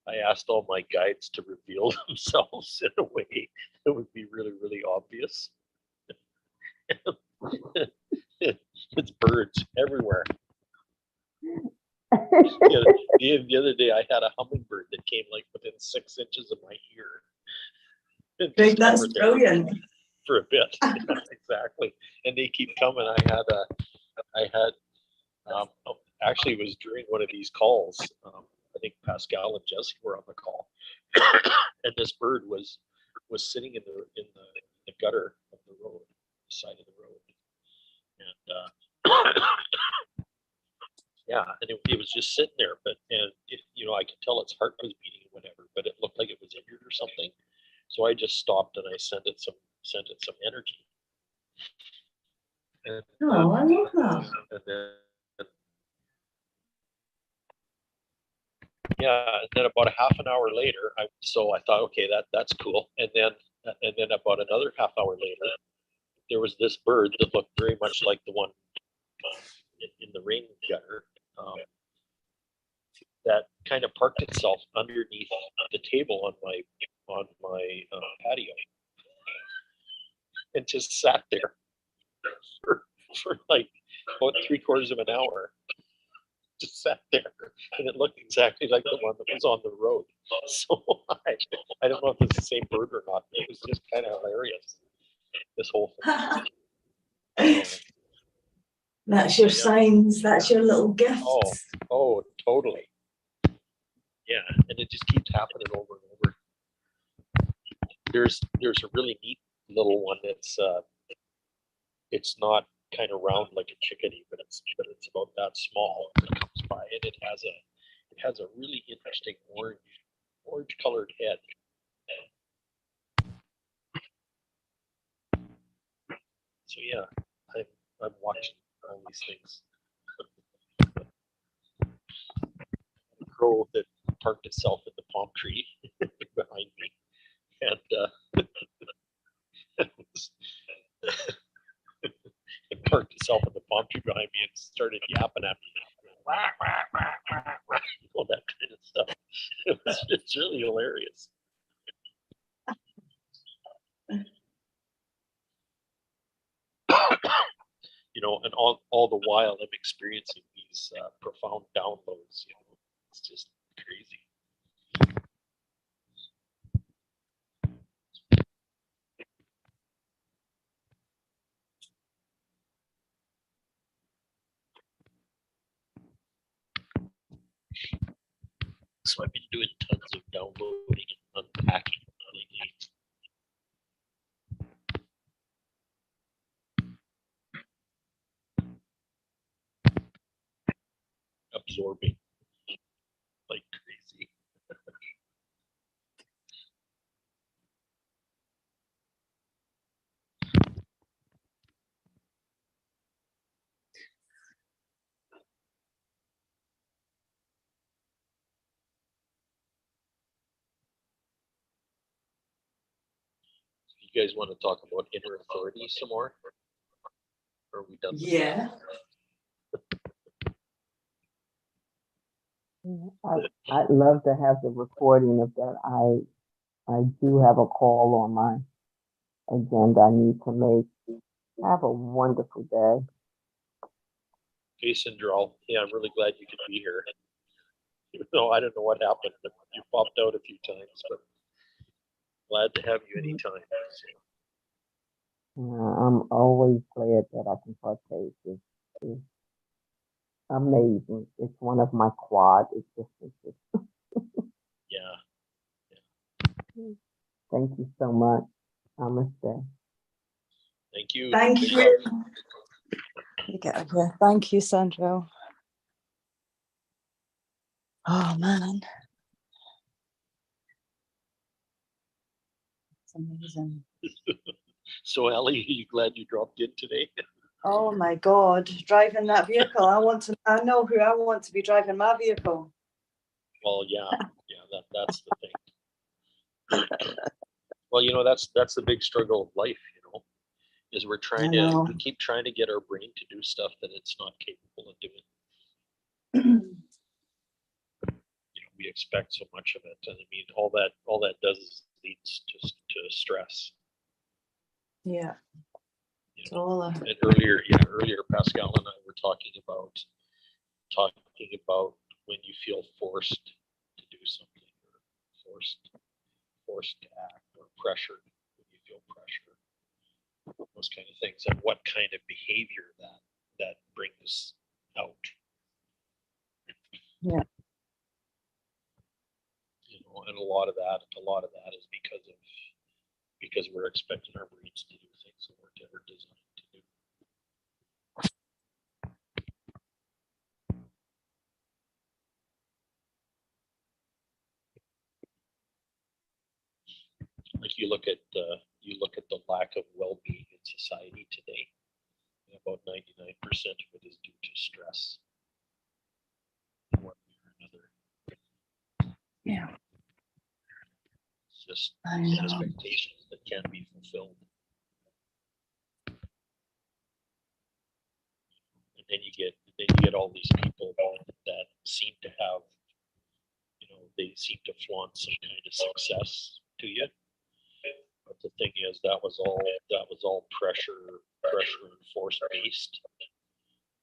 I asked all my guides to reveal themselves in a way that would be really, really obvious. It's birds everywhere. The other day, I had a hummingbird that came like within 6 inches of my ear. And just That's hovered there brilliant. for a bit. Exactly, and they keep coming. I had actually, it was during one of these calls. I think Pascal and Jesse were on the call, and this bird was sitting in the gutter of the road, the side of the road, and yeah, and it was just sitting there. But you know, I could tell its heart was beating or whatever, but it looked like it was injured or something. So I just stopped and I sent it some energy. And, Oh, I love that. and then yeah, and then about a half an hour later, I thought, okay, that's cool. And then about another half hour later, there was this bird that looked very much like the one in the rain gutter, that kind of parked itself underneath the table on my patio, and just sat there for like about 3/4 of an hour. Just sat there, and it looked exactly like the one that was on the road. So I don't know if it's the same bird or not. It was just kind of hilarious, this whole thing. So, That's your yeah. signs. That's your little gifts. Oh, totally. Yeah, and it just keeps happening over and over. There's a really neat little one that's it's not kind of round like a chickadee, but it's about that small. It comes by, and it has a really interesting orange colored head. So yeah, I'm watching all these things. The crow that parked itself in the palm tree behind me, and it parked itself in the palm tree behind me and started yapping at me. All that kind of stuff. It's really hilarious. You know, and all the while I'm experiencing these profound downloads. You know, it's just crazy. So I've been doing tons of downloading and unpacking lately. Absorbing like crazy. You guys want to talk about inner authority some more? Or are we done? Yeah. I'd love to have the recording of that. I do have a call on my agenda I need to make. Have a wonderful day. Okay, Cinderell. Yeah, I'm really glad you could be here. Even though I don't know what happened, but you popped out a few times, but glad to have you anytime. I'm always glad that I can partake. It's amazing. It's one of my quad existences. Yeah. Thank you so much. Namaste. Thank you. Thank Big you. love. You get up here. Thank you, Sandro. Oh man. It's amazing. So Ellie, are you glad you dropped in today? Oh my God. Driving that vehicle. I know who I want to be driving my vehicle. Well, yeah, that's the thing. Well, you know, that's the big struggle of life, you know, is we keep trying to get our brain to do stuff that it's not capable of doing. You know, expect so much of it. And I mean, all that does is leads to stress. Yeah. You It's know? all And earlier, Pascal and I were talking about when you feel forced to do something, or forced to act, or pressured, when you feel pressure, those kind of things, and what kind of behavior that brings out. Yeah. You know, and a lot of that is because we're expecting our brains to do things that weren't ever designed to do. Like you look at the lack of well-being in society today, and about 99% of it is due to stress in one way or another. Yeah. It's just I know. expectations that can't be fulfilled. And then you get all these people that seem to have, you know, they seem to flaunt some kind of success to you. But the thing is, that was all pressure and force based.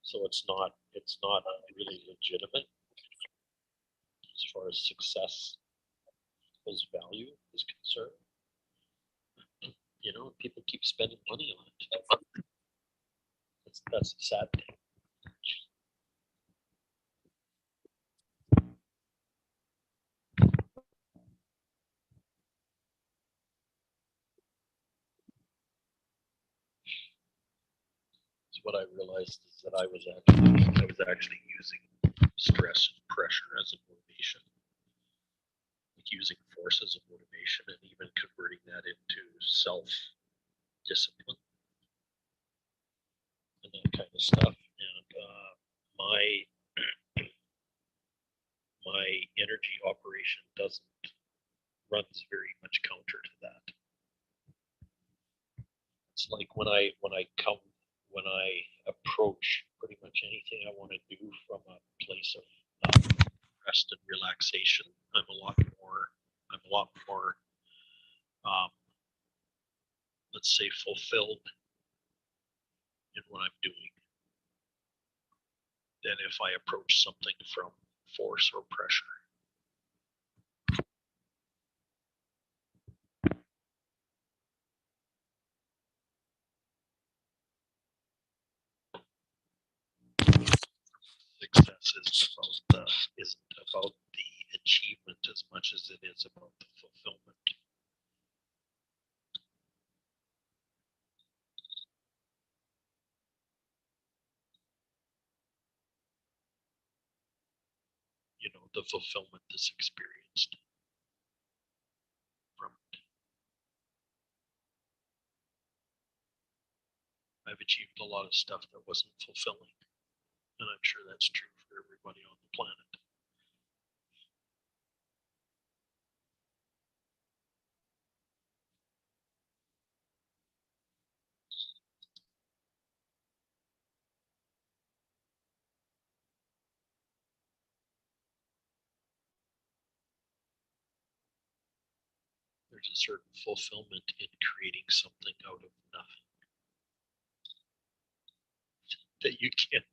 So it's not really legitimate as far as success as value is concerned. You know, people keep spending money on it. That's the sad thing. So what I realized is that I was actually using stress and pressure as a motivation, like using force as a motivation, and even converting that into self-discipline and that kind of stuff. And my energy operation runs very much counter to that. It's like when I approach pretty much anything I want to do from a place of rest and relaxation, I'm a lot more let's say fulfilled in what I'm doing than if I approach something from force or pressure. Success isn't about the achievement as much as it is about the fulfillment. You know, the fulfillment that's experienced from it. I've achieved a lot of stuff that wasn't fulfilling, and I'm sure that's true for everybody on the planet. There's a certain fulfillment in creating something out of nothing that you can't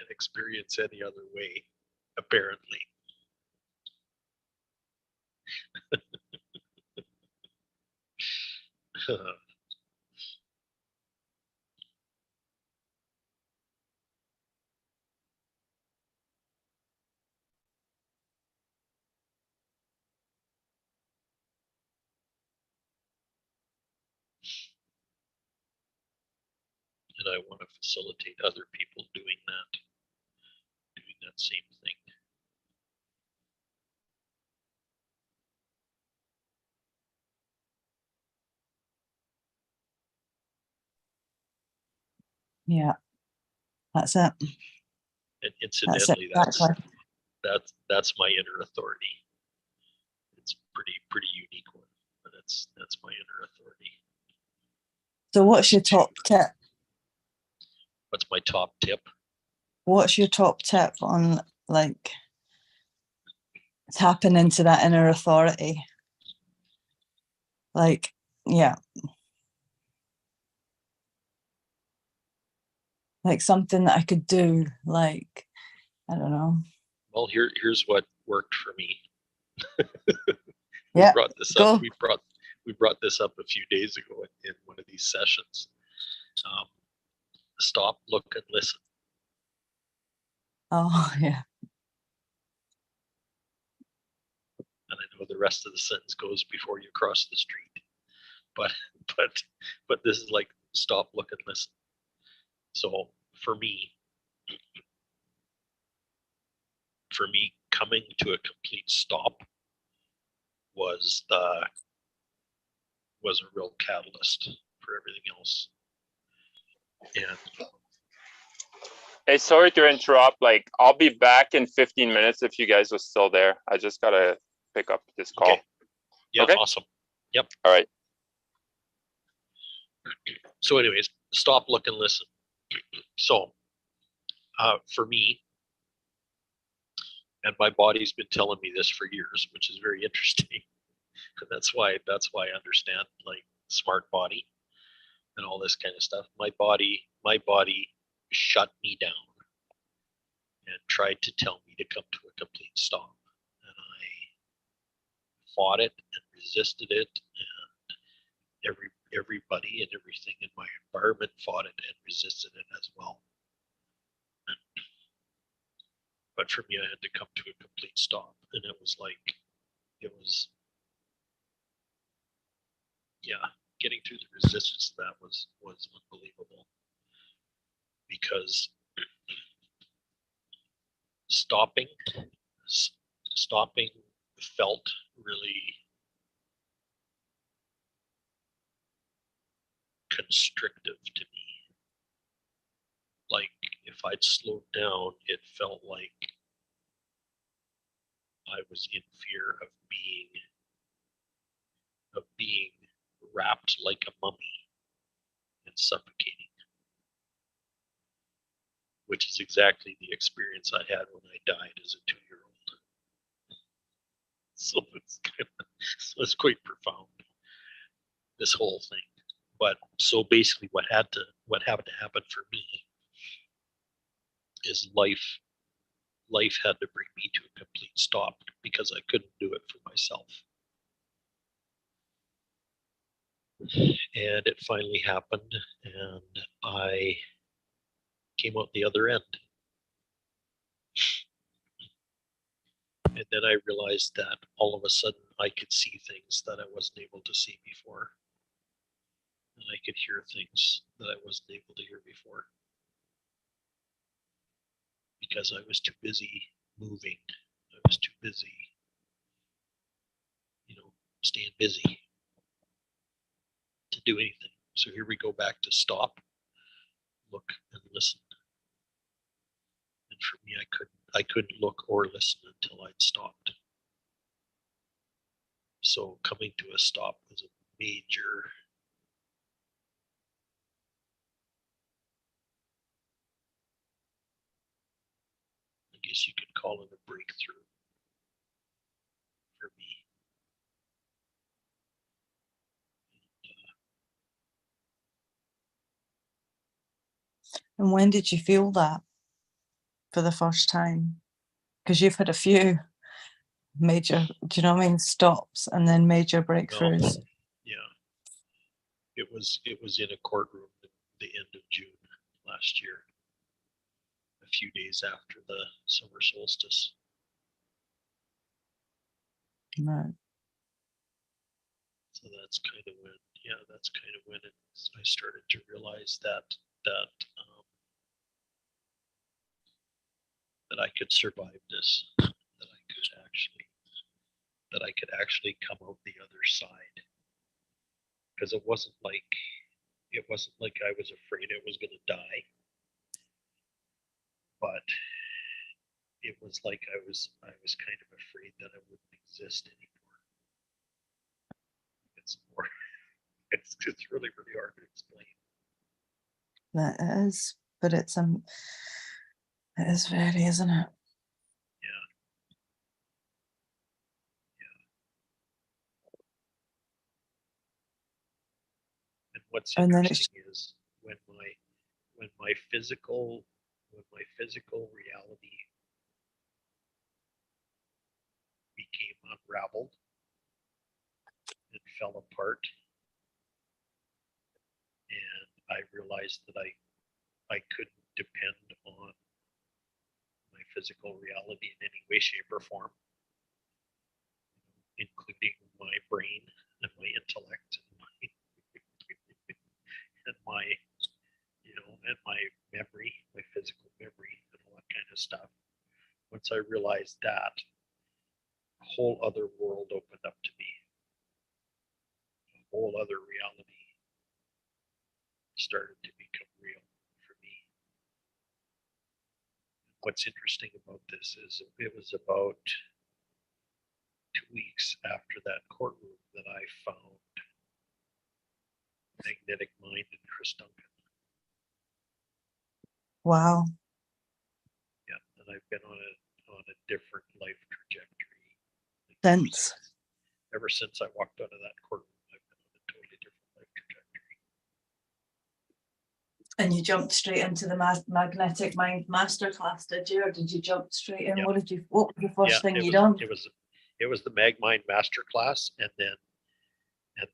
experience any other way, apparently. And I want to facilitate other people doing that same thing. Yeah. That's it. And incidentally, that's my inner authority. It's pretty unique one, but that's my inner authority. So what's your top tip? What's my top tip? What's your top tip on like tapping into that inner authority. Like, yeah. Like something that I could do, like, I don't know. Well, here's what worked for me. Yeah, brought this go. up. We brought this up a few days ago in one of these sessions. Stop, look, and listen. Oh, yeah. And I know the rest of the sentence goes before you cross the street, but this is like stop, look, and listen. So for me, coming to a complete stop was a real catalyst for everything else. And Hey, sorry to interrupt. Like, I'll be back in 15 minutes if you guys are still there. I just gotta pick up this call. okay, yeah, Okay. awesome. Yep. All right. So, anyways, stop, look, and listen. So, for me, and my body's been telling me this for years, which is very interesting. And that's why I understand like smart body and all this kind of stuff. My body shut me down and tried to tell me to come to a complete stop. And I fought it and resisted it, and everybody and everything in my environment fought it and resisted it as well. But for me, I had to come to a complete stop, and it was getting through the resistance to that was unbelievable, because stopping felt really constrictive to me. Like if I'd slowed down, it felt like I was in fear of being wrapped like a mummy and suffocating, which is exactly the experience I had when I died as a 2-year-old. So it's quite profound, this whole thing. But so basically what happened to happen for me is life had to bring me to a complete stop, because I couldn't do it for myself. And it finally happened, and I came out the other end. And then I realized that all of a sudden I could see things that I wasn't able to see before. And I could hear things that I wasn't able to hear before, because I was too busy moving. I was too busy, staying busy to do anything. So here we go back to stop, look, and listen. And for me, I couldn't look or listen until I'd stopped. So coming to a stop was a major, I guess you could call it a breakthrough for me. And when did you feel that for the first time? Because you've had a few major, do you know what I mean, stops and then major breakthroughs. Well, yeah, it was in a courtroom at the end of June last year, a few days after the summer solstice. Right. So that's kind of when I started to realize that I could survive this, that I could actually come out the other side. Because it wasn't like I was afraid I was going to die, but it was like I was kind of afraid that I wouldn't exist anymore. It's really, really hard to explain. That is, but it is very, isn't it? Yeah. what's And then it's interesting is when my physical reality became unraveled and fell apart, and I realized that I couldn't depend on my physical reality in any way, shape, or form, including my brain and my intellect and my and my memory, my physical memory, and all that kind of stuff. Once I realized that, a whole other world opened up to me. A whole other reality started to become real for me. What's interesting about this is it was about 2 weeks after that courtroom that I found Magnetic Mind and Chris Duncan. wow. Yeah, and I've been on a different life trajectory Since. Ever since I walked out of that courtroom. I've been on a totally different life trajectory. And you jumped straight into the Magnetic Mind Masterclass, did you? Or did you jump straight in? Yeah. What was the first thing you done? It was the Mag Mind Masterclass, and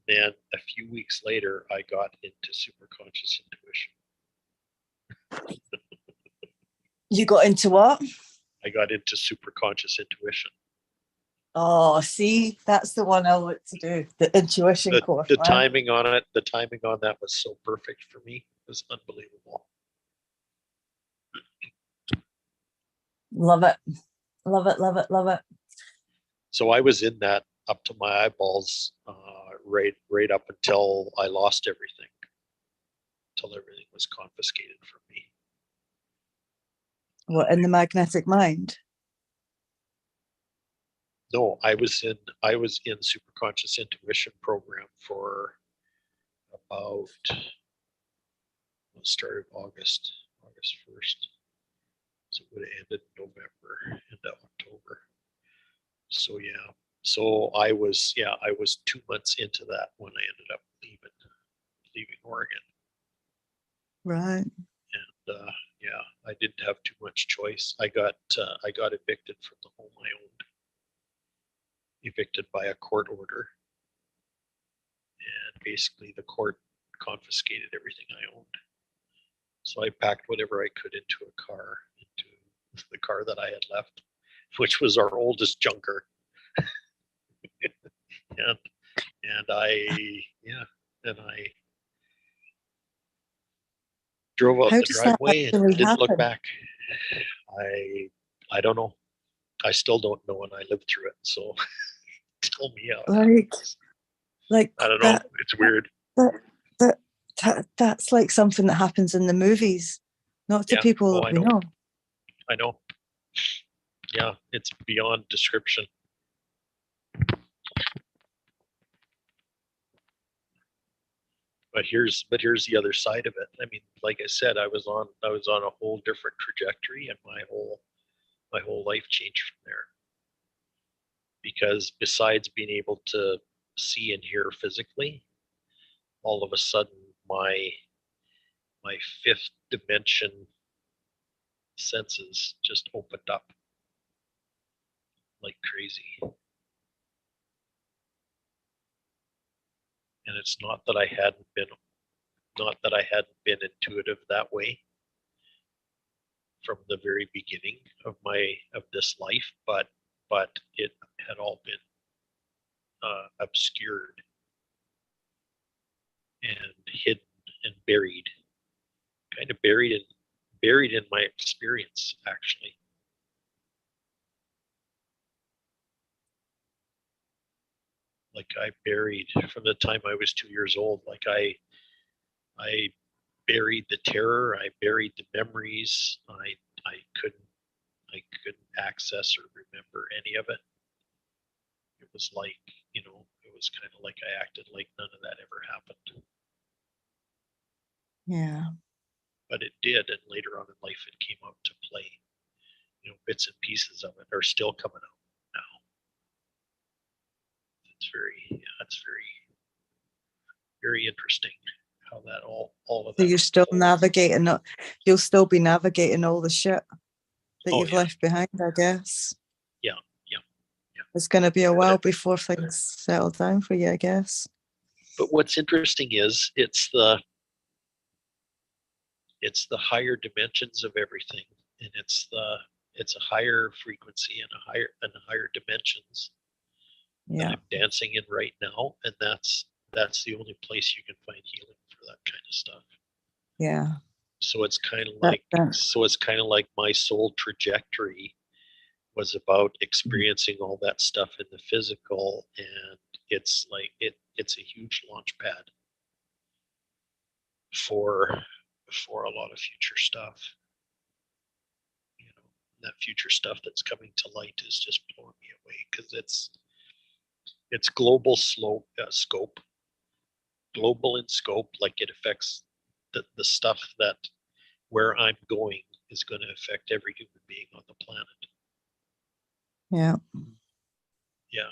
then a few weeks later I got into superconscious intuition. You got into what? I got into superconscious intuition. Oh, see, that's the one I want to do. The intuition course. The right? timing on that was so perfect for me. It was unbelievable. Love it. Love it, love it, love it. So I was in that up to my eyeballs, right up until I lost everything, until everything was confiscated from me. What, in the Magnetic Mind? No, I was in superconscious intuition program for about the start of August 1st. So it would have ended in November into October. So yeah. So I was 2 months into that when I ended up leaving Oregon. Right. And yeah, I didn't have too much choice. I got evicted from the home I owned. Evicted by a court order. And basically the court confiscated everything I owned. So I packed whatever I could into the car that I had left, which was our oldest junker. and I drove out How the does that driveway and actually didn't look happen? back. I don't know. I still don't know, and I lived through it. So tell me how. Like I don't know. It's weird. That's like something that happens in the movies, not to people that we know. I know. Yeah, it's beyond description. But here's the other side of it. I mean, like I said, I was on a whole different trajectory, and my whole life changed from there. Because besides being able to see and hear physically, all of a sudden my fifth dimension senses just opened up like crazy. And it's not that I hadn't been intuitive that way from the very beginning of this life, but it had all been obscured and hidden and buried, kind of buried in my experience, actually. Like I buried from the time I was 2 years old. Like I buried the terror. I buried the memories. I couldn't access or remember any of it. It was like, it was kind of like I acted like none of that ever happened. Yeah. But it did, and later on in life it came out to play. Bits and pieces of it are still coming out now. It's very, very interesting all of So that you're still unfolds. navigating it. You'll still be navigating all the shit that Oh, you've yeah. left behind, I guess. Yeah. It's going to be a But while before things settle down for you, I guess. But what's interesting is it's the higher dimensions of everything, and it's a higher frequency and a higher dimensions that Yeah. I'm dancing in right now, and that's the only place you can find healing for that kind of stuff. Yeah. So it's kind of That- like my soul trajectory was about experiencing all that stuff in the physical, and it's like it's a huge launch pad for a lot of future stuff. You know, that future stuff that's coming to light is just blowing me away because it's global scope, global in scope. Like it affects the stuff that where I'm going is going to affect every human being on the planet. yeah. Yeah.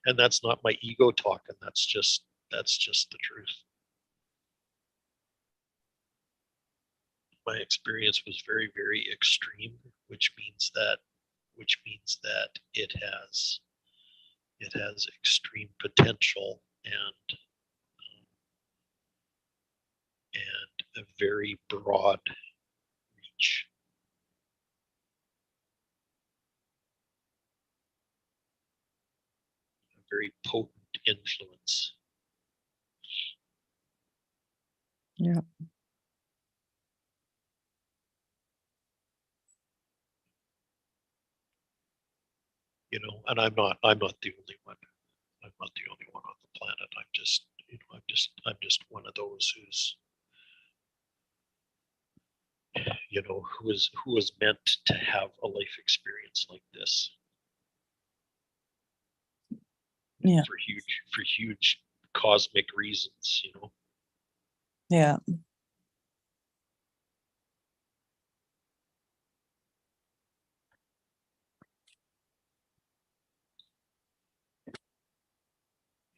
And that's not my ego talking. That's just the truth. My experience was very, very extreme, which means that it has extreme potential and a very broad reach. A very potent influence. Yeah. You know, and I'm not the only one. I'm not the only one on the planet. I'm just one of those who's who was meant to have a life experience like this. Yeah. For huge cosmic reasons, you know. Yeah.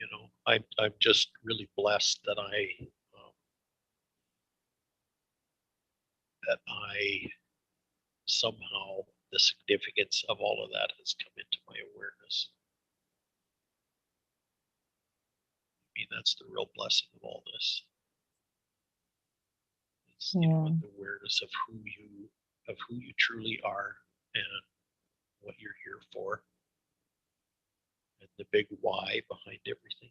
You know, I'm just really blessed that I somehow the significance of all of that has come into my awareness. I mean, that's the real blessing of all this. It's, you know, the awareness of who you truly are and what you're here for, and the big why behind everything.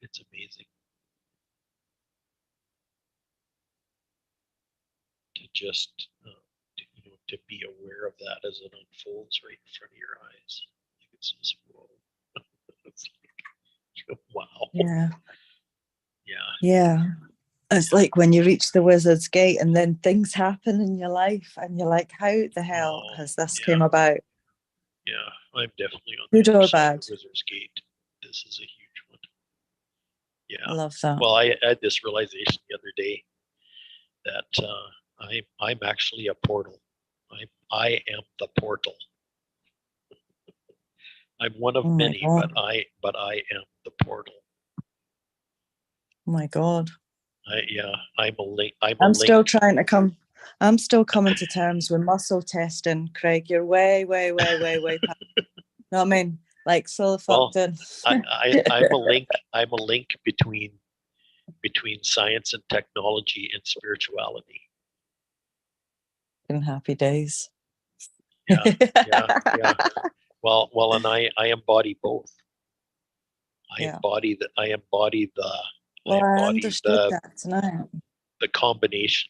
It's amazing to just to be aware of that as it unfolds right in front of your eyes. Like it's just whoa. It's like, wow. Yeah. Yeah. Yeah. It's like when you reach the wizard's gate and then things happen in your life and you're like, how the hell has this came about? Yeah, I'm definitely on Good the or other side bad? of the wizard's gate. This is a huge one. Yeah. I love that. Well, I had this realization the other day that I'm actually a portal. I am the portal. I'm one of Oh my many, God. but I am the portal. Oh my God. I'm a link. I'm still trying to come. I'm still coming to terms with muscle testing, Craig. You're way past. Know what I mean? Like so fucked in. I'm a link. I'm a link between science and technology and spirituality. In happy days. Yeah. Well, and I embody both. I embody the. Well, I understood that tonight. The combination.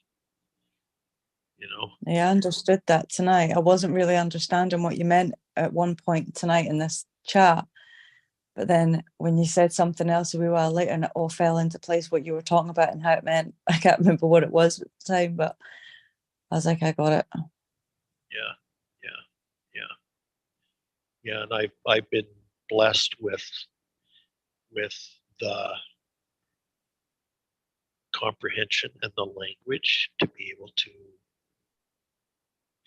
You know. Yeah, I understood that tonight. I wasn't really understanding what you meant at one point tonight in this chat. But then when you said something else a wee while later and it all fell into place what you were talking about and how it meant, I can't remember what it was at the time, but I was like, I got it. Yeah, and I've been blessed with the comprehension and the language to be able to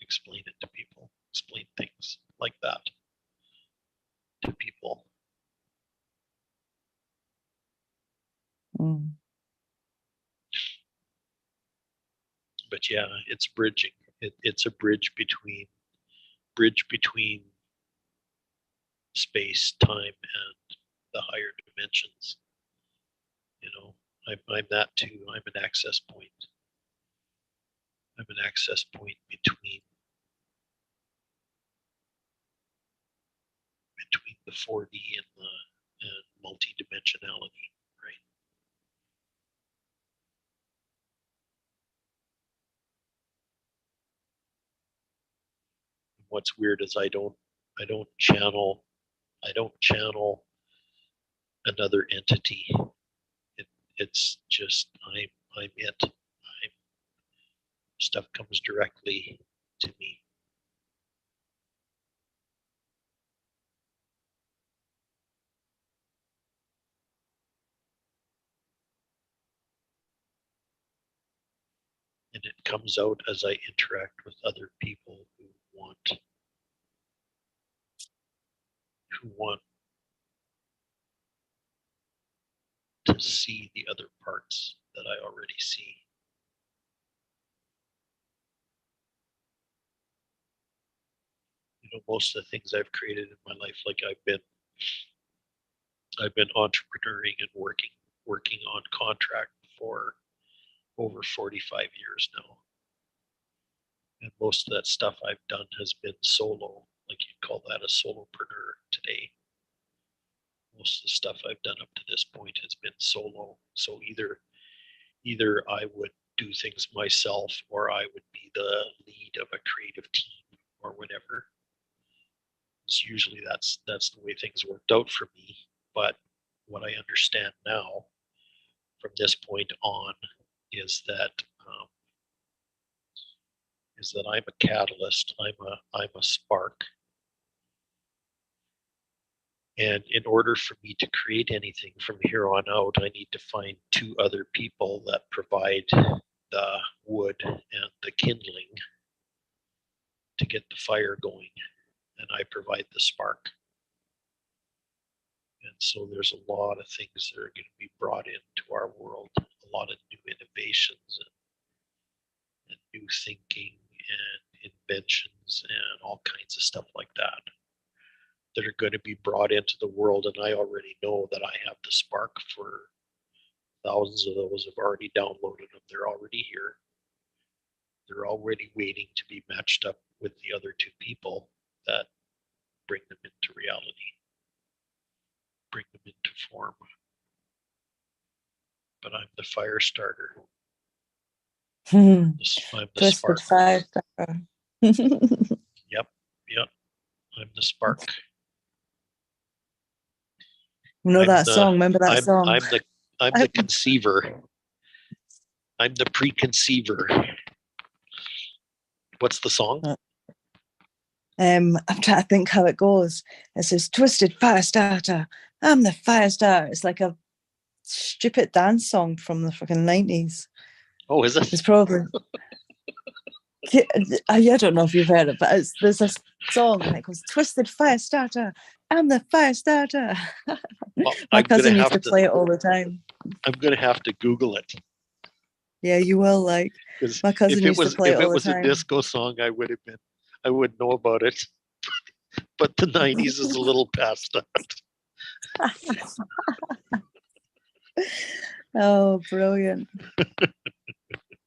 explain it to people, explain things like that to people. But yeah, it's bridging. It's a bridge between space, time, and the higher dimensions. You know, I'm that too. I'm an access point. I'm an access point between the 4D and the multi-dimensionality, right? What's weird is I don't channel another entity. It's just I'm it. Stuff comes directly to me. And it comes out as I interact with other people who want to see the other parts that I already see. You know, most of the things I've created in my life, like I've been entrepreneuring and working on contract for over 45 years now. And most of that stuff I've done has been solo, like you'd call that a solopreneur today. Most of the stuff I've done up to this point has been solo. So either I would do things myself or I would be the lead of a creative team or whatever. It's usually that's the way things worked out for me. But what I understand now from this point on is that I'm a catalyst. I'm a spark. And in order for me to create anything from here on out, I need to find two other people that provide the wood and the kindling to get the fire going. And I provide the spark. And so there's a lot of things that are going to be brought into our world, a lot of new innovations and new thinking and inventions and all kinds of stuff like that are going to be brought into the world. And I already know that I have the spark for thousands of those have already downloaded them. They're already here. They're already waiting to be matched up with the other two people that bring them into reality, bring them into form. But I'm the fire starter. I'm the Twisted spark. Fire. Yep. I'm the spark. You know that song? Remember that song? I'm the conceiver. I'm the preconceiver. What's the song? I'm trying to think how it goes. It says, "Twisted Fire Starter. I'm the fire starter." It's like a stupid dance song from the fucking 90s. Oh, is it? It's probably. I don't know if you've heard it, but there's a song and it goes, "Twisted Fire Starter. I'm the fire starter." Well, My cousin used to play it all the time. I'm going to have to Google it. Yeah, you will. Like, my cousin used to play it all the time. If it was a disco song, I would know about it. But the 90s is a little past that. Oh, brilliant.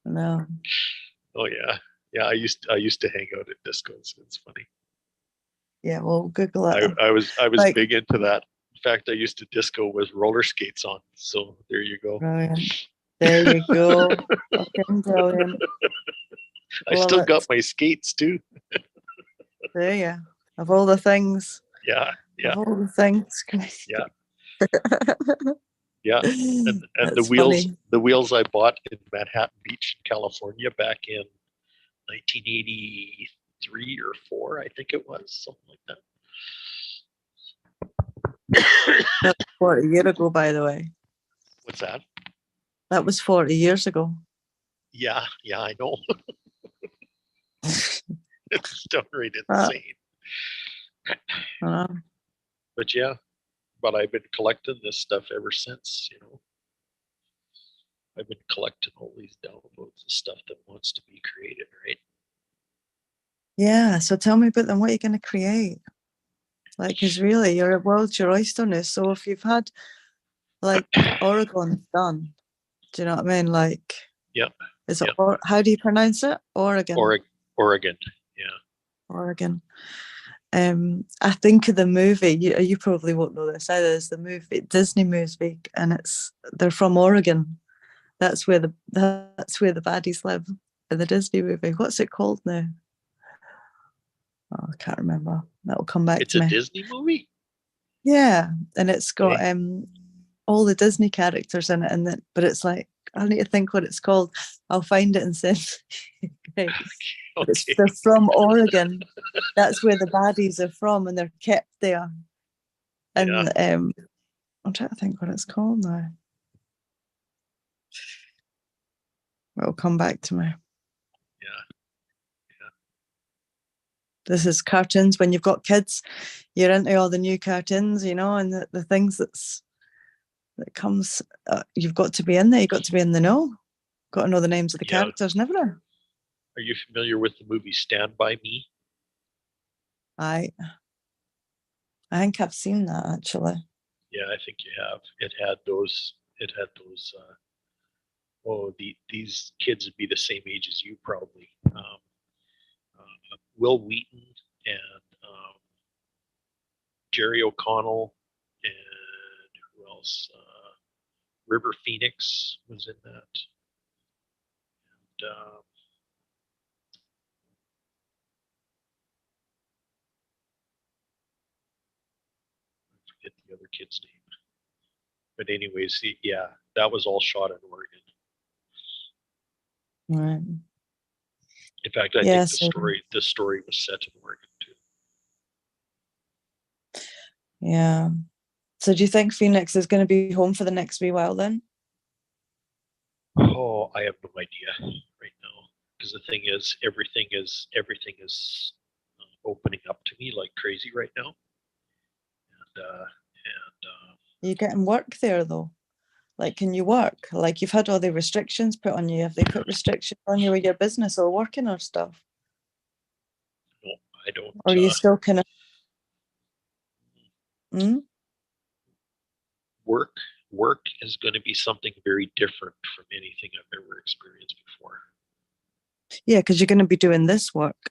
No. Oh yeah. I used to hang out at discos. It's funny. Yeah, well, Google it. I was like, big into that. In fact, I used to disco with roller skates on. So there you go. Brilliant. There you go. Fucking brilliant. I still got my skates too. There you. Of all the things. Yeah. Of all the things. Yeah. Yeah. And That's the wheels I bought in Manhattan Beach, California back in 1983 or 4, I think it was, something like that. That's 40 years ago, by the way. What's that? That was 40 years ago. Yeah, I know. It's downright insane. But yeah, but I've been collecting this stuff ever since, you know. I've been collecting all these downloads of stuff that wants to be created, right? Yeah. So tell me about them. What are you going to create? Like, because really, your world's your oyster now. So if you've had like Oregon done, do you know what I mean? Like, Yep. is it Yep. or how do you pronounce it? Oregon. Oregon. Yeah. Oregon. I think of the movie. You probably won't know this either. It's the movie Disney movie, and they're from Oregon. That's where the baddies live in the Disney movie. What's it called now? Oh, I can't remember. That'll come back It's to a me. Disney movie? Yeah, and it's got Okay. all the Disney characters in it, and but it's like I need to think what it's called. I'll find it and send. Great. Okay. They're from Oregon. That's where the baddies are from, and they're kept there. And Yeah. I'm trying to think what it's called now. It'll come back to me. Yeah. This is cartoons. When you've got kids, you're into all the new cartoons, and the things that comes. You've got to be in there. You've got to be in the know. Got to know the names of the Yeah. characters and everything. Are you familiar with the movie Stand By Me? I think I've seen that actually. Yeah, I think you have. It had those. These kids would be the same age as you probably. Will Wheaton and Jerry O'Connell and who else? River Phoenix was in that. And I forget the other kid's name. But anyways, yeah, that was all shot in Oregon. Right. In fact, I think the story was set in Oregon too. Yeah. So do you think Phoenix is going to be home for the next wee while then? Oh, I have no idea right now because the thing is, everything is opening up to me like crazy right now, and Are you getting work there though? Like, can you work? Like, you've had all the restrictions put on you. Have they put restrictions on you with your business or working or stuff? no, I don't. Or are you still kind of? Work is going to be something very different from anything I've ever experienced before. Yeah, because you're going to be doing this work.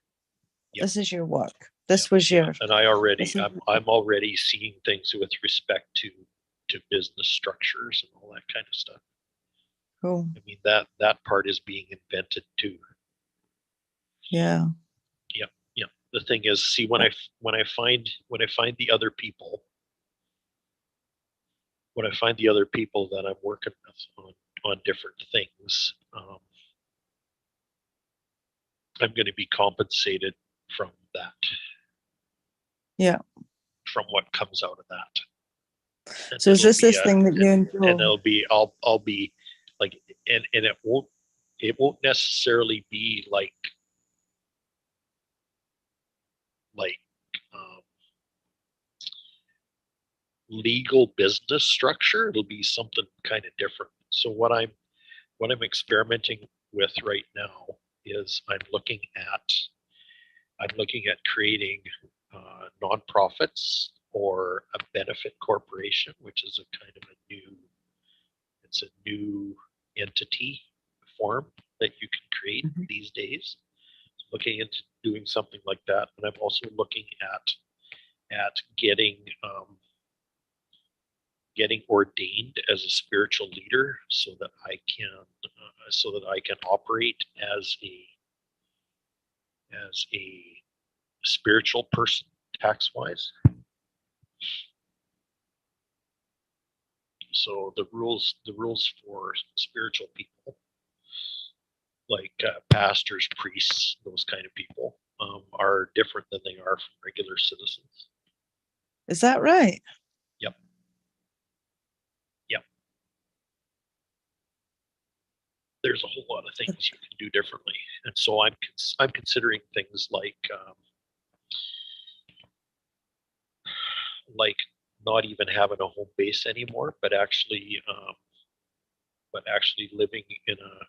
Yep. This is your work. This was your. And I'm already seeing things with respect to business structures and all that kind of stuff. Cool. I mean that part is being invented too. Yeah. Yeah. The thing is, see, when I find the other people, that I'm working with on different things, I'm going to be compensated from that. Yeah. From what comes out of that. And so is this thing that you enjoy? And I'll be like, and it won't necessarily be like legal business structure. It'll be something kind of different. So what I'm experimenting with right now is I'm looking at creating nonprofits or a benefit corporation, which is a kind of a new entity form that you can create these days. Looking into doing something like that, and I'm also looking at getting ordained as a spiritual leader so that I can operate as a spiritual person tax wise. So the rules for spiritual people, like pastors, priests, those kind of people, are different than they are from regular citizens. Is that right? Yep. There's a whole lot of things you can do differently, and so I'm considering things like not even having a home base anymore, but actually but actually living in a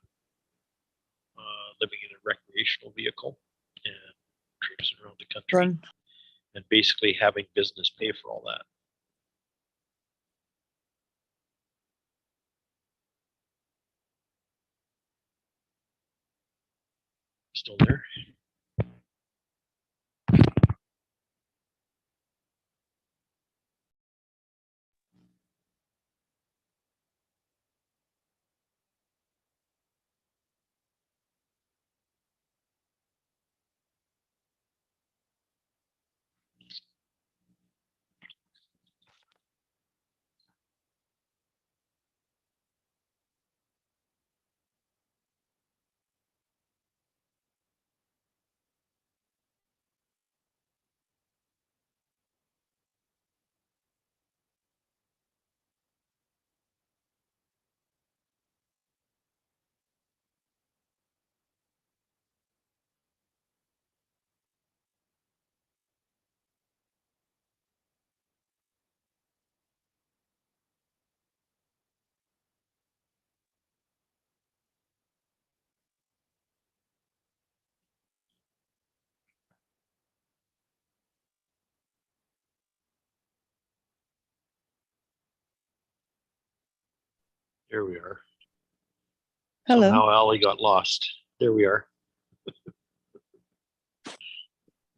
recreational vehicle and cruising around the country Run. and basically having business pay for all that. Still there? There we are. Hello. Somehow Ali got lost. There we are.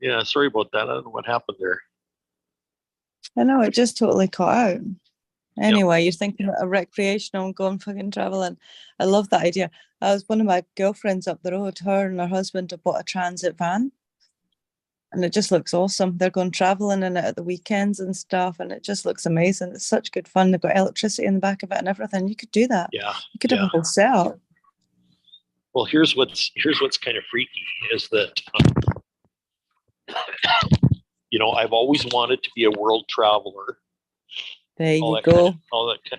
Yeah, sorry about that. I don't know what happened there. I know, it just totally caught out. Anyway, you're thinking about a recreational and going fucking traveling. I love that idea. I was one of my girlfriends up the road, her and her husband have bought a transit van. And it just looks awesome. They're going traveling in it at the weekends and stuff, and it just looks amazing. It's such good fun. They've got electricity in the back of it and everything. You could do that. Yeah. You could have a whole setup. Well, here's what's kind of freaky is that I've always wanted to be a world traveler. There you go.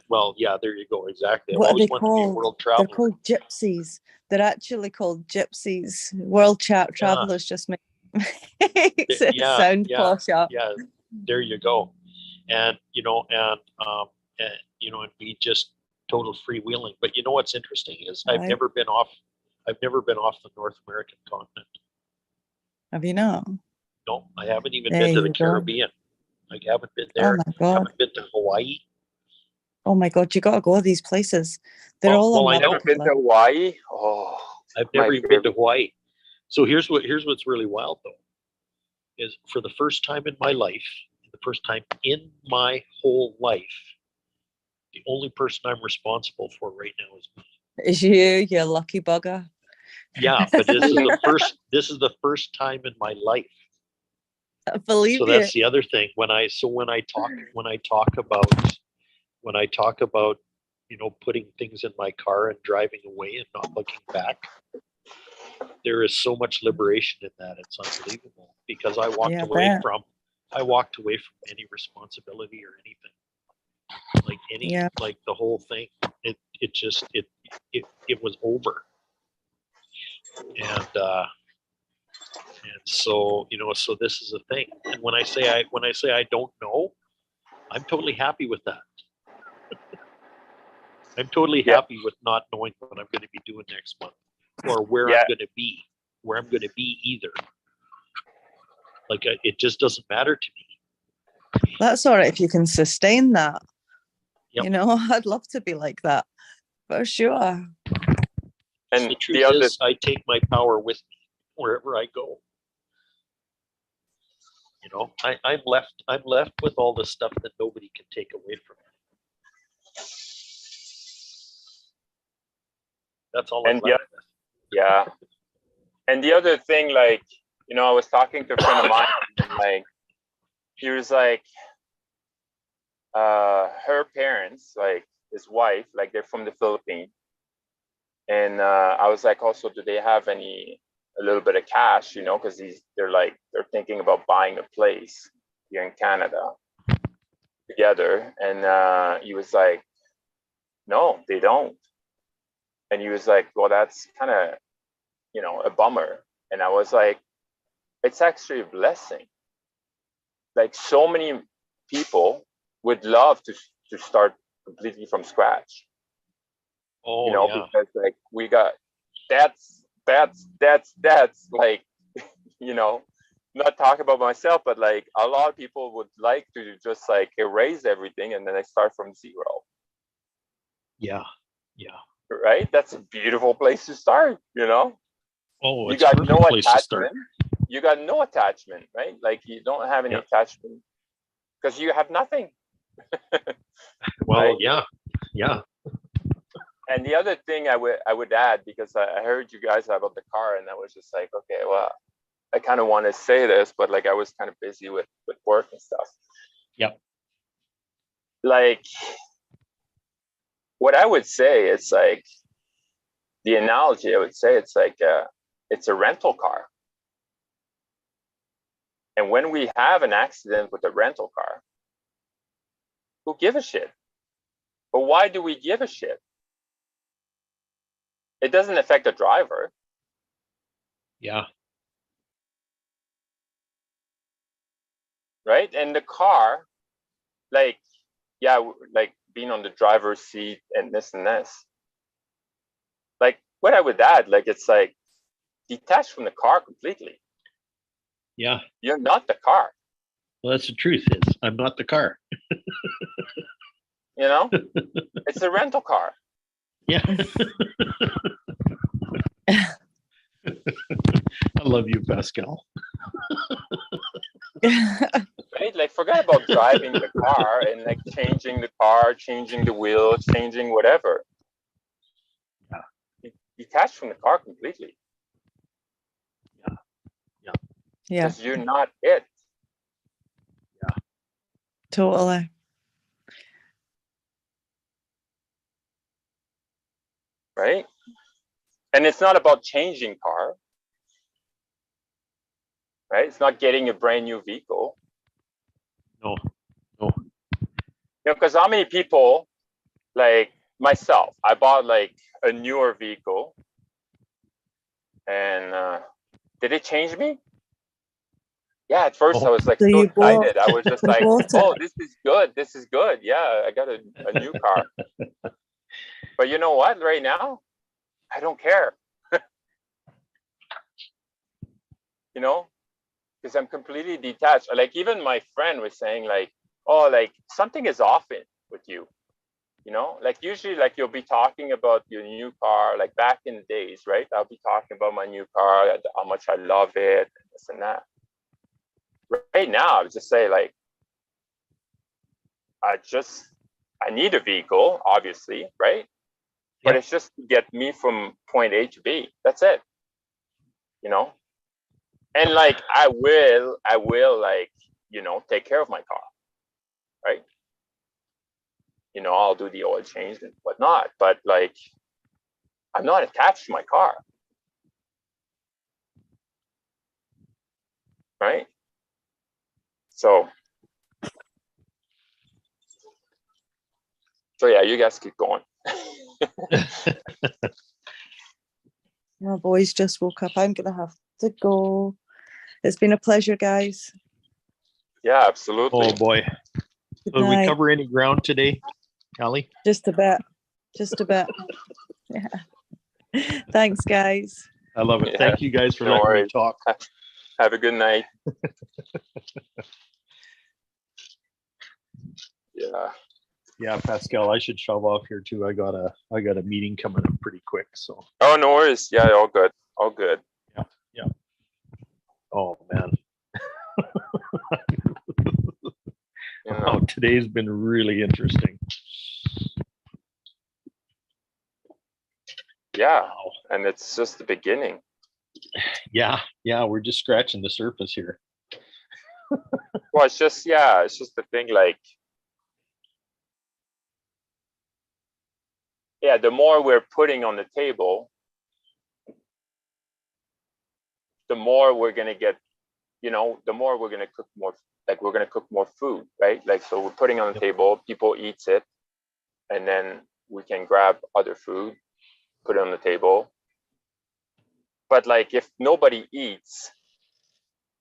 Well, yeah, there you go. Exactly. What I've are they always wanted to be a called? world They're traveler. called gypsies. They're actually called gypsies. World travelers just makes it sound posher. Yeah, there you go. And and be just total freewheeling. But you know what's interesting is I've Right. never been off the North American continent. Have you not? No, I haven't even There been to the you go. Caribbean. I haven't been Oh there. my God. Haven't been to Hawaii. Oh my God, you got to go to these places. They're all on I my know. Never bucket been to list. Hawaii. Oh, I've my never even been to favorite. Hawaii. So here's what's really wild though, is for the first time in my life, the first time in my whole life, the only person I'm responsible for right now is me. Is you lucky bugger. Yeah, but this is the first time in my life. I believe So you. that's the other thing. When I talk about putting things in my car and driving away and not looking back, there is so much liberation in that. It's unbelievable because I walked away from any responsibility or anything. Like the whole thing. It was over. And so so this is a thing. And when I say I don't know, I'm totally happy with that. I'm totally happy with not knowing what I'm going to be doing next month or where I'm going to be either. Like it just doesn't matter to me. That's all right if you can sustain that. Yep. I'd love to be like that for sure. And the truth is, I take my power with me wherever I go. I'm left with all the stuff that nobody can take away from me. That's all I'm left with. Yeah. And the other thing, I was talking to a friend of mine, and he was like, her parents, his wife, they're from the Philippines. And I was like, also, do they have a little bit of cash, because they're thinking about buying a place here in Canada together. And he was like, no, they don't. And he was like, well, that's kind of, a bummer. And I was like, it's actually a blessing. So many people would love to start completely from scratch. Oh, you know, yeah. because like we got that's like, you know, not talking about myself, but like a lot of people would like to just like erase everything and then they start from zero, Yeah. Yeah. right? That's a beautiful place to start, you know? Oh, You it's got a no perfect place to start. attachment. You got no attachment, right? Like you don't have any Yeah. attachment because you have nothing. Well, Right? yeah. Yeah. And the other thing I would add, because I heard you guys about the car, and I was just like, okay, well, I kind of want to say this, but like I was kind of busy with work and stuff. Yep. Like what I would say, it's like the analogy I would say, it's like it's a rental car. And when we have an accident with a rental car, who give a shit? But why do we give a shit? It doesn't affect the driver. Yeah. Right? And the car, like, yeah, like being on the driver's seat and this and this. Like what I would add, like it's like detached from the car completely. Yeah. You're not the car. Well, that's the truth is I'm not the car. You know? It's a rental car. Yeah. I love you, Pascal. Right? Like forget about driving the car and like changing the car, changing the wheels, changing whatever. Yeah. Detached from the car completely. Yeah. Yeah. Yeah, Because you're not it. totally. Right? And it's not about changing car. Right? It's not getting a brand new vehicle. No. No. You know, because how many people, like myself, I bought like a newer vehicle, and did it change me? Yeah, at first I was like So so you bought- excited. I was just you like, bought it. oh, this is good. This is good. Yeah, I got a new car. But you know what? Right now, I don't care. You know, because I'm completely detached. Like even my friend was saying like, oh, like something is off with you. You know, like usually like you'll be talking about your new car, like back in the days, right? I'll be talking about my new car, how much I love it, and this and that. Right now, I would just say like, I need a vehicle, obviously, right? But it's just to get me from point A to B. That's it. You know? And like I will like, you know, take care of my car. Right? You know, I'll do the oil change and whatnot, but like I'm not attached to my car. Right? So yeah, you guys keep going. My boys just woke up. I'm gonna have to go. It's been a pleasure, guys. Yeah, absolutely. Oh boy. Good Did we night. cover any ground today, Callie? Just a bit. Just a bit. Yeah. Thanks, guys. I love it. Yeah, Thank you guys for no letting me worries. talk. Have a good night. Yeah. Yeah, Pascal, I should shove off here too. I got a meeting coming up pretty quick. So Oh, no worries. Yeah, all good. All good. oh man. You know. Oh, today's been really interesting. Yeah, Wow. and it's just the beginning. Yeah, we're just scratching the surface here. Well, it's just the thing. Like, yeah, the more we're putting on the table, the more we're gonna get. You know, the more we're gonna cook more. Like, we're gonna cook more food, right? Like, so we're putting on the table. People eats it, and then we can grab other food, put it on the table. But like, if nobody eats,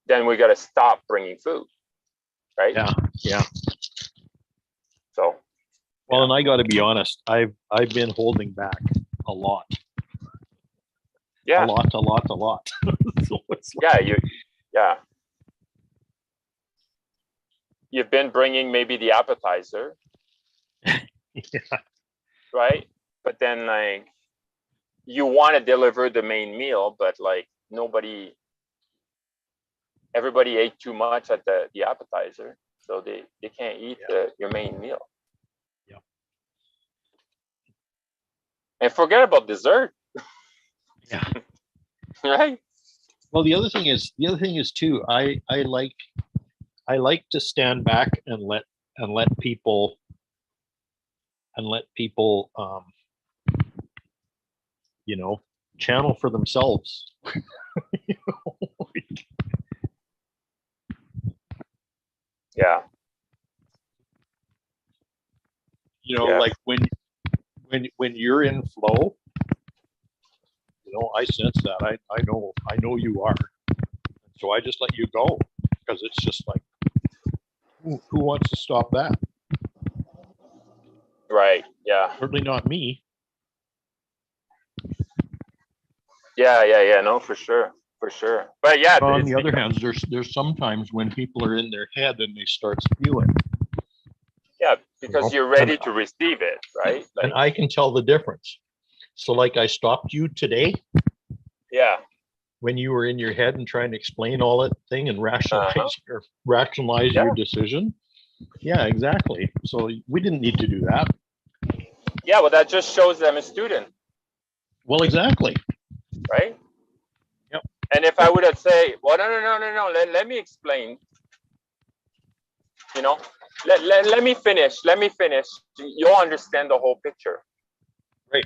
then we gotta stop bringing food, right? Yeah. So Well, and I got to be honest, I've been holding back a lot, Yeah, a lot. So it's like, yeah. You've been bringing maybe the appetizer, yeah, right? But then like you want to deliver the main meal, but like everybody ate too much at the appetizer, so they can't eat your main meal. Yeah. And forget about dessert, yeah. right? Well, the other thing is too, I like to stand back and let people you know, channel for themselves. You know, like, Yeah. you know, Yeah. like when you're in flow, you know, I sense that. I know you are. So I just let you go because it's just like, who wants to stop that? Right. Yeah. Certainly not me. Yeah. No, for sure. But yeah, But on it's the other hand, there's sometimes when people are in their head and they start spewing. yeah, because know, you're ready and- to receive it, right? Like, And I can tell the difference. So like I stopped you today yeah. when you were in your head and trying to explain all that thing and rationalize Uh-huh. your decision. Yeah, exactly. So we didn't need to do that. Yeah, well, that just shows I'm a student, Well, exactly. right? Yep. And if I would have said, well, no, let me explain, you know, let me finish. You'll understand the whole picture, right?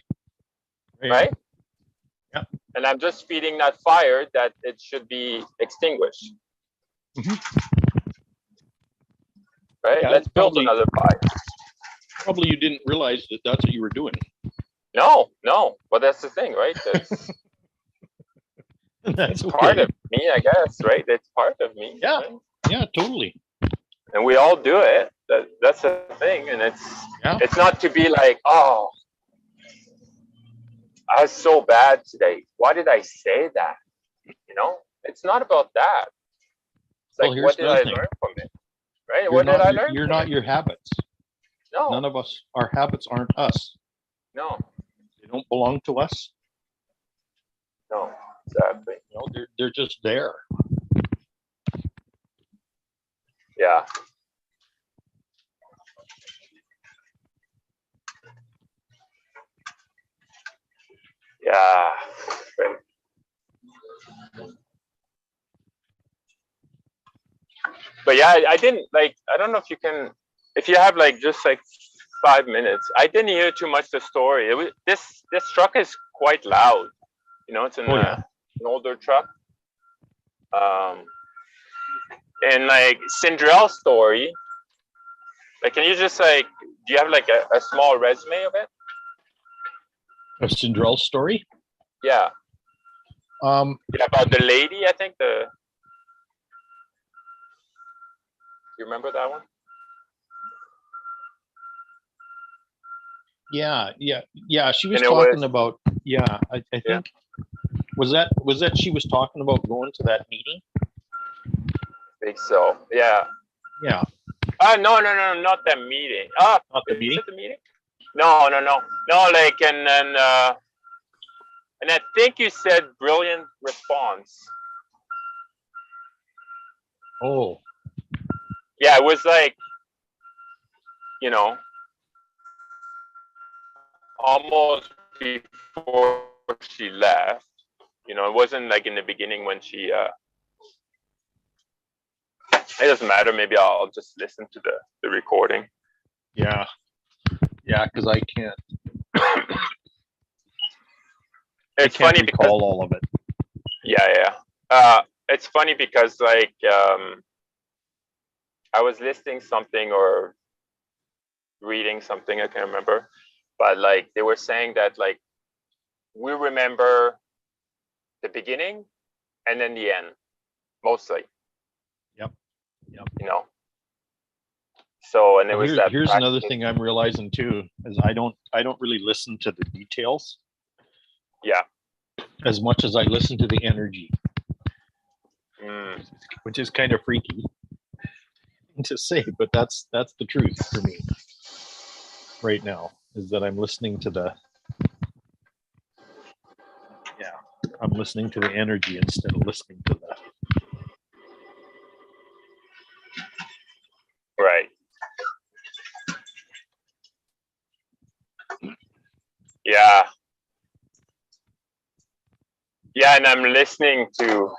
Yep. And I'm just feeding that fire that it should be extinguished. Right? Yeah, Let's build probably- another fire. Probably you didn't realize that that's what you were doing. No, but that's the thing, right? That's It's part okay. of me, I guess, right? It's part of me. Yeah. Right? Yeah, totally. And we all do it. That's the thing. And it's not to be like, oh, I was so bad today. Why did I say that? You know, it's not about that. It's Well, like, here's what did I another thing. learn from it? Right? What did I learn? You're from not it? your habits. No, None of us, our habits aren't us. no, They don't belong to us. no, exactly. You know, they're just there. Yeah. Yeah. Right. But yeah, I didn't like, I don't know if you have like just like 5 minutes, I didn't hear too much the story. It was this truck is quite loud. You know, it's an older truck. And like Cinderella's story, like, can you just like, do you have like a small resume of it? A Cinderella story. Yeah. Yeah, About the lady, I think you remember that one? Yeah. She was And it talking was- about. Yeah, I think was that she was talking about going to that meeting. I think so. Yeah. Yeah. No, not that meeting. Not the Is meeting. it the meeting? No. Like, and I think you said brilliant response. Oh. Yeah, it was like, you know, almost before she left. You know, it wasn't like in the beginning when she. It doesn't matter. Maybe I'll just listen to the recording. Yeah. Yeah, because I can't. It's I can't funny recall because all of it. yeah. It's funny because like I was listening something or reading something, I can't remember, but like they were saying that like we remember the beginning and then the end mostly. Yep. You know. So, and it was that. Here's another practice. thing I'm realizing too, is I don't really listen to the details Yeah. as much as I listen to the energy, Mm. which is kind of freaky to say, but that's the truth for me right now, is that I'm listening to the energy instead of listening to the Right. Yeah. Yeah, and I'm listening to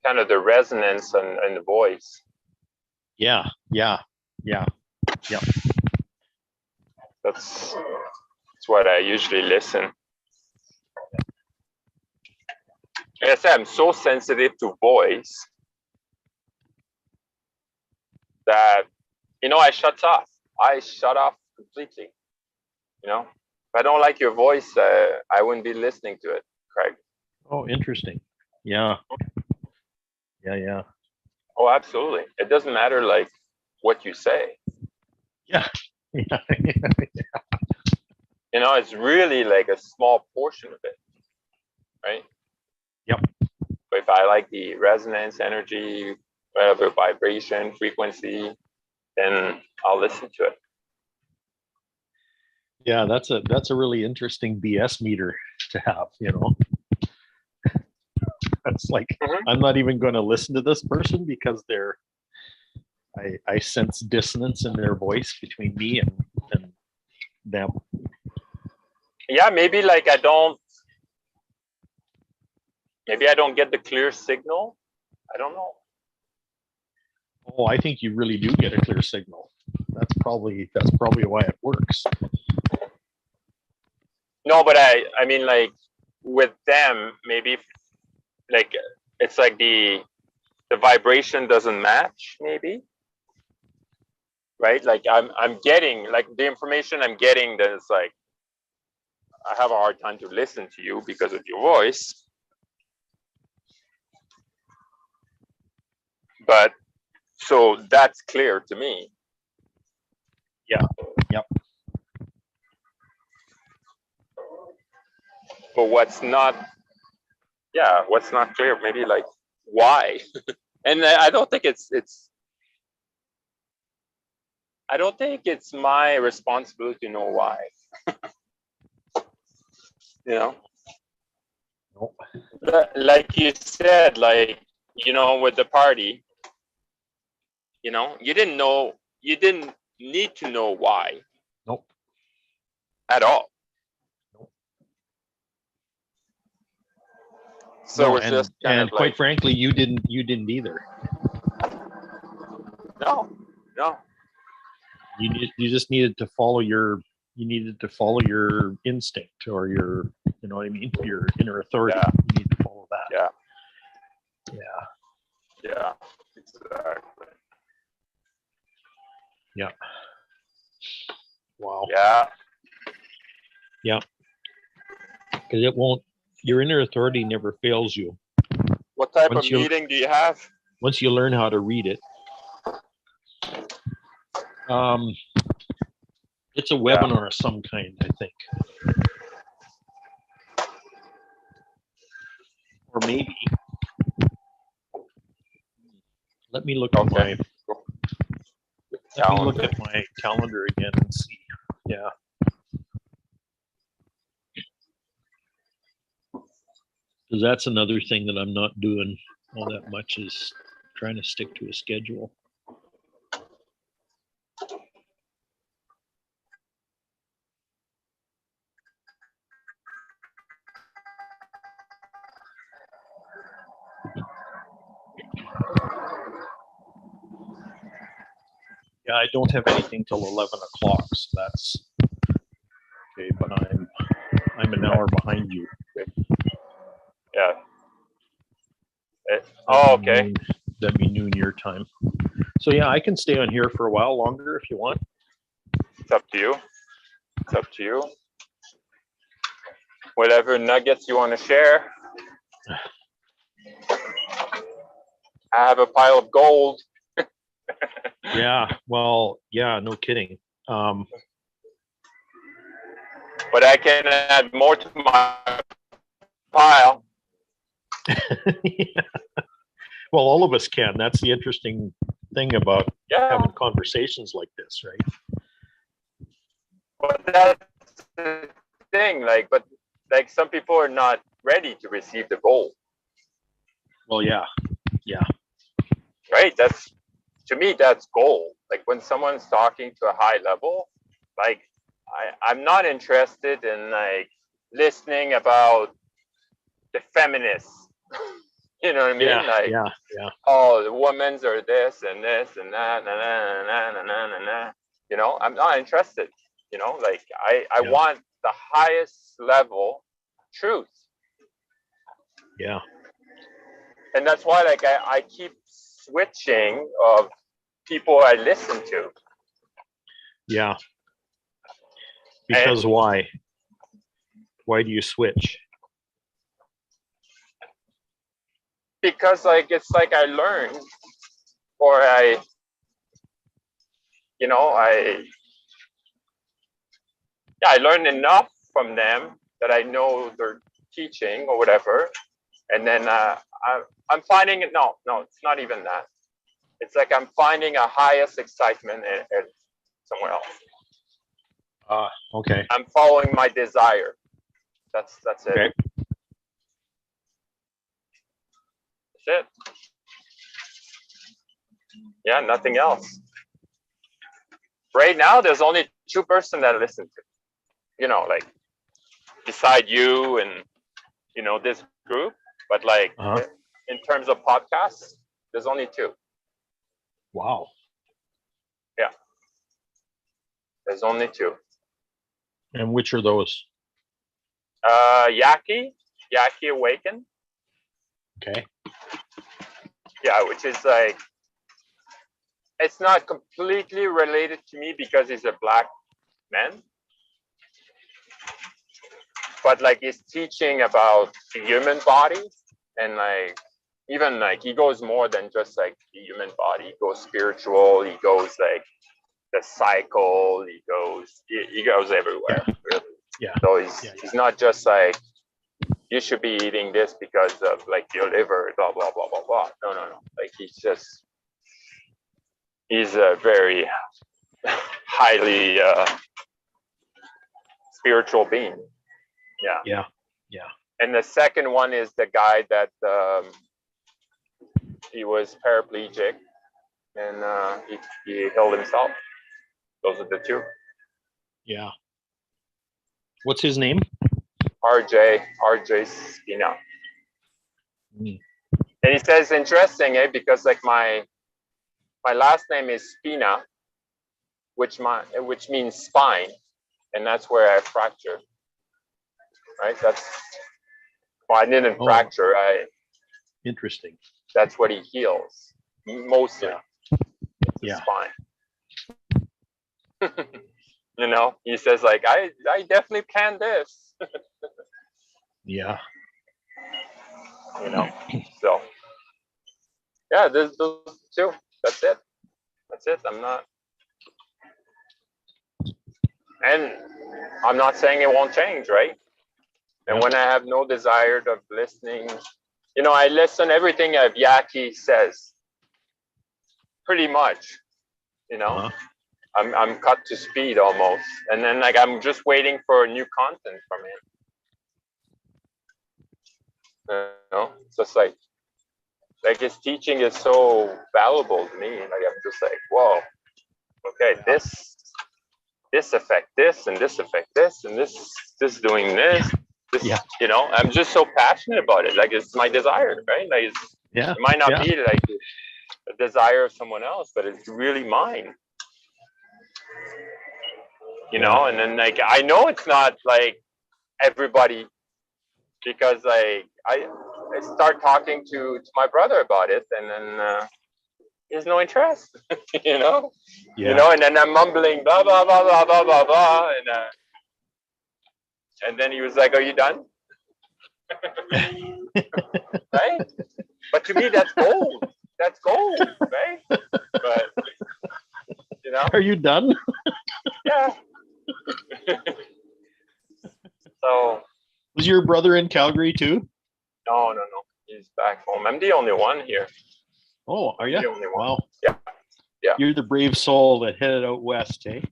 kind of the resonance and the voice. yeah. That's what I usually listen. Like I said, I'm so sensitive to voice that, I shut off. I shut off completely. If I don't like your voice, I wouldn't be listening to it, Craig. Oh, interesting. Yeah. Oh, absolutely. It doesn't matter like what you say. Yeah. It's really like a small portion of it, right? Yep. But if I like the resonance, energy, whatever, vibration, frequency, then I'll listen to it. Yeah, that's a really interesting BS meter to have, It's like, I'm not even going to listen to this person because I sense dissonance in their voice between me and them. Yeah, maybe like I don't get the clear signal. I don't know. Oh, I think you really do get a clear signal. That's probably why it works. No, but I mean, like with them, maybe like it's like the vibration doesn't match, maybe, right? Like I'm getting like the information I'm getting, that it's like I have a hard time to listen to you because of your voice. But so that's clear to me. Yeah. Yep. But what's not clear, maybe like why? And I don't think it's my responsibility to know why. Nope. Like you said, like, with the party, you didn't need to know why. Nope. At all. Nope. So it's just kind of quite like, frankly, you didn't either. No. You just needed to follow your instinct, or your, you know what I mean, your inner authority. Yeah. You need to follow that. Yeah. Yeah. Yeah. Exactly. Yeah. Wow. Yeah. Yeah. Because your inner authority never fails you. What type of meeting do you have? Once you learn how to read it. It's a webinar of some kind, I think. Or maybe. Let me look at my calendar again and see. Yeah. Because that's another thing that I'm not doing all that much, is trying to stick to a schedule. Yeah, I don't have anything till 11 o'clock, so that's okay. But I'm an hour behind you. Yeah. Okay. That'd be noon your time. So yeah, I can stay on here for a while longer if you want. It's up to you. Whatever nuggets you want to share. I have a pile of gold. Yeah. Well, yeah, no kidding. But I can add more to my pile. Yeah. Well, all of us can. That's the interesting thing about Yeah, having conversations like this, right? but that's the thing. Like, but like some people are not ready to receive the gold, Well, yeah. right? That's, to me, that's gold. Like when someone's talking to a high level, like I'm not interested in like listening about the feminists. You know what I mean? Yeah. Like, Yeah. oh, the women's are this and this and that, na. You know, I'm not interested. You know, like I Yeah. want the highest level truth. Yeah. And that's why like I keep switching of people I listen to. Yeah. Because why? Why do you switch? Because like it's like I learned, or I learned enough from them that I know they're teaching or whatever, and then I'm finding it. No, it's not even that. It's like I'm finding a highest excitement in somewhere else. Okay. I'm following my desire. That's it. Okay. That's it. Yeah, nothing else. Right now, there's only 2 person that I listen to. You know, like beside you and this group, but like in terms of podcasts, there's only 2. Wow. Yeah, there's only 2. And which are those? Yaki Awaken. Okay. Yeah, which is like, it's not completely related to me because he's a black man, but like he's teaching about the human body, and like even like he goes more than just like the human body. He goes spiritual. He goes like the cycle. He goes everywhere. Really. Yeah. So he's not just like, you should be eating this because of like your liver, blah blah blah blah blah. No. Like he's a very highly spiritual being. Yeah. And the second one is the guy that he was paraplegic and he healed himself. Those are the 2. Yeah. What's his name? RJ Spina. Mm. And he says, interesting, because like my last name is Spina, which means spine, and that's where I fractured. Right? I didn't fracture. Interesting. That's what he heals mostly. Yeah. Spine. He says like, I definitely planned this. Yeah. So yeah, there's those 2. That's it. I'm not saying it won't change, right? And when I have no desire of listening, I listen everything that Yaki says. Pretty much, I'm cut to speed almost, and then like I'm just waiting for new content from him. It's just like his teaching is so valuable to me. Like I'm just like, whoa, okay, this affect this, and this affect this, and this doing this. I'm just so passionate about it. Like it's my desire, right? Like it might not be like a desire of someone else, but it's really mine. And then like I know it's not like everybody, because like I start talking to my brother about it, and then there's no interest. And then I'm mumbling blah blah blah blah blah blah blah, and then he was like, "Are you done?" Right? But to me, that's gold. That's gold, right? But know? Are you done? Yeah. So Was your brother in Calgary too? no. He's back home. I'm the only one here. Oh, are you? The only one. Wow. Yeah. Yeah. You're the brave soul that headed out west, eh?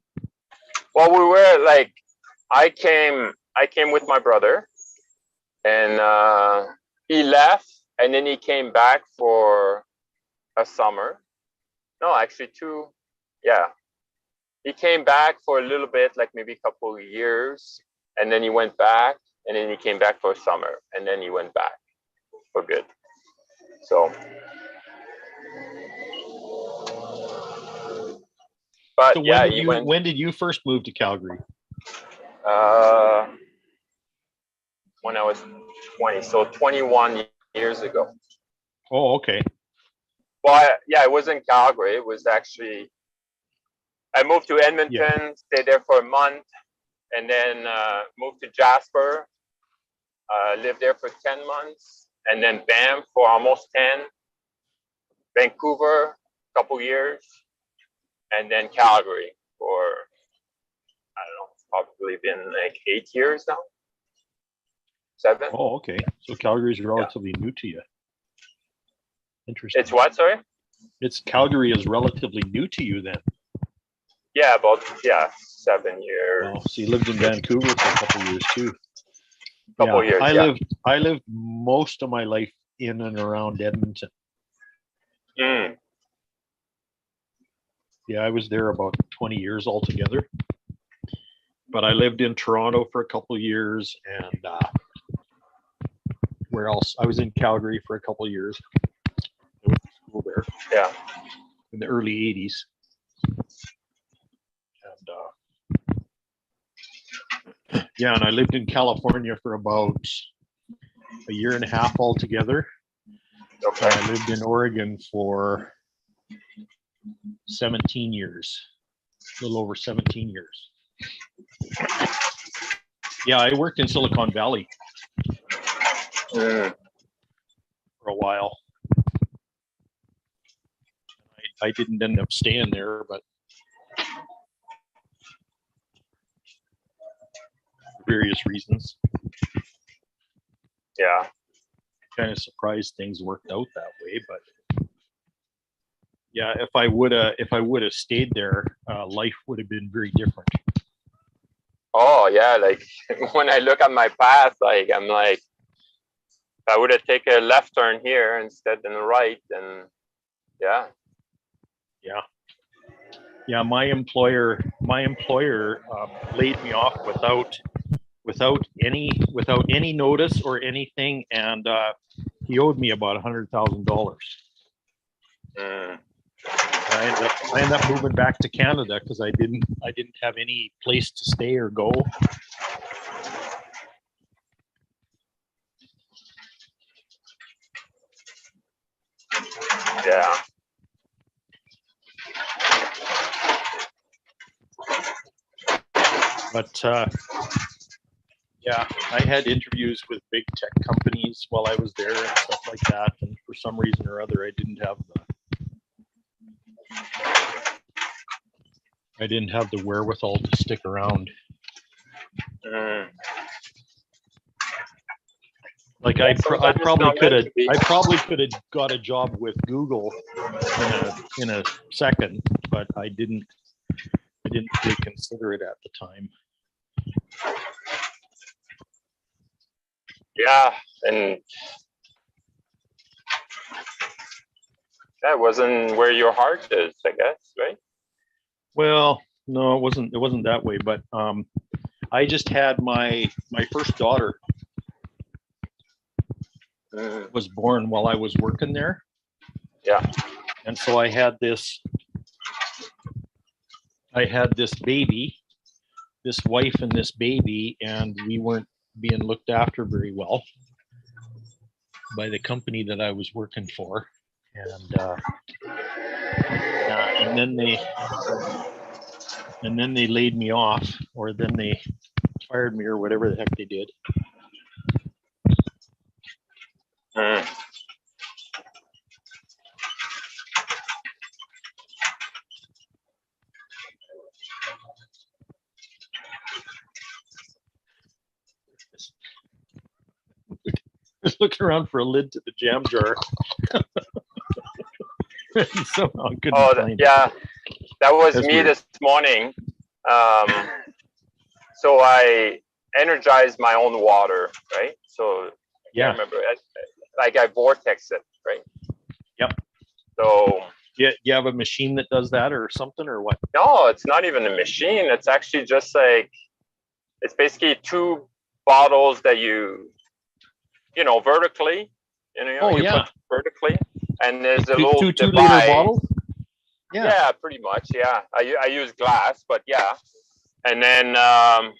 Well, we were like, I came with my brother, and he left, and then he came back for a summer. No, actually two. Yeah. He came back for a little bit, like maybe a couple of years, and then he went back, and then he came back for a summer, and then he went back for good. So, but So yeah, he went. when did you first move to Calgary? When I was 20, so 21 years ago. Oh, okay. Well, yeah, it was in Calgary. It was actually, I moved to Edmonton, stayed there for a month, and then moved to Jasper, lived there for 10 months, and then Banff for almost 10, Vancouver, a couple years, and then Calgary for, I don't know, it's probably been like 8 years now. 7. Oh, okay. So Calgary is relatively new to you. Interesting. It's what, sorry? It's Calgary is relatively new to you then. Yeah, about 7 years. Well, so you lived in Vancouver for a couple of years too. Couple years. I lived most of my life in and around Edmonton. Mm. Yeah, I was there about 20 years altogether. But I lived in Toronto for a couple of years, and where else? I was in Calgary for a couple of years. I went to school there. Yeah. In the early 80s. And yeah, and I lived in California for about a year and a half altogether. Okay. And I lived in Oregon for 17 years, a little over 17 years. Yeah, I worked in Silicon Valley Mm. for a while. I didn't end up staying there, but for various reasons. Yeah. Kind of surprised things worked out that way, but yeah, if I would have stayed there, life would have been very different. Oh yeah, like when I look at my path, like I'm like, if I would have taken a left turn here instead than a right, then yeah. Yeah, my employer laid me off without any notice or anything, and he owed me about $100,000. Mm. I ended up moving back to Canada because I didn't have any place to stay or go. Yeah. But yeah, I had interviews with big tech companies while I was there and stuff like that, and for some reason or other, I didn't have the wherewithal to stick around. Mm. Like I probably could have got a job with Google in a second, but I didn't really consider it at the time. Yeah, and that wasn't where your heart is, I guess, right? Well, no, it wasn't that way, but I just had my first daughter was born while I was working there. Yeah. And so I had this baby, this wife and this baby, and we weren't being looked after very well by the company that I was working for. And then they laid me off, or then they fired me, or whatever the heck they did. Mm. looking around for a lid to the jam jar. Somehow I couldn't Oh, find it. yeah, that was That's me weird. this morning. So I energized my own water, right? So I Yeah. remember, like I vortex it, right? Yep. So You have a machine that does that or something or what? no, it's not even a machine. It's actually just like, it's basically 2 bottles that you know, vertically, Oh, you yeah. put vertically, and there's a Two little 2 liter device. bottles? Yeah, pretty much. Yeah, I use glass, but yeah, and then I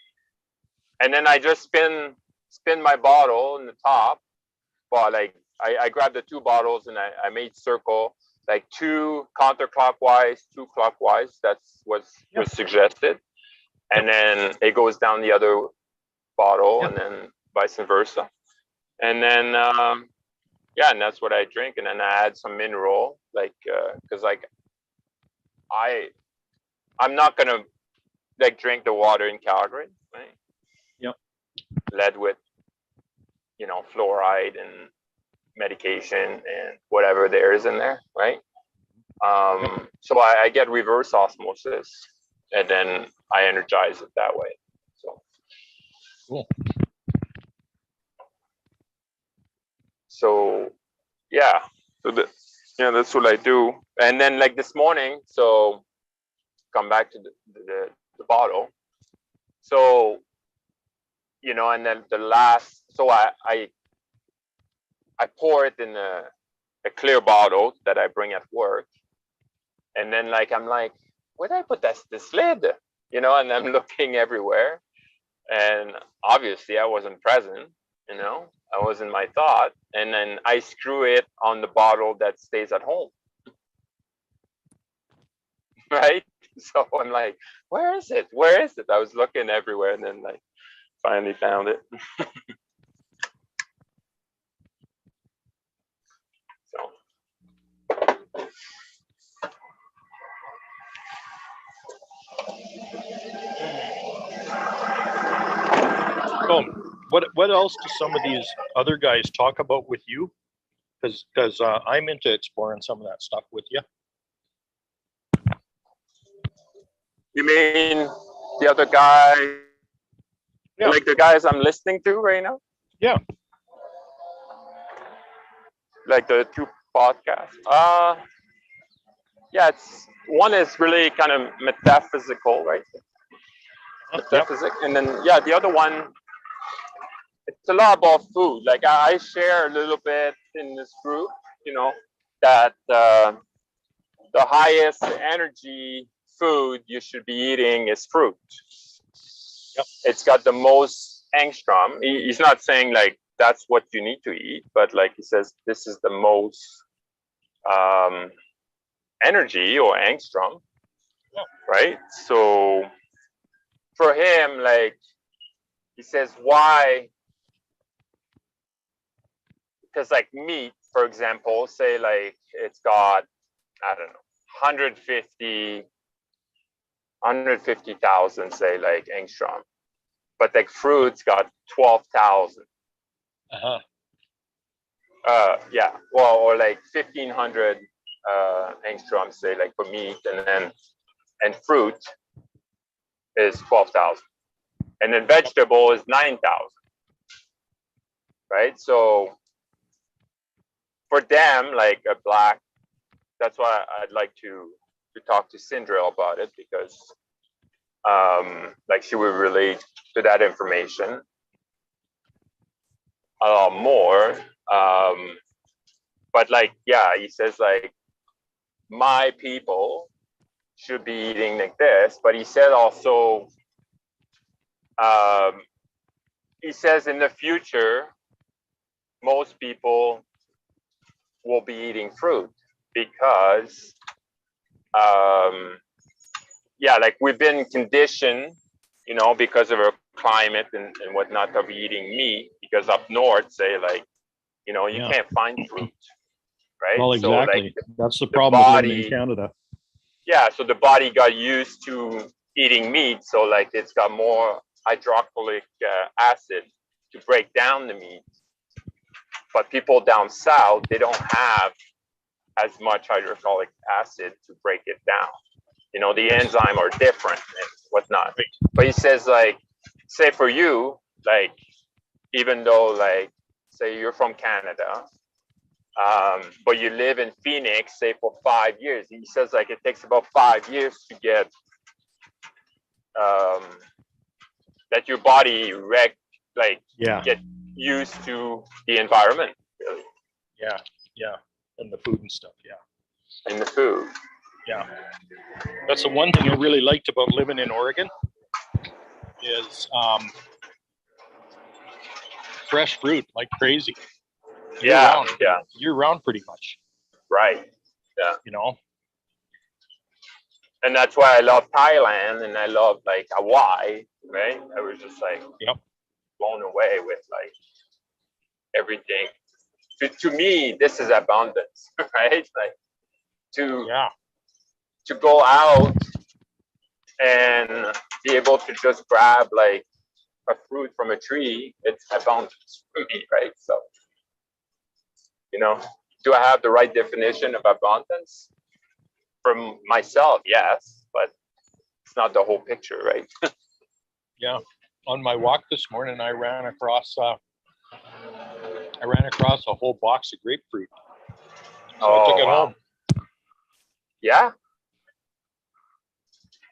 just spin my bottle in the top. Well, like I grabbed the 2 bottles and I made circle, like 2 counterclockwise, 2 clockwise. That's was suggested, and then it goes down the other bottle, and then vice versa, and then and that's what I drink, and then I add some mineral, like because like I'm not gonna like drink the water in Calgary, right? Yep. Lead with fluoride and medication and whatever there is in there, right? So I get reverse osmosis, and then I energize it that way. So cool. So yeah, that's what I do. And then like this morning, so come back to the bottle. So and then the last, so I pour it in a clear bottle that I bring at work, and then like I'm like, where did I put this lid? And I'm looking everywhere, and obviously I wasn't present. I was in my thought, and then I screw it on the bottle that stays at home. Right? So I'm like, where is it? Where is it? I was looking everywhere, and then I finally found it. So what else do some of these other guys talk about with you? Because I'm into exploring some of that stuff with you. You mean the other guy? Yeah. Like the guys I'm listening to right now? Yeah. Like the 2 podcasts. Yeah, one is really kind of metaphysical, right? Metaphysic. And then the other one, it's a lot about food. Like I share a little bit in this group, that the highest energy food you should be eating is fruit. Yep. It's got the most angstrom. He's not saying like that's what you need to eat, but like he says, this is the most energy or angstrom, right? So for him, like he says, why? Because like meat, for example, say like it's got, I don't know, 150,000, say like angstrom, but like fruit's got 12,000. Yeah, well, or like 1,500 angstrom, say like for meat, and fruit is 12,000, and then vegetable is 9,000, right? So for them, like a black, that's why I'd like to talk to Sindra about it, because like she would relate to that information a lot more. But like, he says like my people should be eating like this, but he said also, he says in the future, most people will be eating fruit because like we've been conditioned, because of our climate and whatnot, of eating meat, because up north, say like, you can't find fruit, right? Well, exactly. So, like, that's the problem with living body, in Canada. Yeah, so the body got used to eating meat, so like it's got more hydroxylic acid to break down the meat. But people down south, they don't have as much hydrochloric acid to break it down. You know, the enzyme are different and whatnot. But he says, like, say for you, like, even though, like, say you're from Canada, but you live in Phoenix, say for 5 years, he says, like, it takes about 5 years to get that your body get used to the environment, really. Yeah, and the food and stuff. Yeah, And the food. yeah. That's the one thing I really liked about living in Oregon is fresh fruit like crazy. Yeah, Year round, pretty much. right. Yeah, You know. and that's why I love Thailand and I love like Hawaii, right? I was just like blown away with like everything. To me, this is abundance, right? Like to go out and be able to just grab like a fruit from a tree, it's abundance for me, right? So, you know, do I have the right definition of abundance? From myself, yes, but it's not the whole picture, right? Yeah. On my walk this morning, I ran across a whole box of grapefruit. So I took it home. Yeah.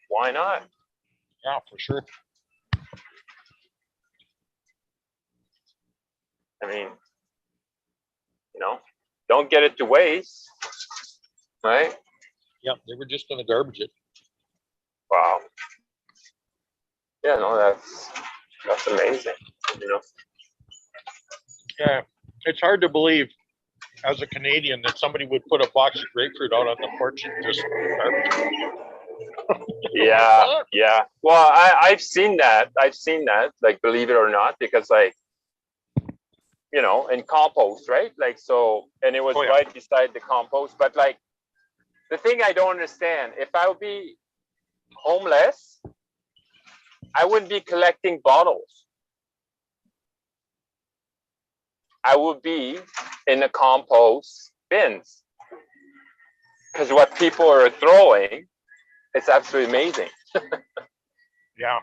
Why not? Yeah, for sure. I mean, you know, don't get it to waste, right? Yeah, they were just in the garbage. Wow. Yeah, no, that's amazing. You know. Yeah, it's hard to believe as a Canadian that somebody would put a box of grapefruit out on the porch and just garbage. Yeah. Well, I've seen that. Like, believe it or not, because like, you know, in compost, right? Like, so, and it was right beside the compost. But like, the thing I don't understand, if I would be homeless, I wouldn't be collecting bottles. I would be in the compost bins. Because what people are throwing, it's absolutely amazing. Yeah.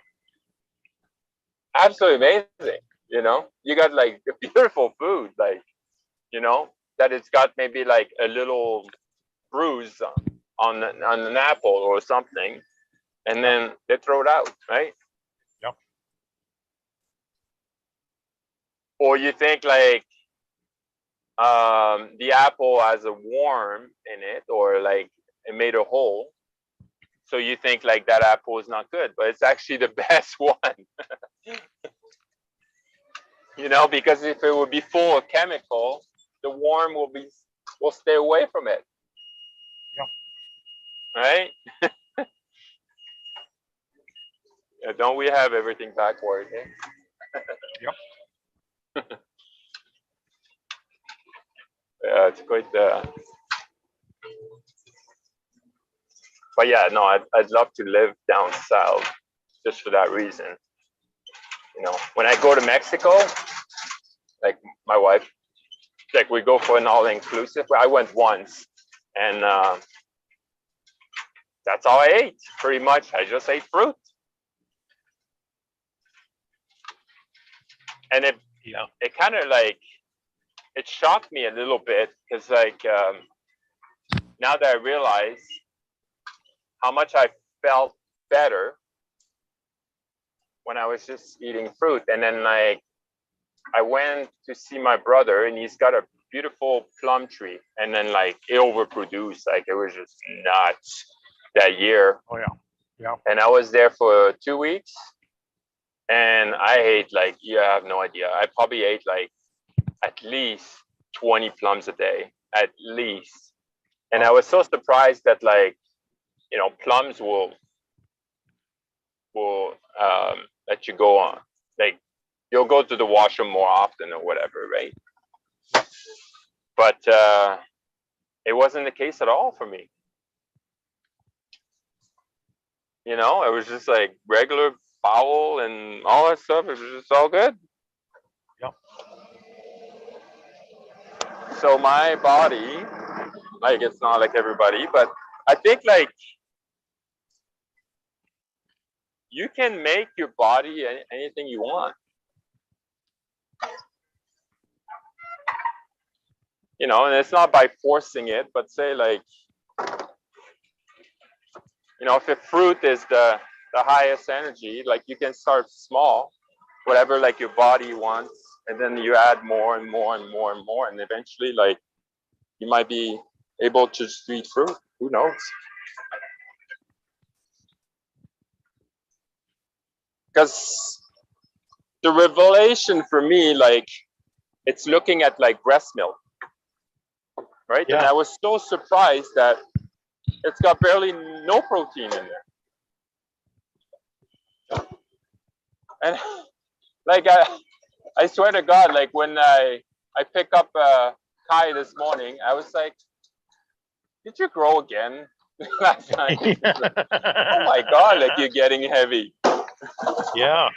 Absolutely amazing. You know, you got like beautiful food, like, you know, that it's got maybe like a little bruise on an apple or something, and then they throw it out, right? Yep. Or you think like the apple has a worm in it, or like it made a hole, so you think like that apple is not good, but it's actually the best one. You know, because if it would be full of chemical, the worm will stay away from it. Yeah. Right? Yeah, don't we have everything backward? Eh? Yep. Yeah, it's quite. But yeah, no, I'd love to live down south just for that reason. You know, when I go to Mexico, like my wife, like we go for an all-inclusive. I went once, and that's all I ate. Pretty much, I just ate fruit, and it kind of like it shocked me a little bit because like now that I realize how much I felt better when I was just eating fruit, and then like I went to see my brother, and he's got a beautiful plum tree, and then like it overproduced, like it was just nuts that year. Oh yeah. And I was there for 2 weeks, and I ate like, you have no idea, I probably ate like at least 20 plums a day, at least. And I was so surprised that like, you know, plums will let you go on, like you'll go to the washroom more often or whatever, right? But it wasn't the case at all for me. You know, it was just like regular bowel and all that stuff. It was just all good. Yep. So my body, like it's not like everybody, but I think like you can make your body anything you want. You know, and it's not by forcing it, but say like, you know, if a fruit is the highest energy, like you can start small, whatever like your body wants, and then you add more and more and more and more, and eventually like you might be able to just eat fruit. Who knows? Because the revelation for me, like, it's looking at like breast milk, right? Yeah. And I was so surprised that it's got barely no protein in there. And like I swear to God, like when I pick up Kai this morning, I was like, did you grow again last night? Oh my God, like you're getting heavy. Yeah.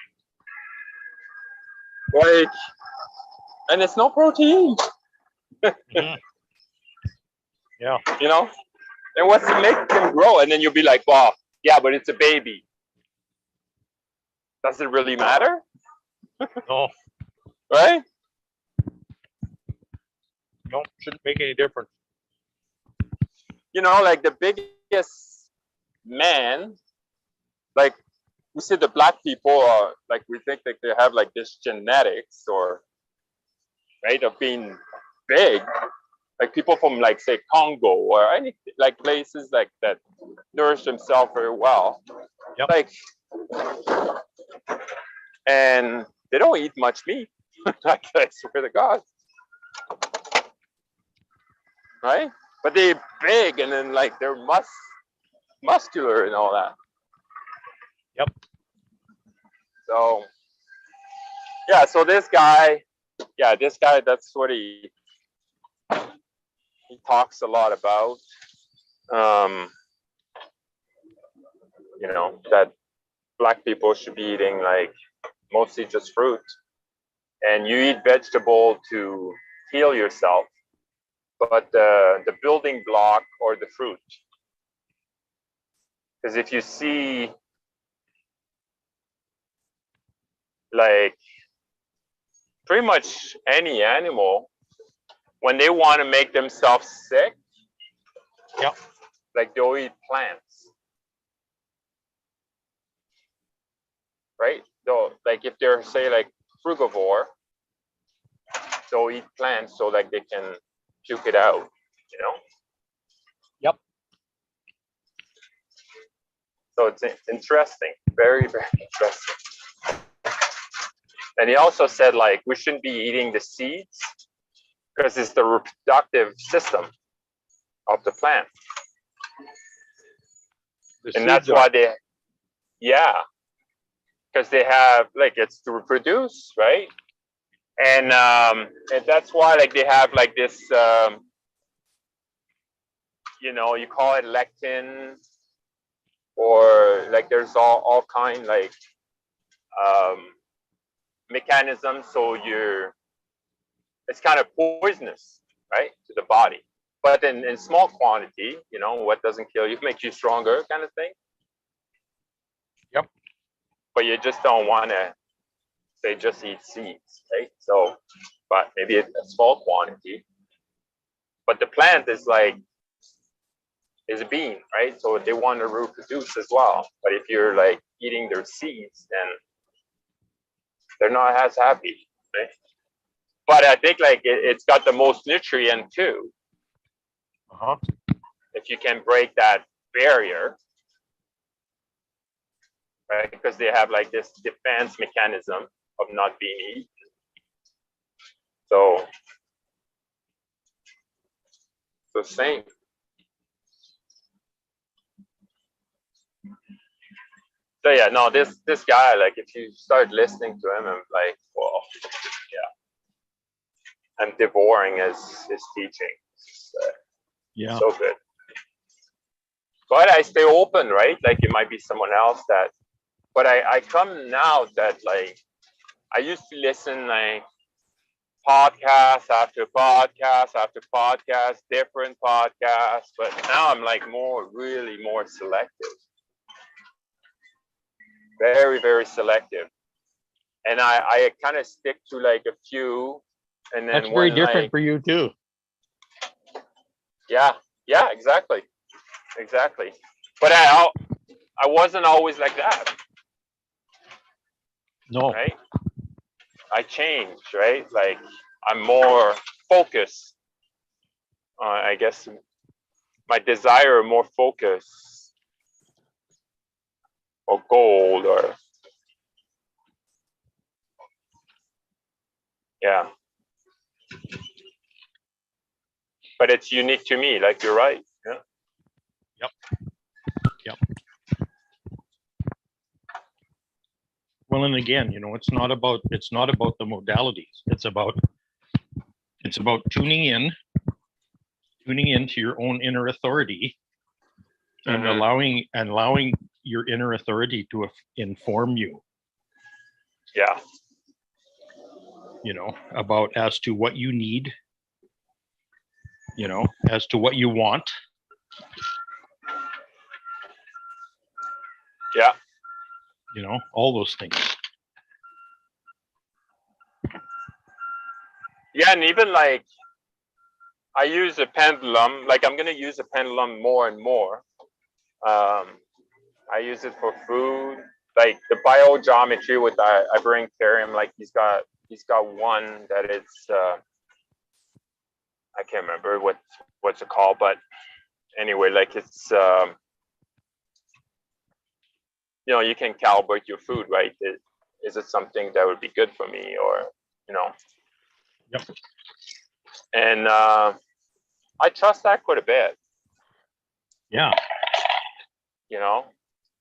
Like, and it's no protein. Mhm. Yeah. You know? And what's to make them grow? And then you'll be like, well, yeah, but it's a baby. Does it really matter? No, Right? no, shouldn't make any difference. You know, like the biggest man, like we see the black people are like, we think that they have like this genetics or, right, of being big. Like people from like say Congo or any like places like that nourish themselves very well. Yep. Like, and they don't eat much meat. Like, I swear to God. Right? But they're big and then like they're muscular and all that. Yep. So yeah, so this guy, that's what he talks a lot about. You know, that black people should be eating like mostly just fruit. And you eat vegetable to heal yourself, but the building block or the fruit. Because if you see like pretty much any animal, when they want to make themselves sick, Yep. like they'll eat plants. Right? So like if they're say like frugivore, they'll eat plants so like they can puke it out, you know? Yep. So it's interesting, very, very interesting. And he also said like we shouldn't be eating the seeds because it's the reproductive system of the plant. And that's why they, yeah, because they have like it's to reproduce, right? And that's why like they have like this, you know, you call it lectin, or like there's all kind like mechanisms. So it's kind of poisonous, right, to the body. But in small quantity, you know, what doesn't kill you makes you stronger, kind of thing. Yep. But you just don't want to say just eat seeds, right? So, but maybe a small quantity. But the plant is like is a bean, right? So they want to reproduce as well. But if you're like eating their seeds, then they're not as happy, right? But I think like it's got the most nutrient too. Uh-huh. If you can break that barrier, right? Because they have like this defense mechanism of not being eaten. So same. So yeah, no, this guy, like if you start listening to him, I'm like, well, yeah, I'm devouring his teaching. It's, Yeah. so good. But I stay open, right? Like it might be someone else that, but I come now that like I used to listen like podcast after podcast after podcast, different podcasts, but now I'm like really more selective. Very, very selective. And I kind of stick to like a few, and then That's very different like, for you too. yeah, exactly. But I wasn't always like that, No. right? I changed, right? Like I'm more focused. I guess my desire, more focus, or goal, or yeah. But it's unique to me. Like you're right. Yeah. Yep. Well, and again, it's not about the modalities. It's about tuning into your own inner authority, and allowing your inner authority to inform you. Yeah. About as to what you need, as to what you want. Yeah. All those things. Yeah, and even like I use a pendulum. Like I'm gonna use a pendulum more and more. I use it for food. Like the biogeometry with Iberitarium, like he's got one that it's I can't remember what's it called, but anyway, like it's you can calibrate your food, right? Is it something that would be good for me, or Yep. And I trust that quite a bit. Yeah.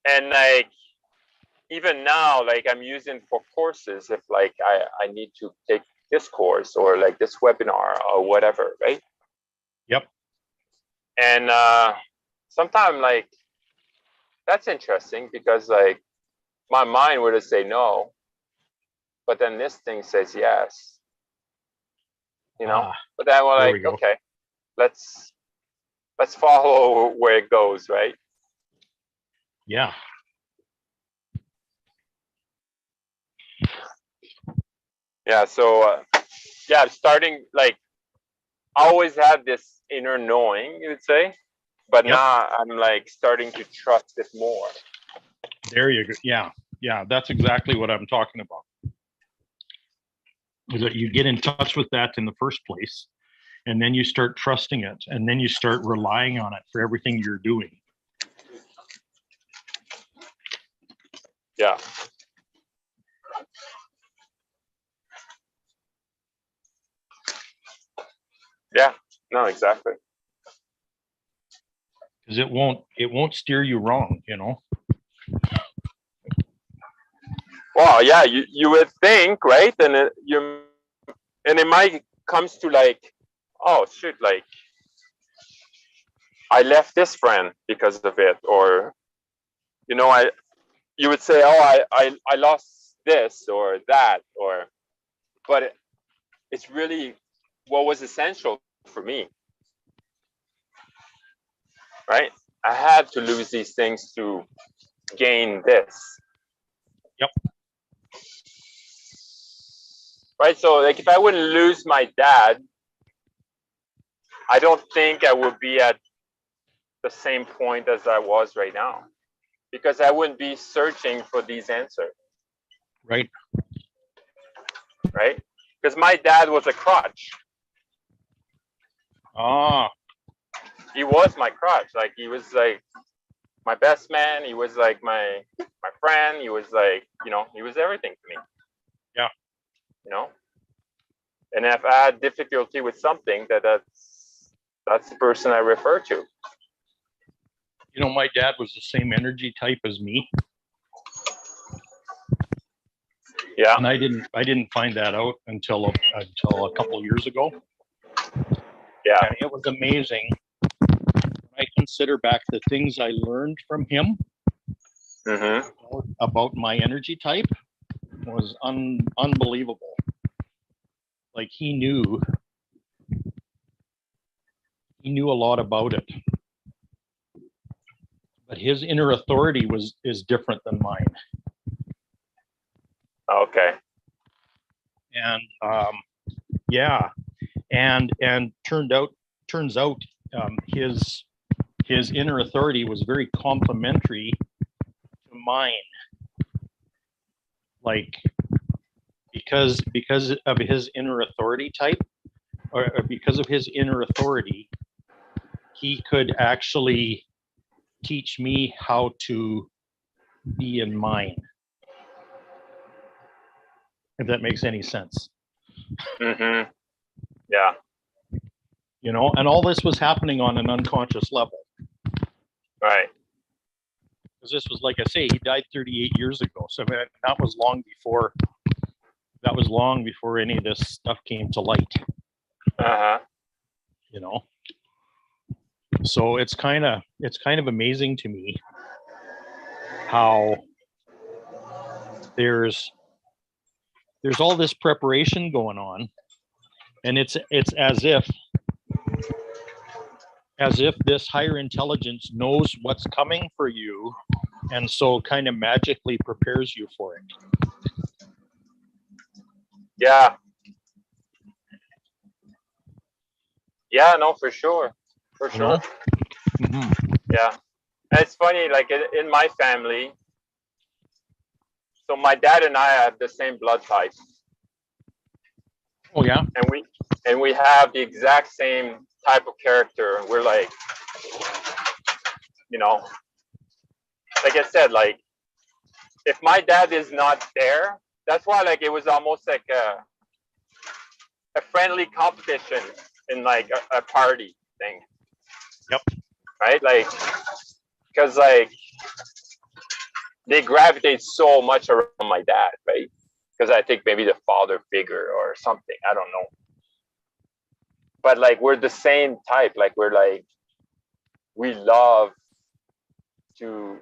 And like even now, like I'm using for courses, if like I need to take this course or like this webinar or whatever, right? Yep. And sometimes like that's interesting because like my mind would say no, but then this thing says yes. But then we're like, okay, let's follow where it goes, right? Yeah. Yeah. So starting like I always had this inner knowing, you would say, but now I'm like starting to trust it more. There you go. Yeah, that's exactly what I'm talking about. Is that you get in touch with that in the first place, and then you start trusting it, and then you start relying on it for everything you're doing. Yeah. Yeah, no, exactly. Because it won't steer you wrong, Well, yeah, you would think, right? And it might comes to like, oh shoot, like I left this friend because of it, or you would say, oh, I lost this or that, but it's really what was essential for me, right? I had to lose these things to gain this. Yep. Right. So like if I wouldn't lose my dad, I don't think I would be at the same point as I was right now, because I wouldn't be searching for these answers. Right. Right. Because my dad was a crutch. He was my crutch. Like he was like my best man. He was like my friend. He was like, he was everything to me. Yeah. And if I had difficulty with something, that's the person I refer to. My dad was the same energy type as me. Yeah. And I didn't find that out until a couple of years ago. Yeah. And it was amazing. When I consider back the things I learned from him about my energy type was unbelievable. like he knew a lot about it, but his inner authority is different than mine. Okay. And yeah, and turns out his inner authority was very complementary to mine, like because of his inner authority type, or because of his inner authority, he could actually teach me how to be in mine, if that makes any sense. Mm-hmm. Yeah. You know, and all this was happening on an unconscious level. Right. Because this was, like I say, he died 38 years ago. So I mean, that was long before any of this stuff came to light. Uh-huh. You know, so it's kind of amazing to me how there's all this preparation going on, and it's as if this higher intelligence knows what's coming for you, and so kind of magically prepares you for it. Yeah. Yeah, no, for sure. For You know? sure. Mm-hmm. Yeah. And it's funny, like in my family, so my dad and I have the same blood type. Oh yeah. And we have the exact same type of character. We're like, you know, like I said, like if my dad is not there, that's why like it was almost like a friendly competition in like a party thing. Yep. Right? Like, because like they gravitate so much around my dad, right? Because I think maybe the father figure or something. I don't know. But like we're the same type. Like we're like, we love to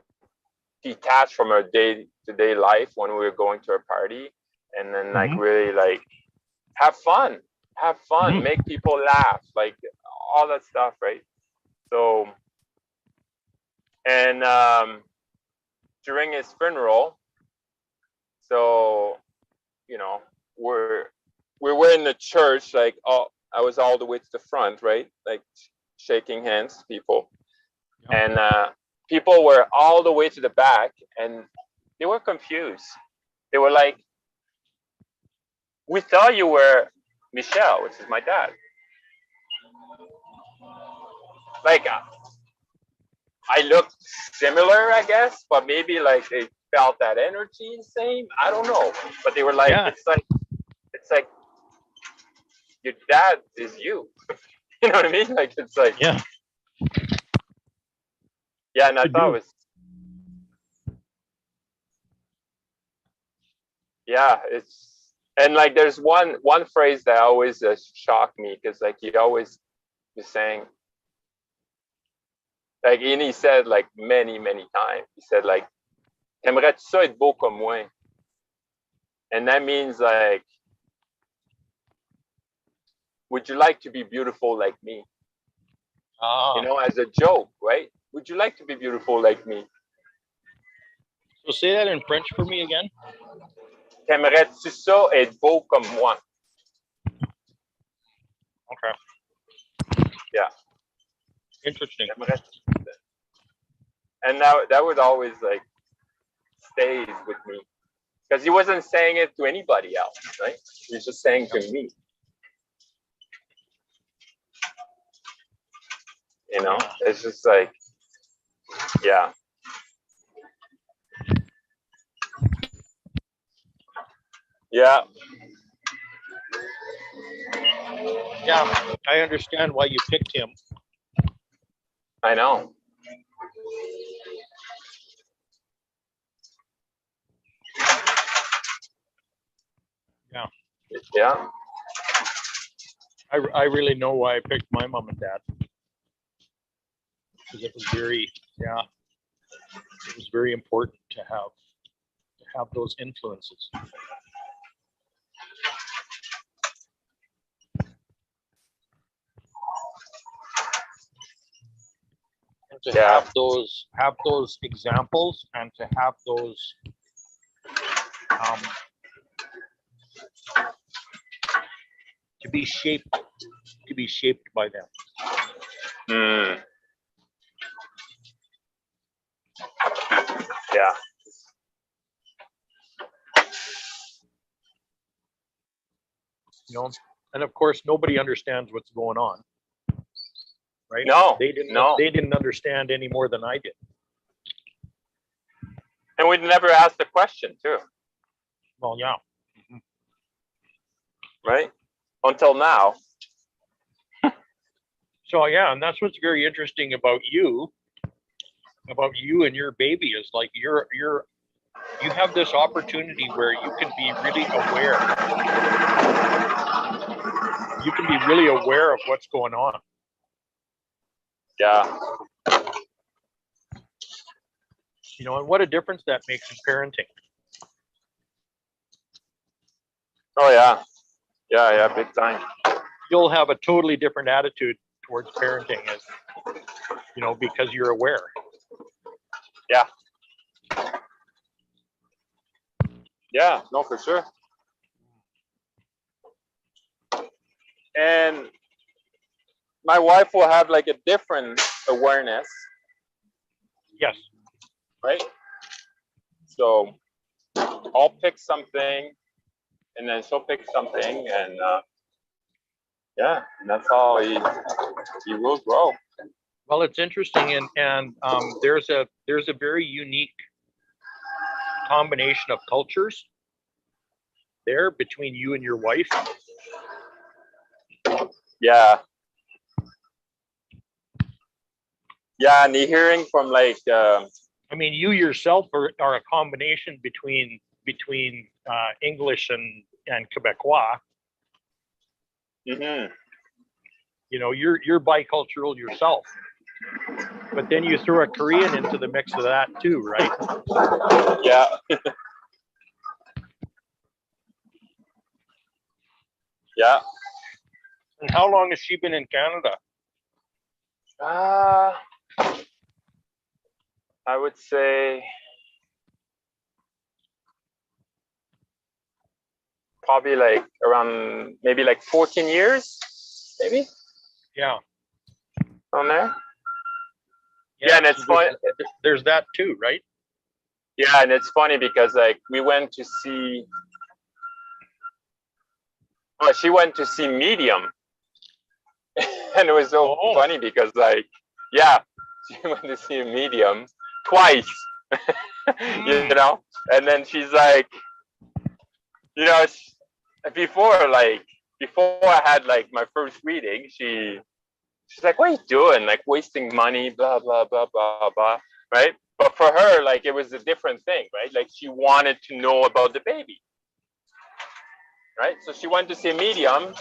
detach from our day-to-day life when we're going to a party, and then like really like have fun, make people laugh, like all that stuff, right? So, and during his funeral, so you know, we were in the church, like I was all the way to the front, right? Like shaking hands, people, and people were all the way to the back, and they were confused. They were like, "We thought you were Michel," which is my dad. Like, I looked similar, I guess, but maybe like they felt that energy the same. I don't know, but they were like, it's like your dad is you. You know what I mean? Like it's like yeah, and I thought it was it's and like there's one phrase that always shocked me, because like he always was saying, like, and he said like many times, he said like, "Aimerais-tu ça être beau comme moi?" And that means like, would you like to be beautiful like me? You know, as a joke, right? Would you like to be beautiful like me? So say that in French for me again. Aimerais-tu ça être beau comme moi? Okay. Yeah. Interesting. And that would always like stays with me, because he wasn't saying it to anybody else, right? He was just saying to me. You know, it's just like, yeah. Yeah. Yeah, I understand why you picked him. I know. Yeah. Yeah. I really know why I picked my mom and dad. Because it was very, it was very important to have those influences. To Yeah. have those examples and to have those um, to be shaped by them. Mm. Yeah. You know, and of course nobody understands what's going on, right? No, They didn't no. they didn't understand any more than I did. And we'd never asked the question too, Well, yeah. right? Until now. So yeah, and that's what's very interesting about you and your baby is like you have this opportunity where you can be really aware. You can be really aware of what's going on. Yeah. You know, and what a difference that makes in parenting. Oh yeah. Yeah, yeah, big time. You'll have a totally different attitude towards parenting as you know, because you're aware. Yeah. Yeah, no, for sure. And my wife will have like a different awareness, Yes. right? So I'll pick something and then she'll pick something and yeah, and that's how he will grow. Well, it's interesting, and there's a very unique combination of cultures there between you and your wife. Yeah. Yeah, and you're hearing from like I mean, you yourself are a combination between English and Quebecois. mhm. You know, you're bicultural yourself, but then you throw a Korean into the mix of that too, right? Yeah. Yeah. And how long has she been in Canada? I would say probably like around maybe like 14 years, maybe Yeah. on there. Yeah, and it's so fun. There's that too, right? Yeah, and it's funny because like we went to see. Oh, she went to see Medium, and it was so funny because like, yeah, she went to see Medium twice, you know, and then she's like, you know, before I had like my first reading, she's like, what are you doing? Like wasting money, blah, blah, blah, blah, blah, right? But for her, like it was a different thing, right? Like she wanted to know about the baby, right? So she went to see a medium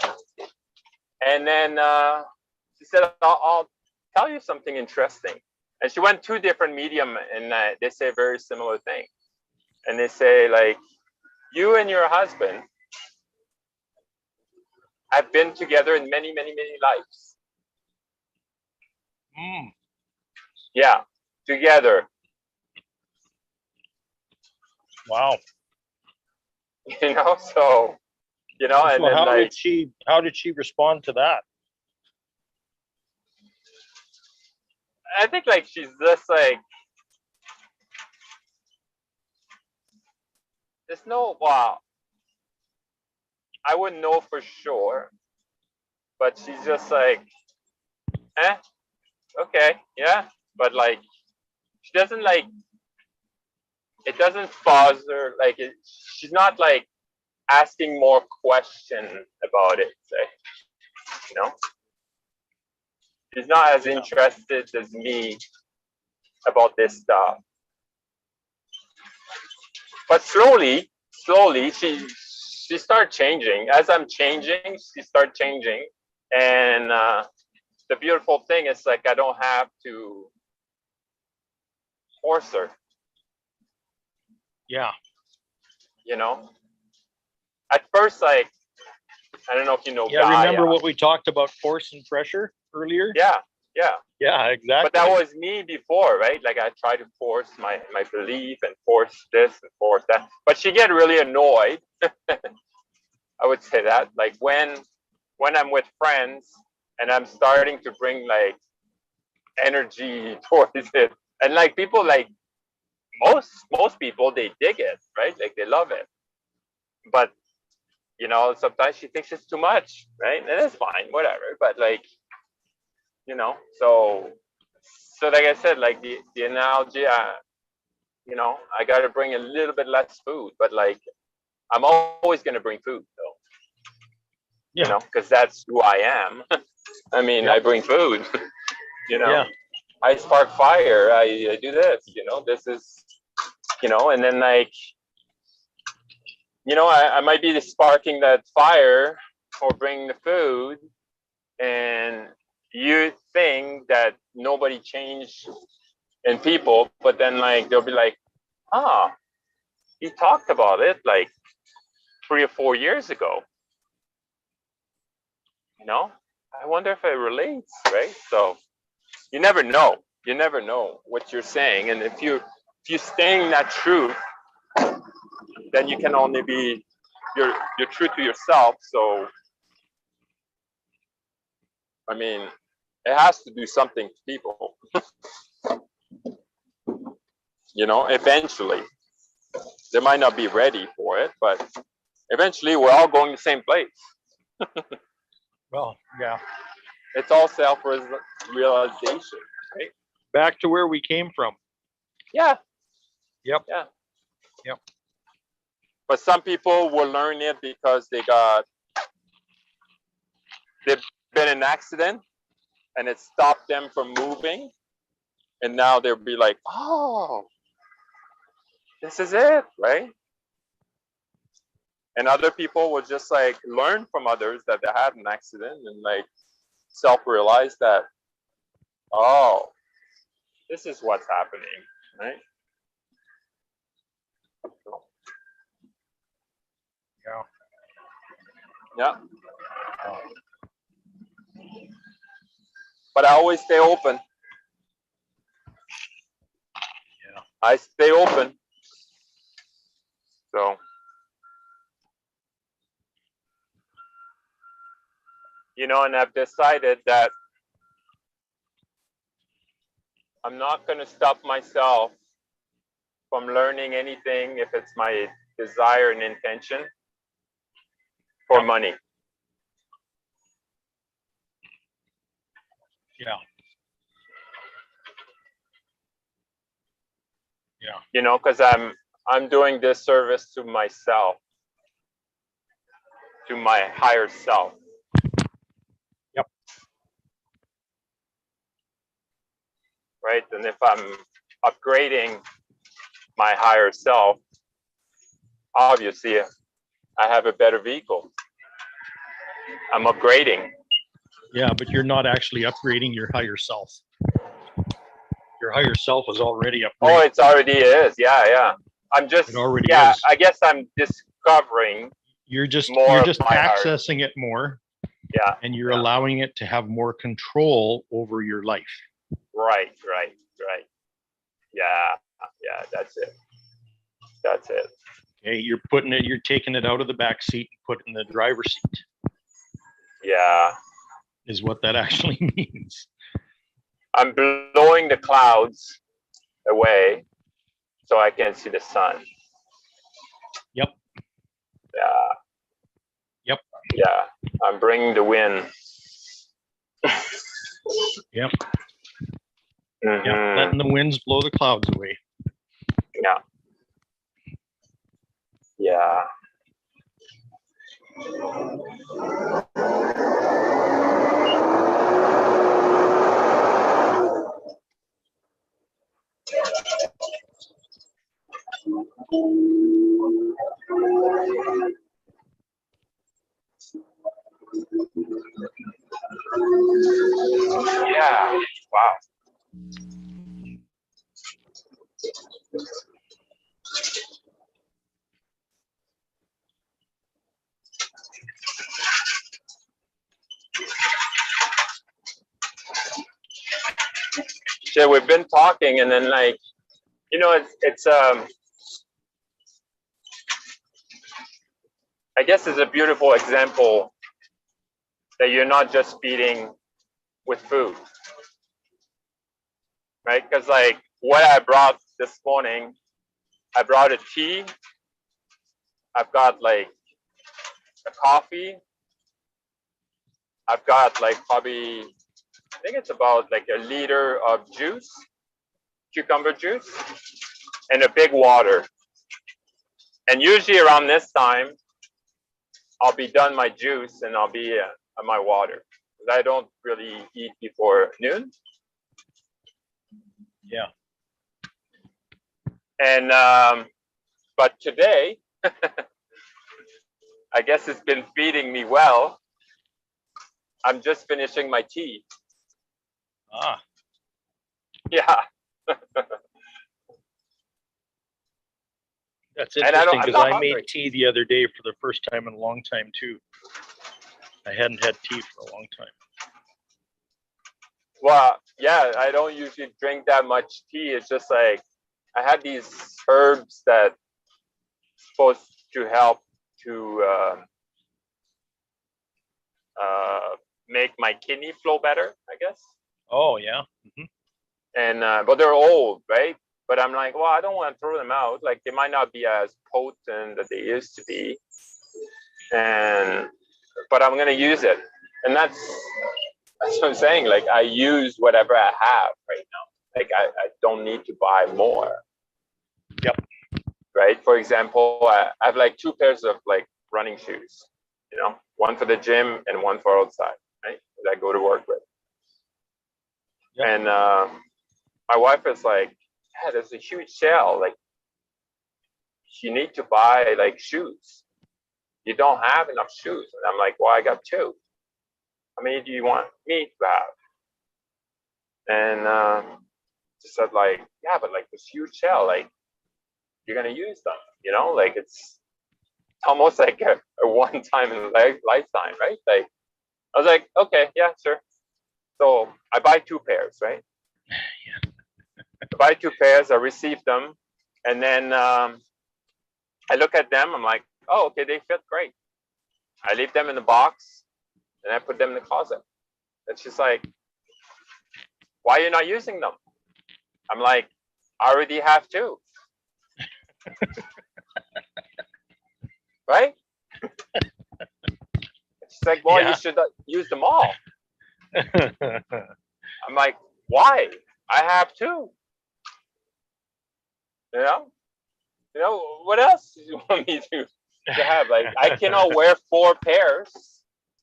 and then she said, I'll tell you something interesting. And she went to different medium and they say a very similar thing. And they say like, you and your husband have been together in many, many, many lives. Yeah, together. Wow. You know, so, you know, and so then how did she respond to that? I think like she's just like, there's no, wow. I wouldn't know for sure, but she's just like, okay, yeah. But like, she doesn't like, it doesn't bother, like, she's not like asking more question about it, say, you know? She's not as interested as me about this stuff. But slowly, she started changing. As I'm changing, she started changing. And the beautiful thing is like, I don't have to force her. Yeah. You know? At first, like, I don't know if you know Yeah, Gaia. remember what we talked about, force and pressure earlier? Yeah, Yeah. Yeah, exactly. But that was me before, right? Like I try to force my belief and force this and force that. But she get really annoyed. I would say that, like when I'm with friends and I'm starting to bring like energy towards it, and like people like most people, they dig it, right? Like they love it. But you know, sometimes she thinks it's too much, right? And it's fine, whatever. But like, you know, so like I said, like the analogy, you know, I got to bring a little bit less food, but like I'm always going to bring food though, Yeah. you know, because that's who I am. I mean, Yep. I bring food, you know, Yeah. I spark fire. I do this, you know, this is, you know, and then like, you know, I might be sparking that fire or bringing the food, and you think that nobody changed in people, but then like they'll be like, ah, he talked about it like 3 or 4 years ago. You know, I wonder if it relates, right? So you never know. You never know what you're saying, and if you're saying that truth, then you can only be you're true to yourself. So I mean, it has to do something to people. You know, eventually they might not be ready for it, but eventually we're all going the same place. Well, yeah. It's all self-realization, right? Back to where we came from. Yeah. Yep. Yeah. Yep. But some people will learn it because they've been in an accident and it stopped them from moving, and now they'll be like, oh, this is it, right? And other people will just like learn from others that they had an accident and like self-realize that, oh, this is what's happening, right? Yeah. Yeah. But I always stay open. Yeah. I stay open. So, you know, and I've decided that I'm not going to stop myself from learning anything if it's my desire and intention for money. Yeah. Yeah. You know, because I'm doing this service to myself, to my higher self. Yep. Right? And if I'm upgrading my higher self, obviously I have a better vehicle. I'm upgrading. Yeah, but you're not actually upgrading your higher self. Your higher self is already upgraded. Oh, it's already is. Yeah, yeah. I'm just, It already yeah, is. I guess I'm discovering. You're just more accessing it more. Yeah. And you're allowing it to have more control over your life. Right. Yeah, that's it. That's it. Okay, you're taking it out of the back seat and put it in the driver's seat. Yeah. Is what that actually means. I'm blowing the clouds away so I can see the sun. Yep. Yeah. Yep. Yeah. I'm bringing the wind. Yep. Mm-hmm. Yep. Letting the winds blow the clouds away. Yeah. Yeah. Yeah. Wow. shit, we've been talking, and then like, you know, it's I guess it's a beautiful example that you're not just feeding with food, right? Because like what I brought this morning, I brought a tea. I've got like a coffee. I've got like probably, I think it's about like a liter of juice, cucumber juice, and a big water. And usually around this time, I'll be done my juice and I'll be on my water. I don't really eat before noon. Yeah. And but today, I guess it's been feeding me well. I'm just finishing my tea. Ah. Yeah. That's And I interesting I'm because not I hungry. made tea the other day for the first time in a long time too. I hadn't had tea for a long time. Well, yeah, I don't usually drink that much tea. It's just like I had these herbs that supposed to help to make my kidney flow better, I guess. Oh yeah. Hmm. And but they're old, right? But I'm like, well, I don't want to throw them out. Like they might not be as potent that they used to be, and but I'm gonna use it, and that's what I'm saying. Like I use whatever I have right now. Like I don't need to buy more. Yep. Right. For example, I have like 2 pairs of like running shoes. You know, one for the gym and one for outside. Right, that I go to work with. Yep. And my wife is like, yeah, there's a huge sale. Like, you need to buy like shoes. You don't have enough shoes. And I'm like, well, I got 2. How many do you want me to have? And she said like, yeah, but like this huge sale, like you're gonna use them. You know, like it's almost like a one time in a lifetime, right? Like I was like, okay, yeah, sure. So I buy 2 pairs, right? Yeah. I buy 2 pairs, I receive them, and then I look at them, I'm like, oh, okay, they fit great. I leave them in the box, and I put them in the closet. And she's like, why are you not using them? I'm like, I already have 2. Right? She's like, well, Yeah. you should use them all. I'm like, why? I have 2. You know, what else do you want me to have? Like, I cannot wear 4 pairs,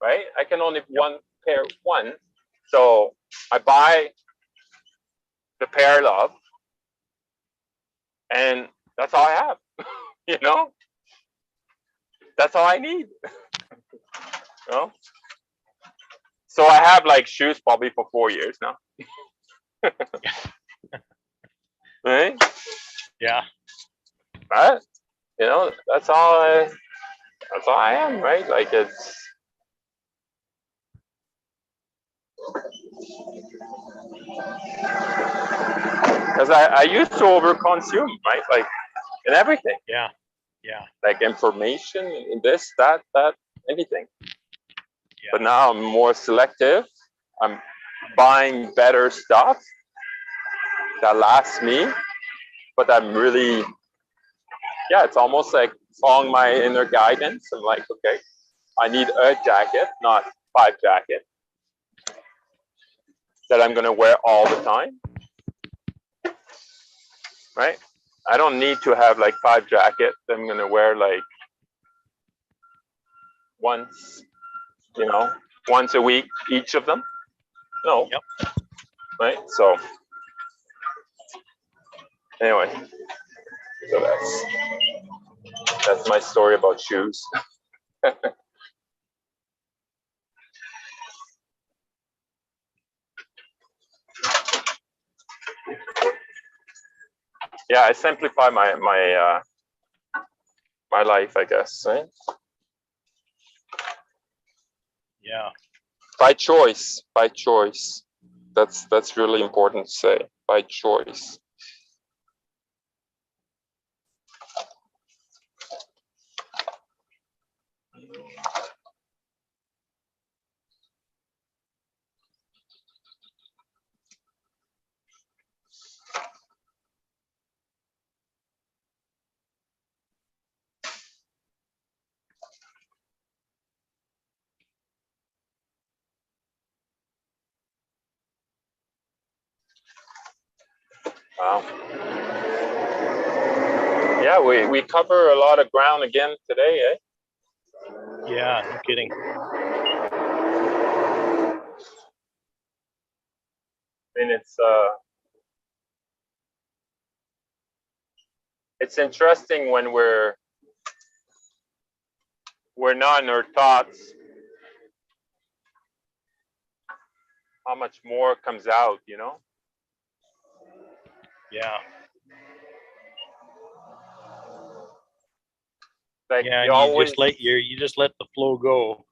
right? I can only one pair one. So I buy the pair I love, and that's all I have. You know, that's all I need. You know? So I have like shoes probably for 4 years now. Right? Yeah. Right? You know, that's all I am, right? Like it's because I used to overconsume, right? Like in everything. Yeah. Yeah. Like information, in this, that, anything. Yeah. But now I'm more selective. I'm buying better stuff that lasts me. But I'm really, yeah, it's almost like following my inner guidance. I'm like, okay, I need a jacket, not 5 jackets that I'm gonna wear all the time. Right? I don't need to have like 5 jackets that I'm gonna wear like once, you know, once a week, each of them. No. Yep. Right? So anyway, so that's my story about shoes. Yeah, I simplify my life, I guess, right? Yeah. By choice, by choice. That's really important to say. By choice. Wow. Yeah, we cover a lot of ground again today, eh? Yeah, no kidding. And it's interesting when we're not in our thoughts, how much more comes out, you know? Yeah. Like Yeah, you and always, you just let the flow go,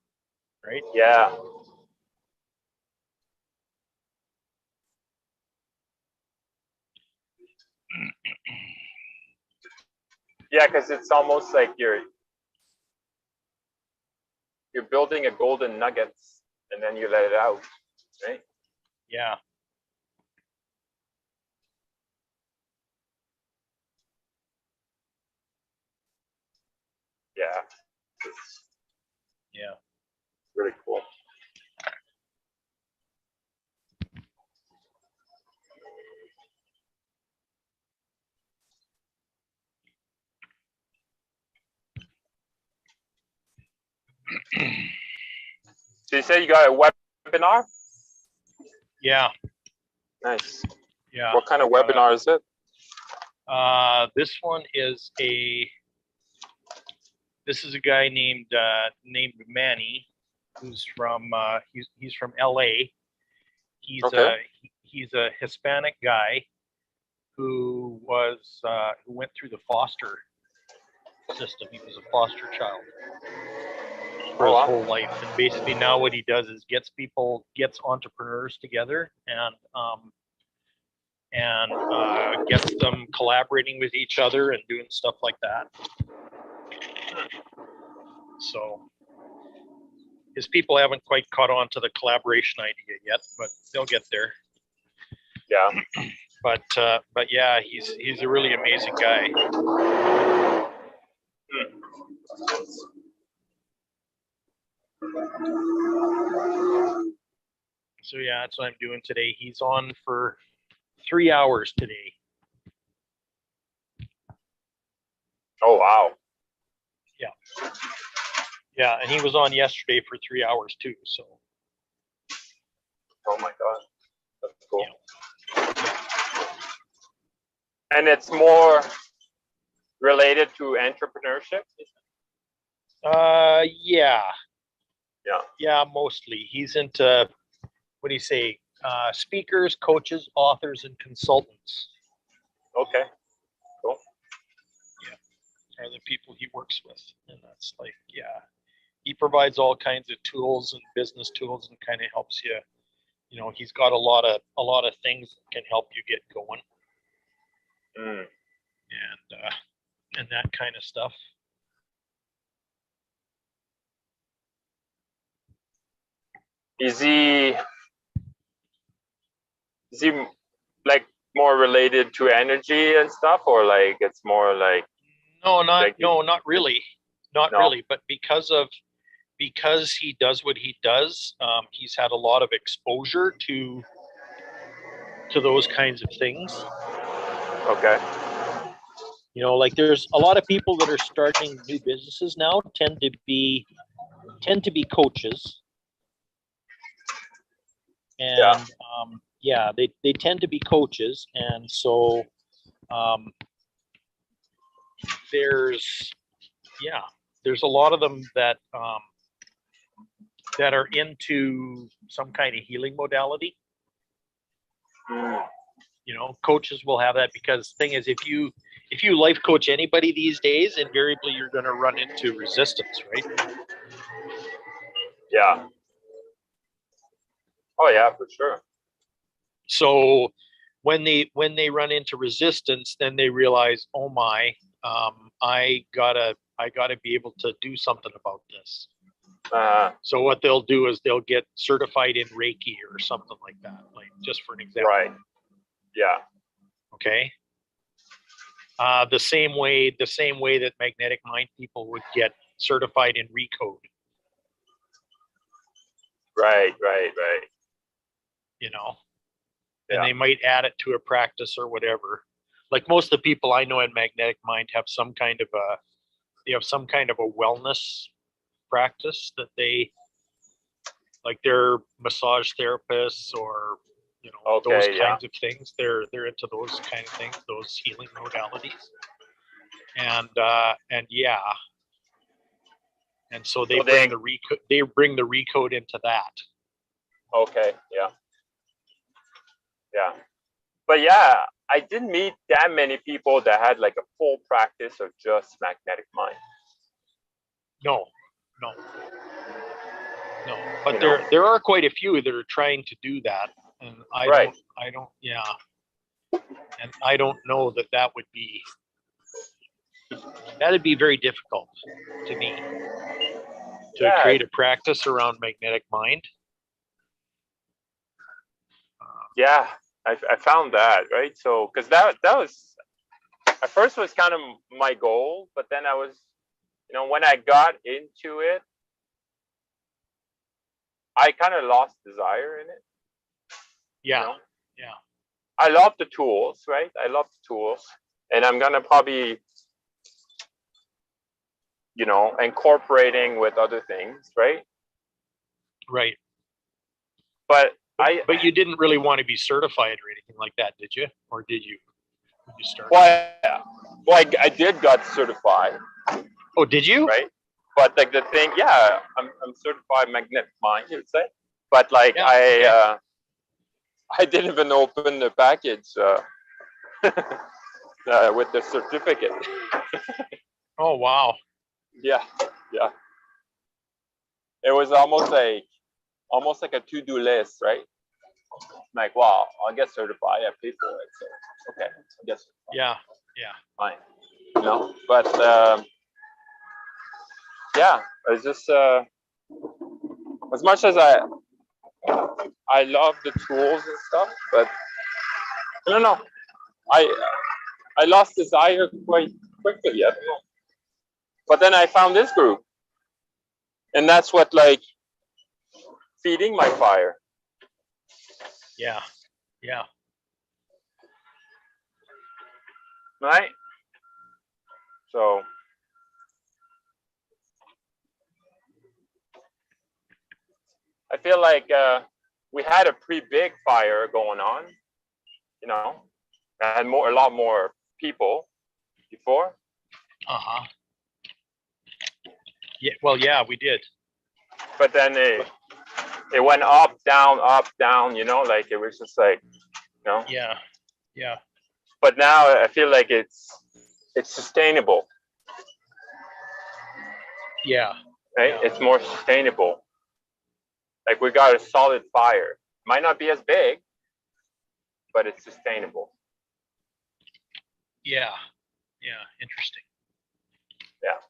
right? yeah. Yeah, because it's almost like you're building a golden nuggets and then you let it out, right? Yeah. Yeah. It's Yeah. really cool. So you say you got a webinar? Yeah. Nice. Yeah. What kind of webinar is it? This one is this is a guy named Manny, who's from he's from LA. Okay. He's a Hispanic guy who went through the foster system. He was a foster child for his whole life, and basically now what he does is gets entrepreneurs together and gets them collaborating with each other and doing stuff like that. So his people haven't quite caught on to the collaboration idea yet, but they'll get there. Yeah. But yeah, he's a really amazing guy. So yeah, that's what I'm doing today. He's on for 3 hours today. Oh wow. Yeah. Yeah, and he was on yesterday for 3 hours too. So. Oh my God, that's cool. Yeah. And it's more related to entrepreneurship. Yeah. Yeah. Yeah, mostly. He's into, what do you say, speakers, coaches, authors, and consultants. Okay. Cool. Yeah. Are the people he works with. And that's like, yeah. He provides all kinds of tools and business tools and kind of helps you. You know, he's got a lot of things that can help you get going. And that kind of stuff. Is he like more related to energy and stuff, or like it's more like not really, really, but because he does what he does, he's had a lot of exposure to those kinds of things. Okay. You know, like there's a lot of people that are starting new businesses now tend to be coaches. And they tend to be coaches, and so there's a lot of them that are into some kind of healing modality. You know, coaches will have that because the thing is, if you life coach anybody these days, invariably you're going to run into resistance, right? Yeah. Oh yeah, for sure. So when they run into resistance, then they realize, oh my, I gotta be able to do something about this. So what they'll do is they'll get certified in Reiki or something like that, like just for an example. Right. Yeah. Okay. The same way that Magnetic Mind people would get certified in Recode. Right. You know, and they might add it to a practice or whatever. Like most of the people I know in Magnetic Mind have some kind of a wellness practice that they, like, they're massage therapists or, you know, those kinds of things. They're into those kind of things, those healing modalities. And yeah. And so they bring the Recode into that. Okay, yeah. Yeah. But yeah, I didn't meet that many people that had like a full practice of just Magnetic Mind. No. But there are quite a few that are trying to do that, and I don't. Yeah. And I don't know that would be. That'd be very difficult to me to create a practice around Magnetic Mind. Yeah, I found that, right? So, because that was at first was kind of my goal, but then I was, you know, when I got into it, I kind of lost desire in it. Yeah. You know? Yeah. I love the tools, right? I love the tools, and I'm gonna probably, you know, incorporating with other things, right? Right. But you didn't really want to be certified or anything like that, did you? Or did you when you started? Well, I did got certified. Oh, did you? Right. But like the thing, yeah, I'm certified Magnetic Mind, you'd say. But like I didn't even open the package with the certificate. Oh wow. Yeah. It was almost like a to-do list, right? Like, wow, I'll get certified. I paid for it, so okay, I guess. Yeah. Fine. You know, but yeah, it's just as much as I love the tools and stuff, but I don't know. I lost desire quite quickly. I don't know. But then I found this group, and that's what like feeding my fire. Yeah. Right. So I feel like we had a pretty big fire going on, you know, and a lot more people before. Yeah. Well, yeah, we did. But then it went up, down, you know, like it was just like, you know. Yeah. But now I feel like it's sustainable. Yeah. Right? Yeah. It's more sustainable. Like we got a solid fire. Might not be as big, but it's sustainable. Yeah. Interesting. Yeah.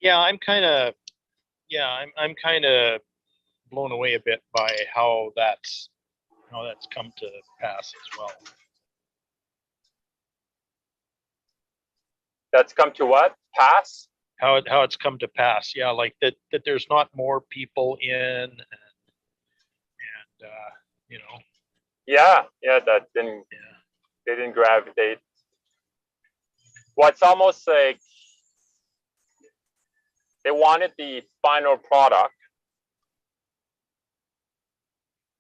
Yeah, I'm kind of blown away a bit by how that's come to pass as well. That's come to what? Pass? How it's come to pass. Yeah, like that there's not more people in and you know. Yeah, that didn't they didn't gravitate. Well, it's almost like they wanted the final product,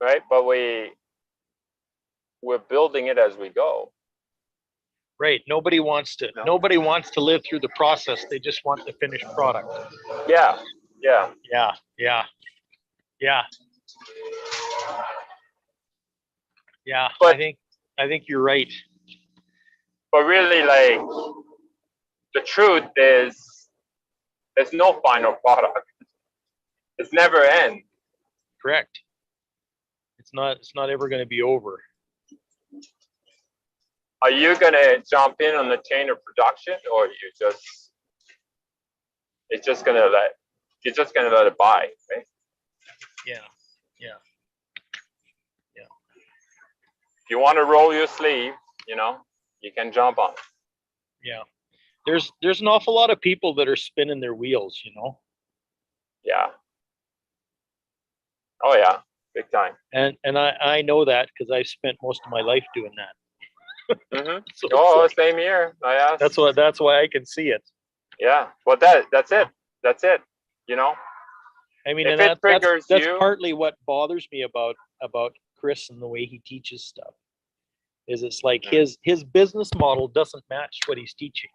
right? But we're building it as we go. Right. Nobody wants to live through the process. They just want the finished product. Yeah. Yeah. Yeah, But- I think you're right. But really, like, the truth is, there's no final product. It's never end. Correct. It's not ever going to be over. Are you gonna jump in on the chain of production, or you're just gonna let it buy, right? Yeah. If you want to roll your sleeve, you know, you can jump on it. Yeah. There's an awful lot of people that are spinning their wheels, you know. Yeah. Oh yeah, big time. And I know that because I've spent most of my life doing that. Mm-hmm. So Oh, it's like, same here. I asked. that's why I can see it. Yeah. Well, that's it. That's it. You know. I mean, If and it triggers that's you- partly what bothers me about Chris and the way he teaches stuff. Is it's like his business model doesn't match what he's teaching.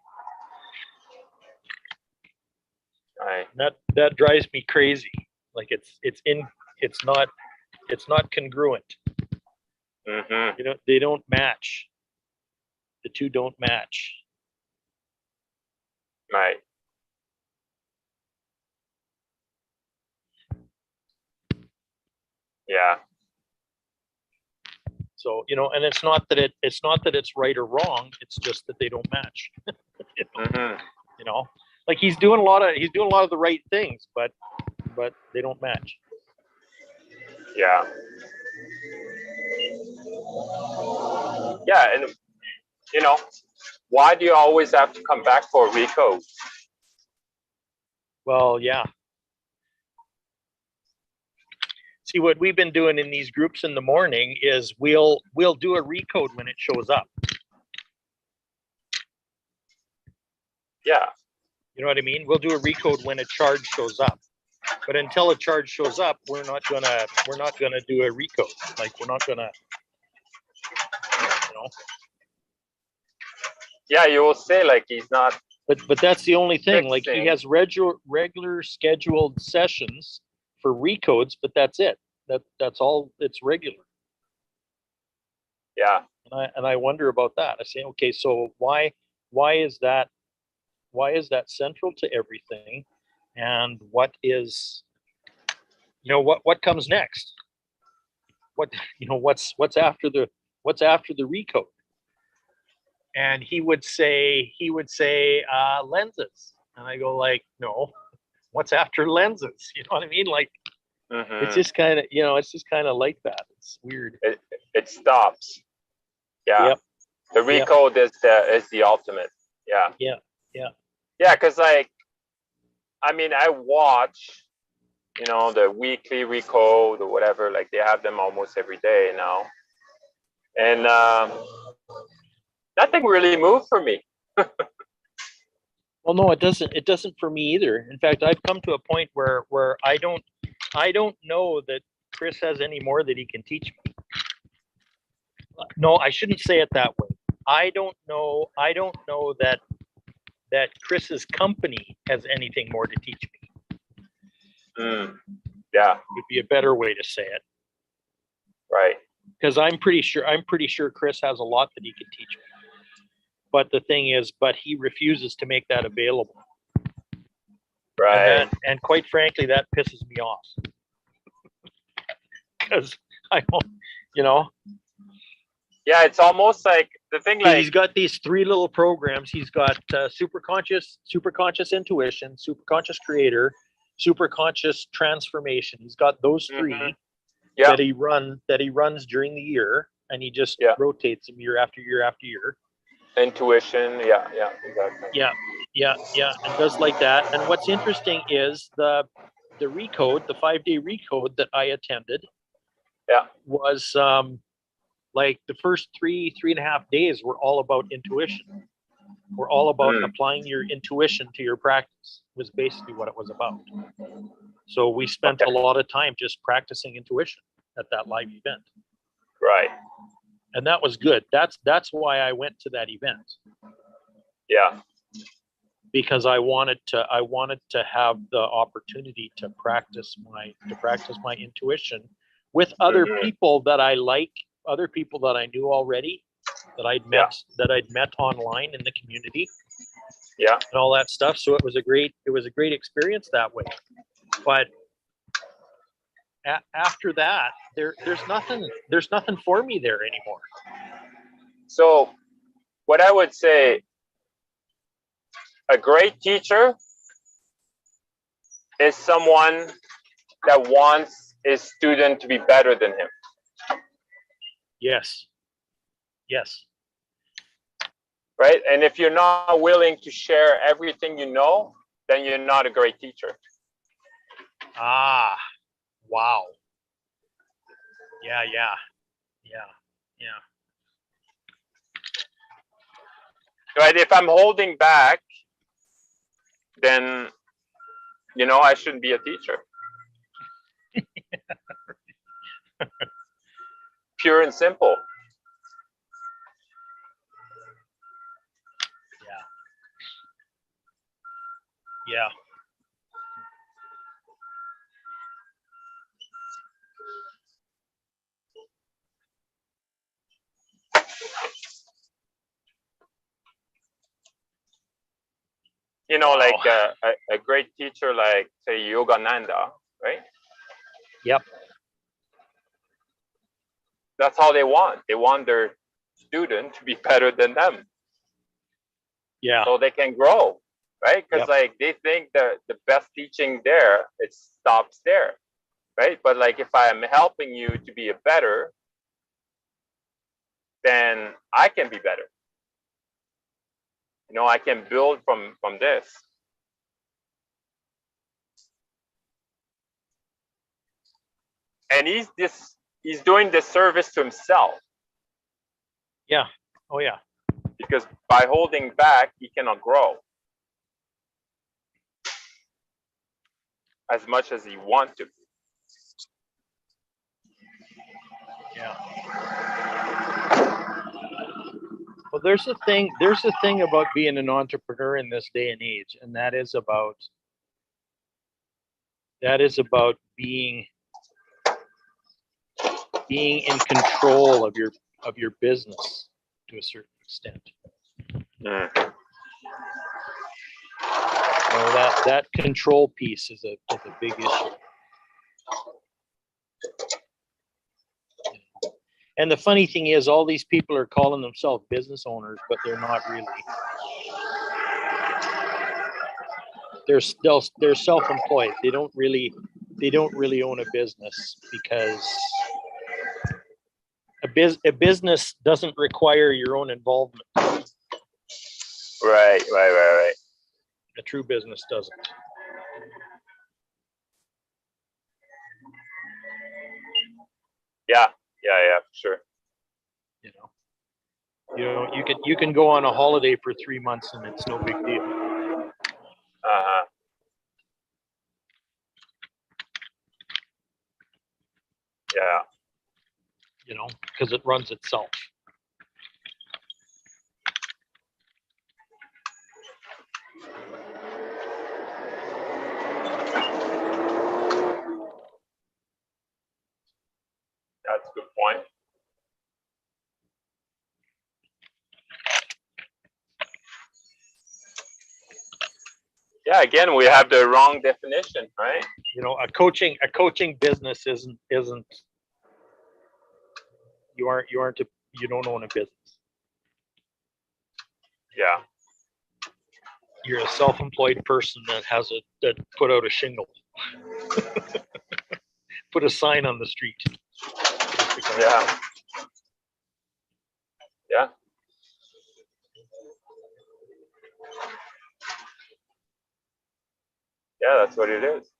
Right. That drives me crazy. Like it's not congruent. Mm-hmm. You know, they don't match. The two don't match. Right. Yeah. So, you know, and it's not that it's right or wrong. It's just that they don't match. Mm-hmm. You know, like he's doing a lot of the right things, but they don't match. Yeah. Yeah, and you know, why do you always have to come back for a recode? Well, yeah. See, what we've been doing in these groups in the morning is we'll do a recode when it shows up. Yeah. You know what I mean? We'll do a recode when a charge shows up. But until a charge shows up, we're not gonna do a recode. Like we're not gonna, you know. Yeah, you will say like he's not. But that's the only thing. Like he Fixing. has regular scheduled sessions for recodes, but that's it. That's all. It's regular. Yeah. And I wonder about that. I say, okay, so why is that central to everything? And what is, you know, what comes next? What, you know, what's after the recode? And he would say lenses. And I go like, no, what's after lenses? You know what I mean? Like Mm-hmm. it's just kind of, you know, it's just kind of like that. It's weird. It stops. Yeah. Yep. The recode is the ultimate. Yeah. Yeah. Yeah. Yeah, because like, I mean, I watch, you know, the weekly recode or whatever. Like they have them almost every day now, and nothing really moved for me. Well, no, it doesn't. It doesn't for me either. In fact, I've come to a point where I don't know that Chris has any more that he can teach me. No, I shouldn't say it that way. I don't know that Chris's company has anything more to teach me. Yeah. Would be a better way to say it. Right. Because I'm pretty sure Chris has a lot that he can teach me. But the thing is, he refuses to make that available. Right. And quite frankly, that pisses me off. Because I don't, you know. Yeah, it's almost like the thing. Like He's got these three little programs. He's got superconscious intuition, superconscious creator, superconscious transformation. He's got those three Yeah. that he runs during the year, and he just rotates them year after year after year. intuition. Yeah. Yeah. Exactly. Yeah, and does like that. And what's interesting is the recode, the 5-day recode that I attended. Yeah. Was like the first 3.5 days were all about intuition. We're all about applying your intuition to your practice, was basically what it was about. So we spent a lot of time just practicing intuition at that live event. Right. And that was good. That's why I went to that event. Yeah. Because I wanted to have the opportunity to practice my intuition with other people that I like, other people that I knew already, that I'd met online in the community. Yeah. And all that stuff. So it was a great experience that way. But after that, there's nothing for me there anymore. So what I would say, a great teacher is someone that wants his student to be better than him. Yes. Yes. Right? And if you're not willing to share everything you know, then you're not a great teacher. Ah, wow. Yeah. Right? If I'm holding back, then, you know, I shouldn't be a teacher. Pure and simple. Yeah. You know, Wow. like a great teacher, like say Yogananda, right? Yep. That's how they want. They want their student to be better than them, Yeah. so they can grow, right? Because like they think that the best teaching there, it stops there, right? But like if I am helping you to be a better, then I can be better. You know, I can build from this. And he's doing this service to himself. Yeah. Oh yeah. Because by holding back, he cannot grow as much as he wants to. Yeah. Well, there's a thing about being an entrepreneur in this day and age, and that is about being in control of your business to a certain extent. Mm. That control piece is a big issue. And the funny thing is, all these people are calling themselves business owners, but they're not really. They're self-employed. They don't really own a business, because a business doesn't require your own involvement. Right. A true business doesn't. Yeah, sure. You can go on a holiday for 3 months and it's no big deal. Uh-huh. Yeah. Because it runs itself. That's a good point. Yeah, again, we have the wrong definition, right? A coaching business isn't you don't own a business. Yeah. You're a self-employed person that put out a shingle. Put a sign on the street. Yeah. Yeah. Yeah, that's what it is.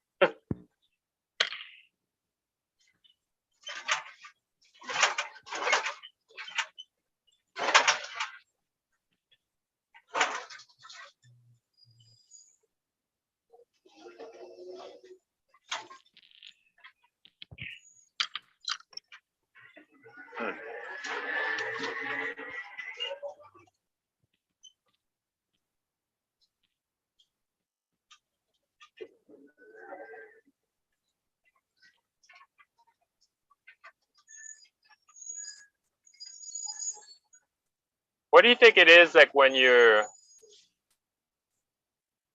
What do you think it is like when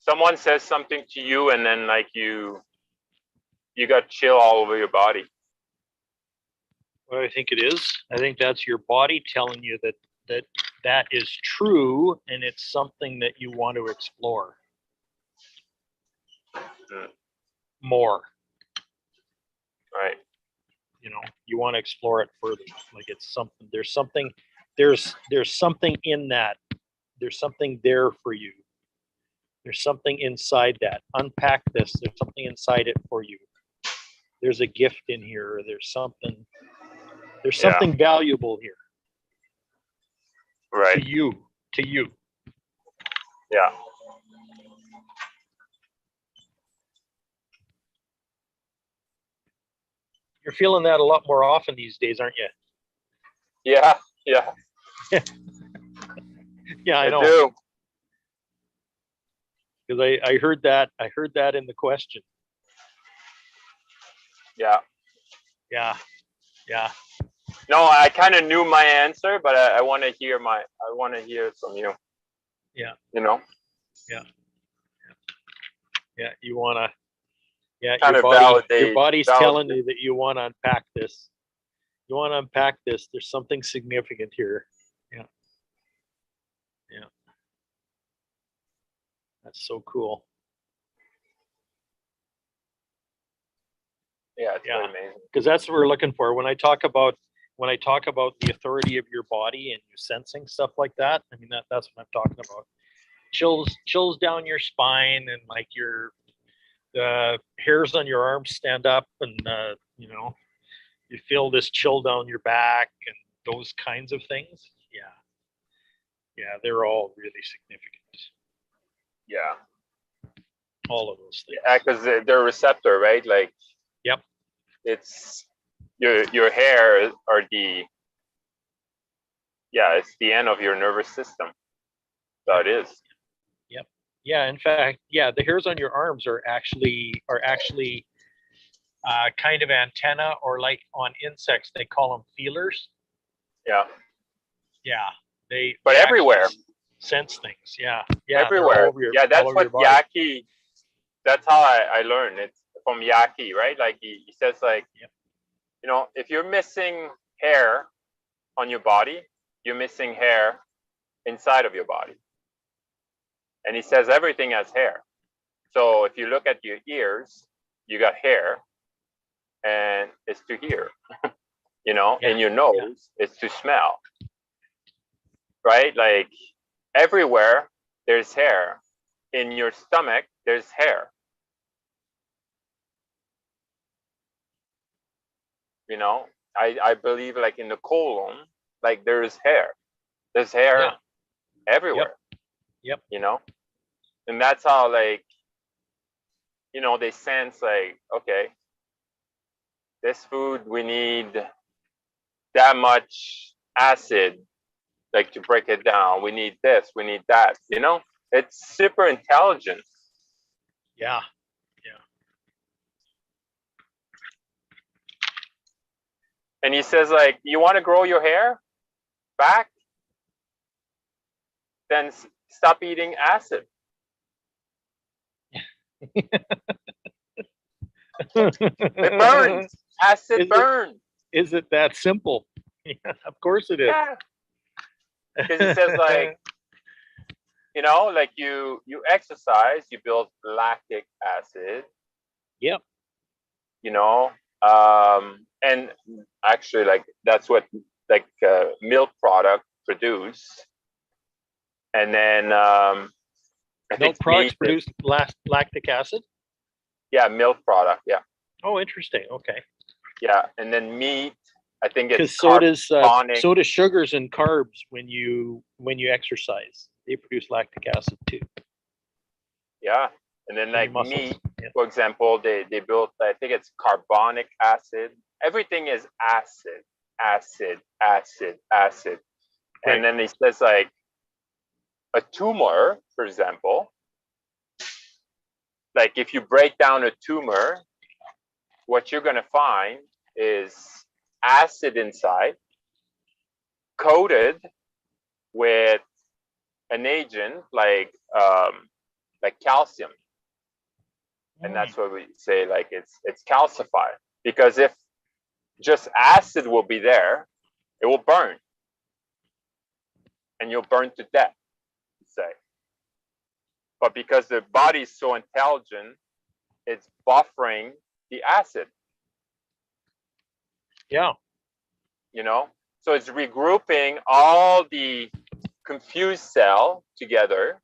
someone says something to you and then like you got chill all over your body? What I think it is, I think that's your body telling you that is true, and it's something that you want to explore more. Right. You know, you want to explore it further. Like it's something. There's something in that. There's something there for you. There's something inside that. Unpack this. There's something inside it for you. There's a gift in here. There's something valuable here. Right. To you. Yeah. You're feeling that a lot more often these days, aren't you? Yeah. Yeah, I know. Do. Because I heard that in the question. Yeah. No, I kind of knew my answer, but I want to hear it from you. Yeah. You know. Yeah. You wanna. Yeah. Kind of your body's telling you that you want to unpack this. You want to unpack this. There's something significant here. Yeah. That's so cool. Yeah, it's pretty amazing. Because that's what we're looking for. When I talk about the authority of your body and you sensing stuff like that, I mean that's what I'm talking about. Chills down your spine, and like your hairs on your arms stand up, and you feel this chill down your back and those kinds of things. Yeah, they're all really significant. Yeah. All of those things. Yeah, because they're a receptor, right? Like. Yep. It's your hair are it's the end of your nervous system. So it is. Yep. Yeah. In fact, the hairs on your arms are actually kind of antenna, or like on insects they call them feelers. Yeah. Yeah. They everywhere. Sense things. Yeah. Everywhere. That's what Yaki. That's how I learned it from Yaki, right? Like he says, like, if you're missing hair on your body, you're missing hair inside of your body. And he says everything has hair. So if you look at your ears, you got hair, and it's to hear. In your nose, it's to smell. Right? Like everywhere there's hair. In your stomach, there's hair. I believe like in the colon, like there's hair. There's hair everywhere. Yep. And that's how like, they sense like, okay, this food, we need that much acid, like to break it down. We need this, we need that, it's super intelligent. Yeah. And he says, like, you want to grow your hair back? Then stop eating acid. It burns. Acid burns. Is it that simple? Yeah, of course it is. Yeah. Because he says, like, like you exercise, you build lactic acid. Yep. And actually, like that's what like milk product produce, and then milk products produce lactic acid. Yeah, milk product. Yeah. Oh, interesting. Okay. Yeah, and then meat. I think it's because so does sugars and carbs when you exercise. They produce lactic acid too. Yeah. And then like meat, for example, they built, I think it's carbonic acid. Everything is acid. Right. And then he says like a tumor, for example, like if you break down a tumor, what you're going to find is acid inside, coated with an agent like calcium. And that's what we say, like it's calcified. Because if just acid will be there, it will burn. And you'll burn to death, say. But because the body is so intelligent, it's buffering the acid. Yeah. You know? So it's regrouping all the confused cell together,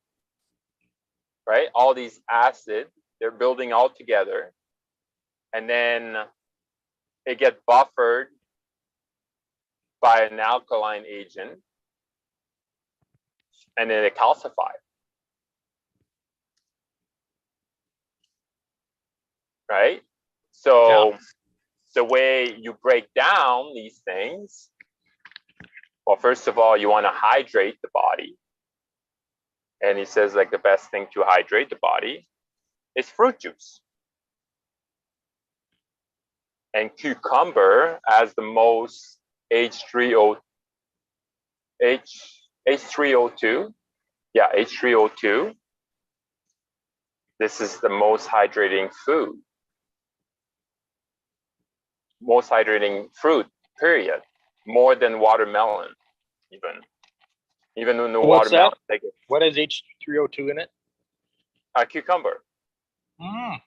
right? All these acid, they're building all together. And then it gets buffered by an alkaline agent. And then it calcifies. Right? So the way you break down these things, well, first of all, you want to hydrate the body. And he says like the best thing to hydrate the body is fruit juice. And cucumber has the most H3O2. Yeah, H3O2. This is the most hydrating food. Most hydrating fruit, period. More than watermelon, even. Even in the What's watermelon. that? What has H3O2 in it? Cucumber. Mm.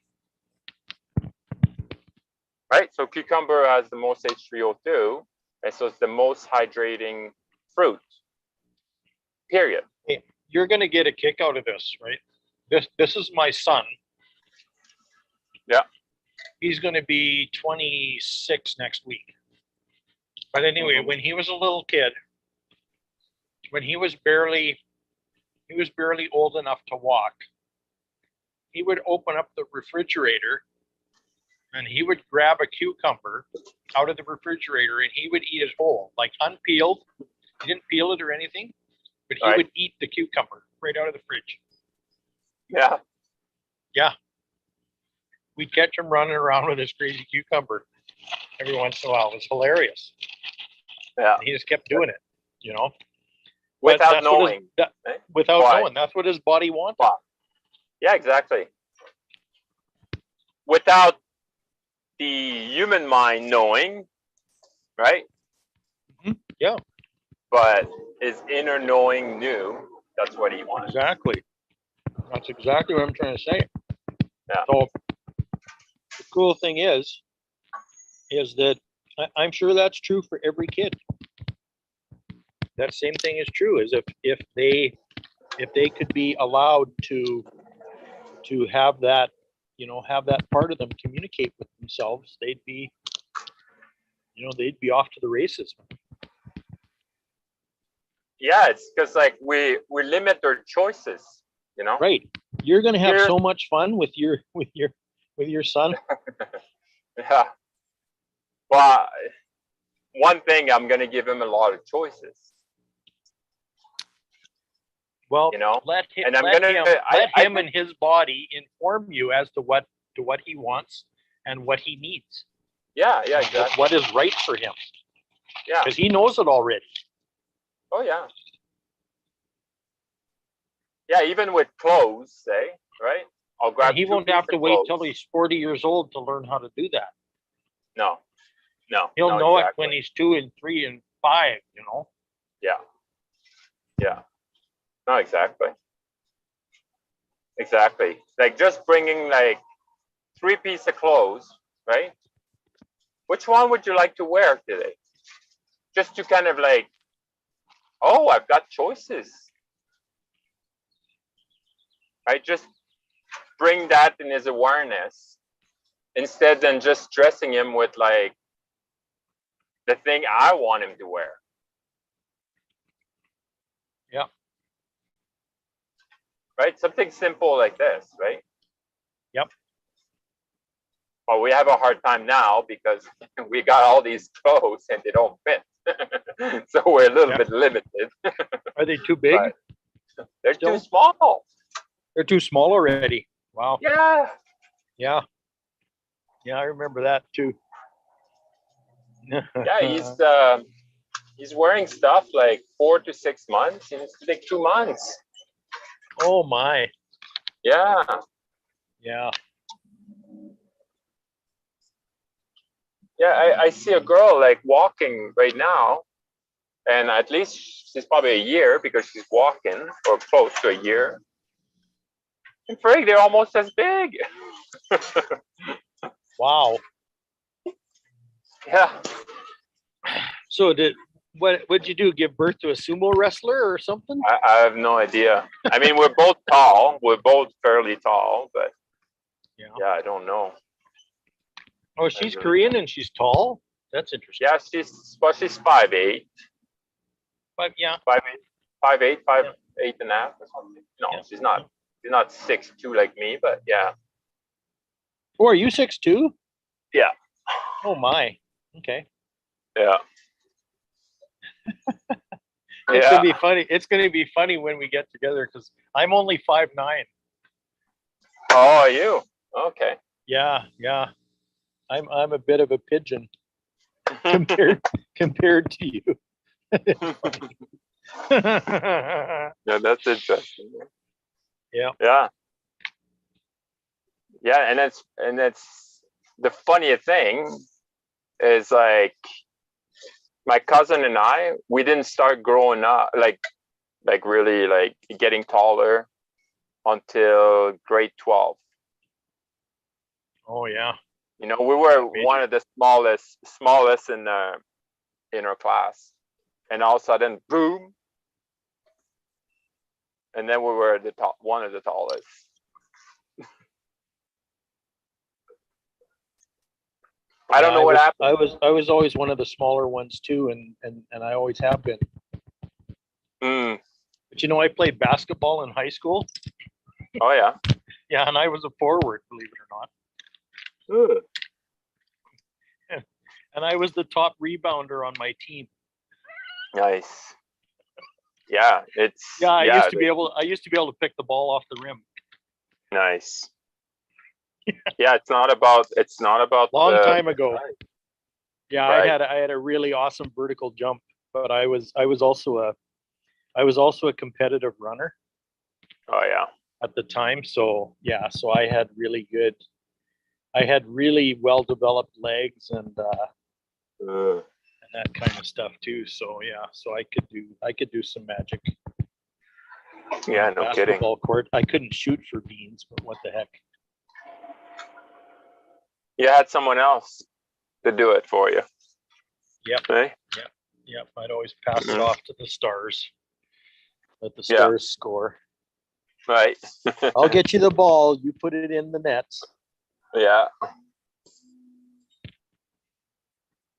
Right? So cucumber has the most H3O2, and so it's the most hydrating fruit, period. Hey, you're going to get a kick out of this, right? This is my son. Yeah. He's going to be 26 next week. But anyway, when he was a little kid, when he was barely old enough to walk, he would open up the refrigerator and he would grab a cucumber out of the refrigerator and he would eat it whole, like unpeeled. He didn't peel it or anything, but he would eat the cucumber right out of the fridge. Yeah. Yeah. We'd catch him running around with his crazy cucumber every once in a while. It was hilarious. Yeah. And he just kept doing it, you know. Without knowing. Without knowing. That's what his body wanted. Wow. Yeah, exactly. Without the human mind knowing, right? Mm-hmm. Yeah. But his inner knowing knew that's what he wanted. Exactly. That's exactly what I'm trying to say. Yeah. So the cool thing is that I'm sure that's true for every kid. That same thing is true as if they could be allowed to have that, you know, have that part of them communicate with themselves, they'd be off to the races. Yeah, it's because like we limit their choices, you know. Right. You're gonna have so much fun with your son. Yeah. Well, one thing, I'm gonna give him a lot of choices. Well, you know, let him, and let him and his body inform you as to what he wants and what he needs. Yeah, exactly. What is right for him. Yeah. Because he knows it already. Oh yeah. Yeah, even with clothes, say, right? I'll grab. And he won't have to wait till he's 40 years old to learn how to do that. No. He'll know it when he's 2 and 3 and 5, you know? Yeah. No, exactly. Like just bringing like 3 pieces of clothes, right? Which one would you like to wear today? Just to kind of like, oh, I've got choices. Right? Just bring that in his awareness instead than just dressing him with like the thing I want him to wear. Yeah. Right? Something simple like this, right? Yep. Well, we have a hard time now because we got all these clothes and they don't fit. So we're a little bit limited. Are they too big? But they're too small. They're too small already. Wow. Yeah. Yeah, I remember that too. Yeah, He's wearing stuff like 4 to 6 months. He needs to take 2 months. Oh my. Yeah. Yeah. Yeah, I see a girl like walking right now, and at least she's probably a year because she's walking, or close to a year. And frig, they're almost as big. Wow. Yeah. So what'd you do? Give birth to a sumo wrestler or something? I have no idea. I mean, we're both tall. We're both fairly tall, but yeah, I don't know. Oh, she's Korean and she's tall. That's interesting. Yeah, she's 5'8". But yeah. 5'8", 5'8 and a half or something. No, Yeah. she's not 6'2" like me, but yeah. Oh, are you 6'2"? Yeah. Oh my. Okay. Yeah. It's gonna be funny. It's gonna be funny when we get together because I'm only 5'9". Oh, are you? Okay. Yeah, yeah. I'm a bit of a pigeon compared to you. Yeah, that's interesting. Yeah. Yeah. Yeah, and it's the funniest thing is like my cousin and I, we didn't start growing up like really like getting taller until grade 12. Oh yeah. You know, we were one of the smallest in our class, and all of a sudden, boom, and then we were one of the tallest. I don't know what happened. I was always one of the smaller ones too, and I always have been. Mm. But you know, I played basketball in high school. Oh yeah. Yeah, and I was a forward, believe it or not. Ooh. And I was the top rebounder on my team. Nice. Yeah, it's I used to be able to pick the ball off the rim. Nice. Yeah, it's not about long time ago. Yeah, right. I had a really awesome vertical jump, but I was also a competitive runner. Oh yeah. At the time, so yeah, so I had really well developed legs and that kind of stuff too. So yeah, so I could do some magic. Yeah, no kidding. Basketball court. I couldn't shoot for beans, but what the heck. You had someone else to do it for you. Yep. Hey? Yep. I'd always pass it off to the stars. Let the stars score. Right. I'll get you the ball. You put it in the nets. Yeah.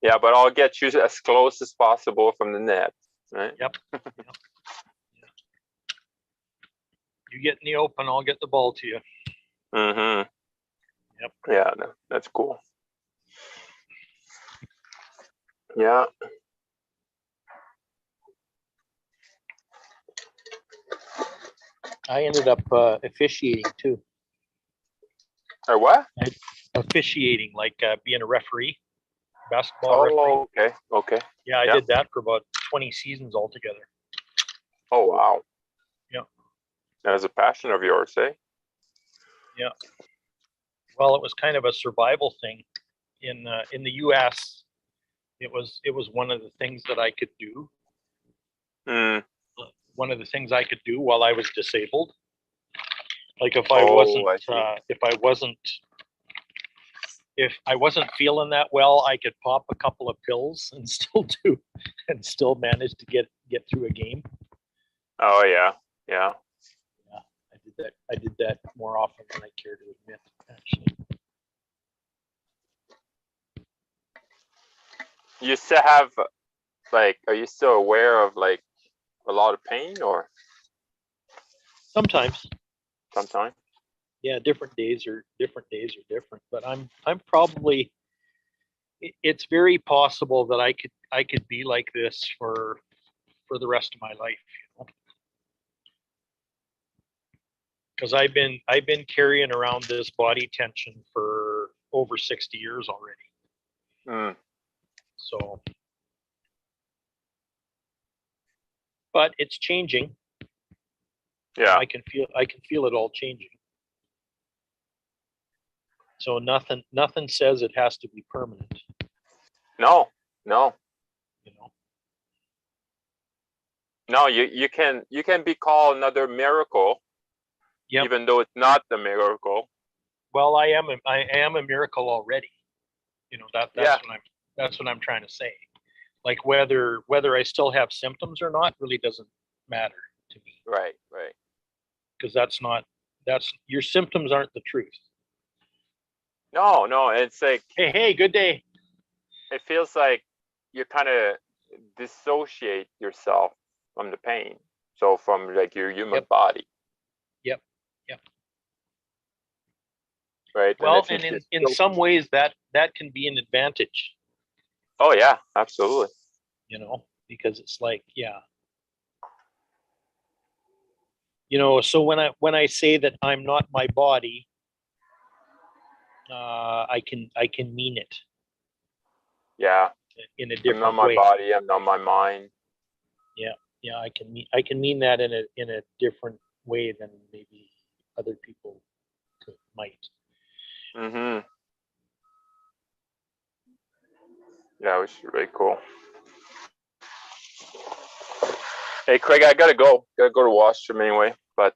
Yeah, but I'll get you as close as possible from the net. Right. Yep. You get in the open, I'll get the ball to you. Mm-hmm. Yep. Yeah, that's cool. Yeah. I ended up officiating too. Or what? Officiating, like being a referee, basketball referee. Okay. Yeah, I did that for about 20 seasons altogether. Oh wow. Yeah. That was a passion of yours, eh? Yeah. Well, it was kind of a survival thing. In the U.S., it was one of the things that I could do. One of the things I could do while I was disabled. Like if I wasn't feeling that well, I could pop a couple of pills and still manage to get through a game. Oh yeah. Yeah, I did that more often than I care to admit, actually. You still have are you still aware of like a lot of pain or? Sometimes. Yeah, different days are different, but I'm probably, it's very possible that I could be like this for the rest of my life, you know. Because I've been carrying around this body tension for over 60 years already. So but it's changing. Yeah. I can feel it all changing. So nothing says it has to be permanent, No. you know. No, you can be called another miracle, Yep. even though it's not the miracle. Well, I am a miracle already. You know, that's Yeah. what I'm trying to say. Like whether I still have symptoms or not really doesn't matter to me, Right. because that's your symptoms aren't the truth. No, it's like, Hey, good day. it feels like you kind of dissociate yourself from the pain. So from like your human Yep. body. Yep. Right. Well, if you and in disso- some ways that can be an advantage, Oh yeah, absolutely. you know, because it's like, yeah. You know, so when I say that I'm not my body, I can mean it Yeah. in a I'm not different my way. body. I'm not my mind. Yeah, I can mean that in a different way than maybe other people might. Mm-hmm. Yeah, which is really cool. Hey, Craig, I gotta go. Gotta go to washroom anyway. But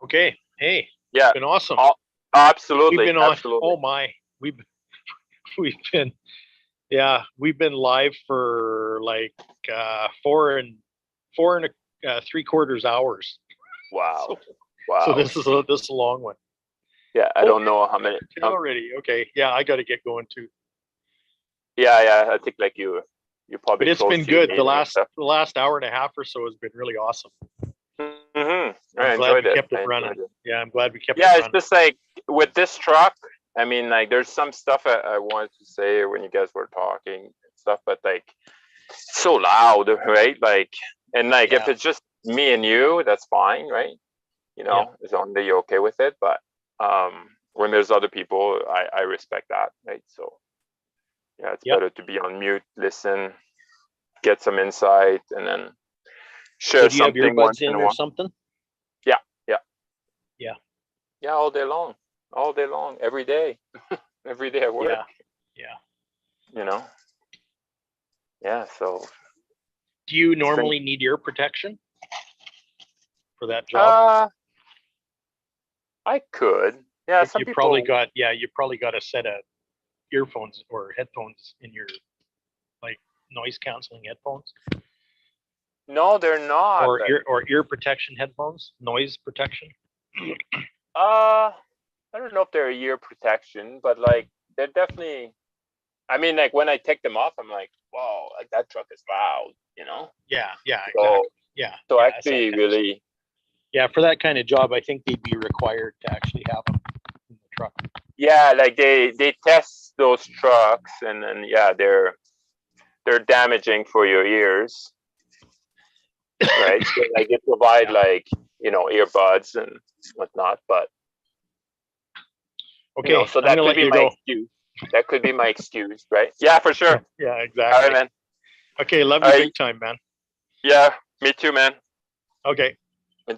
Okay. Hey, yeah, it's been awesome. absolutely. We've been on. Absolutely. Oh my, we've been we've been live for like 4 and 3/4 hours. Wow. So this is a long one. Yeah, I don't know how many. Already. Okay. Yeah, I got to get going too. Yeah. I think like you probably. But it's close been to your good. The meeting and stuff. last hour and a half or so has been really awesome. Mm-hmm. I I'm glad enjoyed we it. kept it I running. enjoyed it. Yeah, I'm glad we kept Yeah, it it's running. just like with this truck. I mean, like, there's some stuff I wanted to say when you guys were talking and stuff, but like, it's so loud, right? Like, and like, if Yeah. it's just me and you, that's fine, right? You know, as long as you're okay with it. But when there's other people, I respect that, right? So yeah, it's better to be on mute, listen, get some insight, and then share So do you have something once earbuds in in a or while. something? Yeah, all day long, every day, every day at work. Yeah. You know. Yeah. So. Do you normally need ear protection for that job? I could. Yeah. Some you people. probably got a set of earphones or headphones in your like noise canceling headphones. No, they're not. Or ear protection headphones, noise protection. I don't know if they're ear protection, but like they're definitely. I mean, like when I take them off, I'm like, wow, like that truck is loud, you know? Yeah, So, exactly. Yeah. So yeah, actually, really. Yeah, for that kind of job, I think they'd be required to actually have them in the truck. Yeah, like they test those trucks, and then yeah, they're damaging for your ears, right? So like they provide like earbuds and whatnot, but okay, so that could be my excuse. That could be my excuse, right? Yeah, for sure. Yeah, exactly. All right, man. Okay, love you big time, man. Yeah, me too, man. Okay.